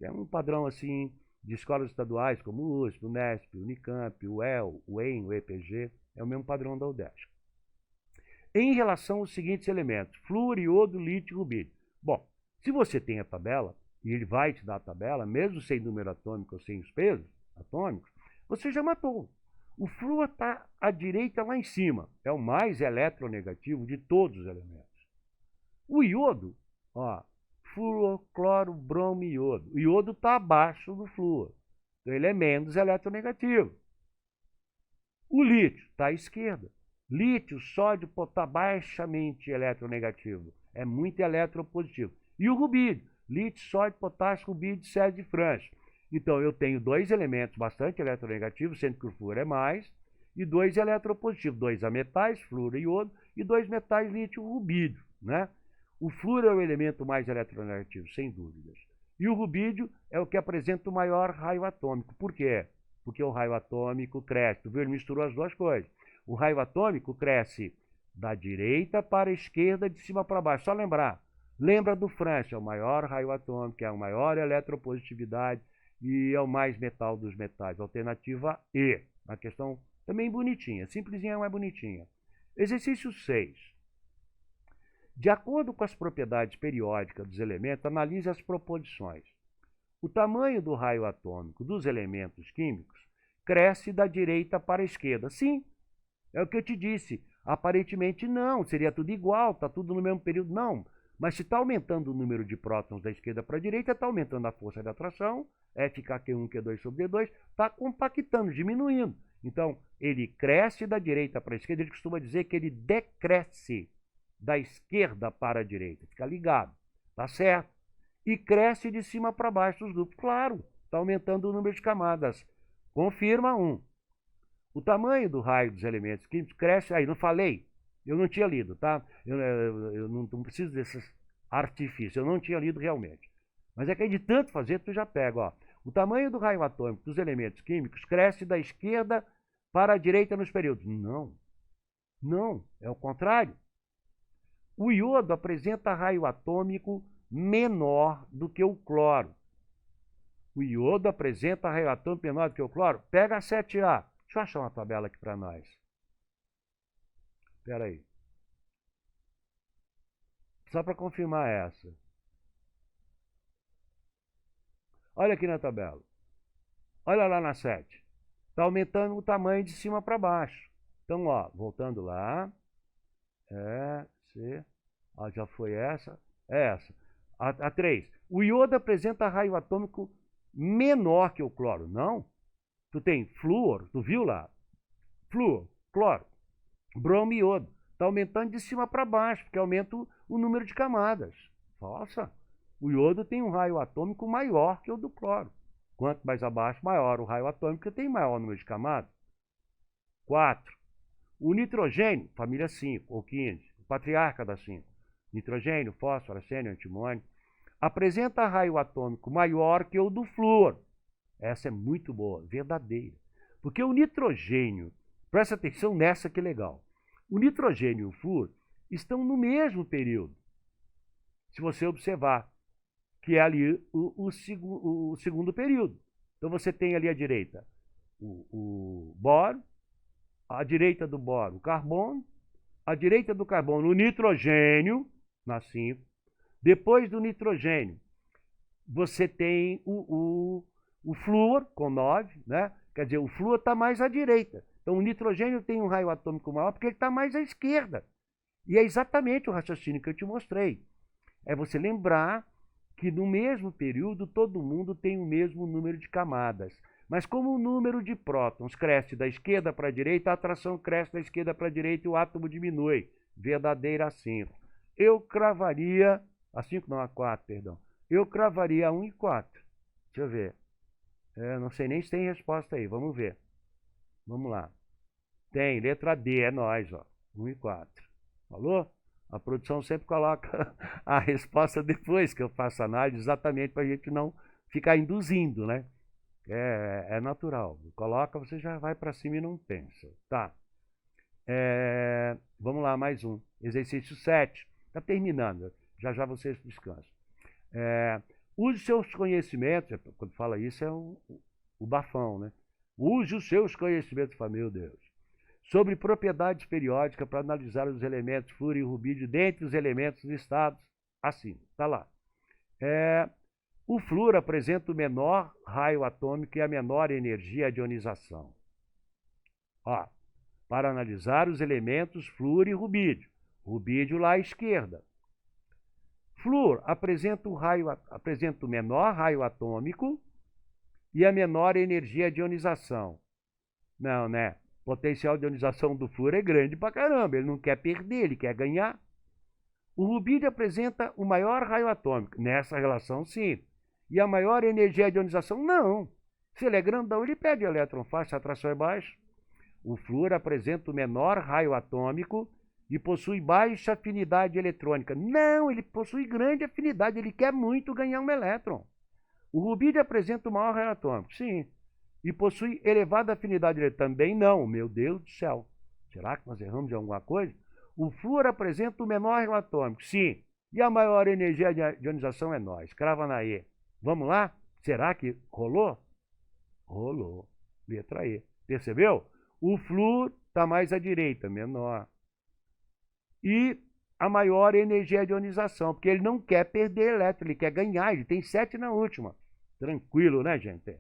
É um padrão, assim, de escolas estaduais, como o USP, o Unesp, o Unicamp, o UEL, o EM, o EPG, é o mesmo padrão da UDESC. Em relação aos seguintes elementos, flúor, iodo, lítio e rubídio. Bom, se você tem a tabela, e ele vai te dar a tabela, mesmo sem número atômico ou sem os pesos atômicos, você já matou. O flúor está à direita lá em cima, é o mais eletronegativo de todos os elementos. O iodo, ó, flúor, cloro, bromo e iodo. O iodo está abaixo do flúor, então ele é menos eletronegativo. O lítio está à esquerda. Lítio, sódio, potássio, baixamente eletronegativo. É muito eletropositivo. E o rubídio. Lítio, sódio, potássio, rubídio, sede de França. Então, eu tenho dois elementos bastante eletronegativos, sendo que o flúor é mais, e dois eletropositivos. Dois ametais, flúor e iodo, e dois metais, lítio e rubídio, né? O flúor é o elemento mais eletronegativo, sem dúvidas. E o rubídio é o que apresenta o maior raio atômico. Por quê? Porque o raio atômico cresce. Tu viu? Ele misturou as duas coisas. O raio atômico cresce da direita para a esquerda, de cima para baixo. Só lembrar. Lembra do França, é o maior raio atômico, é a maior eletropositividade e é o mais metal dos metais. Alternativa E. Uma questão também bonitinha. Simplesinha, mas bonitinha. Exercício 6. De acordo com as propriedades periódicas dos elementos, analise as proposições. O tamanho do raio atômico dos elementos químicos cresce da direita para a esquerda. Sim, é o que eu te disse. Aparentemente não, seria tudo igual, está tudo no mesmo período. Não, mas se está aumentando o número de prótons da esquerda para a direita, está aumentando a força de atração, FKQ1, Q2 sobre D2, está compactando, diminuindo. Então, ele cresce da direita para a esquerda, ele costuma dizer que ele decresce da esquerda para a direita. Fica ligado, tá certo? E cresce de cima para baixo dos grupos. Claro, está aumentando o número de camadas. Confirma 1. O tamanho do raio dos elementos químicos cresce. Aí, não falei? Eu não tinha lido, tá? Eu não preciso desses artifícios. Eu não tinha lido realmente. Mas é que aí de tanto fazer, tu já pega, ó. O tamanho do raio atômico dos elementos químicos cresce da esquerda para a direita nos períodos. Não. Não, é o contrário. O iodo apresenta raio atômico menor do que o cloro. O iodo apresenta raio atômico menor do que o cloro. Pega a 7A. Deixa eu achar uma tabela aqui para nós. Espera aí. Só para confirmar essa. Olha aqui na tabela. Olha lá na 7. Está aumentando o tamanho de cima para baixo. Então, ó, voltando lá. C. Já foi essa. Essa. A 3. O iodo apresenta raio atômico menor que o cloro. Não. Tu tem flúor, tu viu lá? Flúor, cloro, bromo e iodo. Está aumentando de cima para baixo, porque aumenta o número de camadas. Falsa. O iodo tem um raio atômico maior que o do cloro. Quanto mais abaixo, maior o raio atômico, que tem maior número de camadas. 4. O nitrogênio, família 5 ou 15, o patriarca da 5. Nitrogênio, fósforo, arsênio, antimônio, apresenta raio atômico maior que o do flúor. Essa é muito boa, verdadeira. Porque o nitrogênio, presta atenção nessa que é legal. O nitrogênio e o flúor estão no mesmo período. Se você observar, que é ali o segundo período. Então você tem ali à direita o boro, à direita do boro o carbono, à direita do carbono o nitrogênio, na 5. Depois do nitrogênio, você tem o flúor, com 9, né? Quer dizer, o flúor está mais à direita. Então, o nitrogênio tem um raio atômico maior porque ele está mais à esquerda. E é exatamente o raciocínio que eu te mostrei. É você lembrar que no mesmo período todo mundo tem o mesmo número de camadas. Mas como o número de prótons cresce da esquerda para a direita, a atração cresce da esquerda para a direita e o átomo diminui. Verdadeira a 5. Eu cravaria... A 5 não, a 4, perdão. Eu cravaria a 1 e 4. Deixa eu ver. Não sei nem se tem resposta aí. Vamos ver. Vamos lá. Tem. Letra D. É nós, ó. 1 e 4. Falou? A produção sempre coloca a resposta depois que eu faço a análise, exatamente para a gente não ficar induzindo, né? É natural. Coloca, você já vai para cima e não pensa. Tá. Vamos lá, mais um. Exercício 7. Está terminando. Já já vocês descansam. Use seus conhecimentos, quando fala isso é o bafão, né? Use os seus conhecimentos, fala, meu Deus, sobre propriedades periódicas para analisar os elementos flúor e rubídio dentre os elementos listados acima. Está lá. O flúor apresenta o menor raio atômico e a menor energia de ionização. Ó, para analisar os elementos flúor e rubídio. Rubídio lá à esquerda. Flúor apresenta o menor raio atômico e a menor energia de ionização. Não, né? O potencial de ionização do flúor é grande pra caramba. Ele não quer perder, ele quer ganhar. O rubídio apresenta o maior raio atômico. Nessa relação, sim. E a maior energia de ionização, não. Se ele é grandão, ele perde elétron fácil, a atração é baixa. O flúor apresenta o menor raio atômico e possui baixa afinidade eletrônica. Não, ele possui grande afinidade, ele quer muito ganhar um elétron. O rubídio apresenta o maior raio atômico, sim. E possui elevada afinidade eletrônica. Também não, meu Deus do céu. Será que nós erramos em alguma coisa? O flúor apresenta o menor raio atômico, sim. E a maior energia de ionização é nós. Crava na E. Vamos lá? Será que rolou? Rolou. Letra E. Percebeu? O flúor está mais à direita, menor. e a maior energia de ionização, porque ele não quer perder elétron, ele quer ganhar, ele tem 7 na última. Tranquilo, né, gente?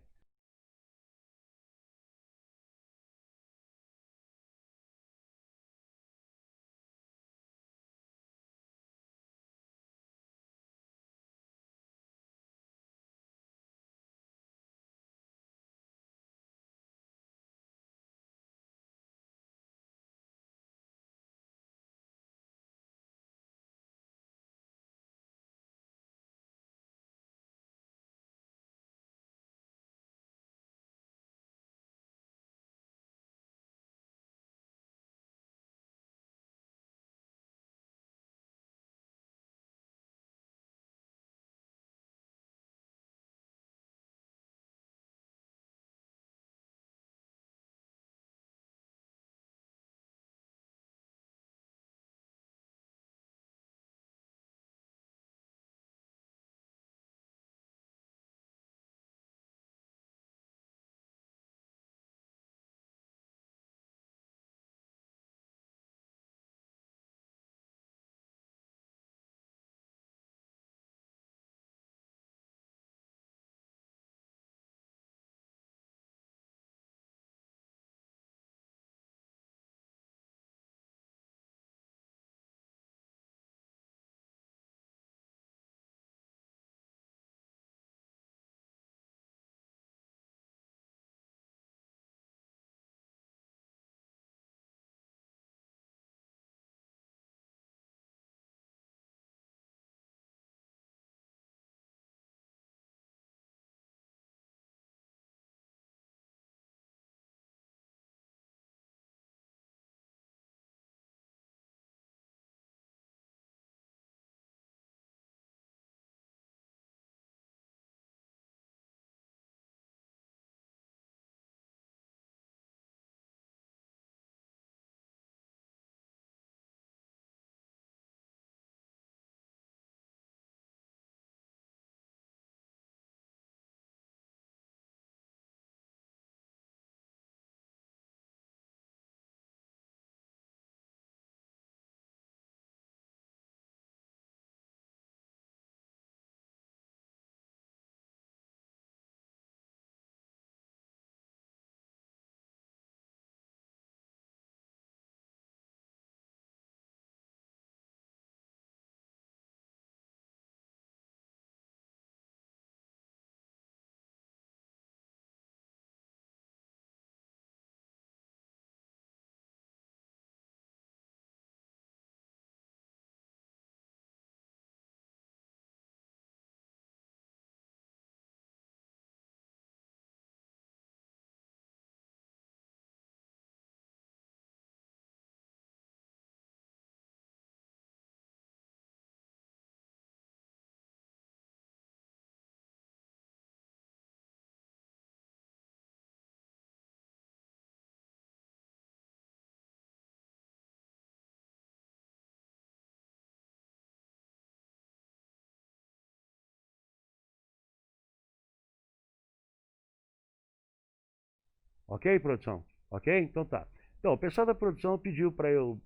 Ok, produção? Ok? Então tá. Então, o pessoal da produção pediu para eu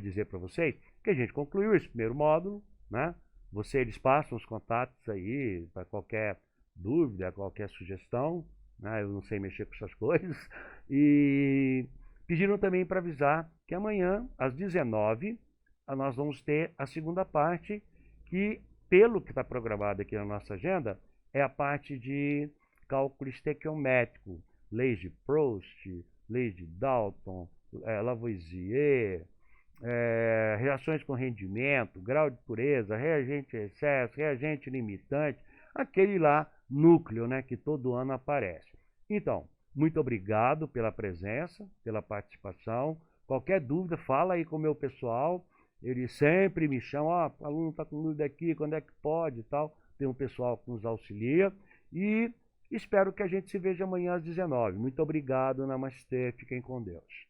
dizer para vocês que a gente concluiu esse primeiro módulo, né? Eles passam os contatos aí para qualquer dúvida, qualquer sugestão, né? Eu não sei mexer com essas coisas. E pediram também para avisar que amanhã, às 19h, nós vamos ter a segunda parte, que, pelo que está programado aqui na nossa agenda, é a parte de cálculo estequiométrico, leis de Proust, leis de Dalton, Lavoisier, reações com rendimento, grau de pureza, reagente excesso, reagente limitante, aquele lá núcleo, né, que todo ano aparece. Então, muito obrigado pela presença, pela participação. Qualquer dúvida, fala aí com o meu pessoal. Eles sempre me chamam, o aluno está com dúvida aqui, quando é que pode e tal. Tem um pessoal que nos auxilia. E espero que a gente se veja amanhã às 19h. Muito obrigado, namastê, fiquem com Deus.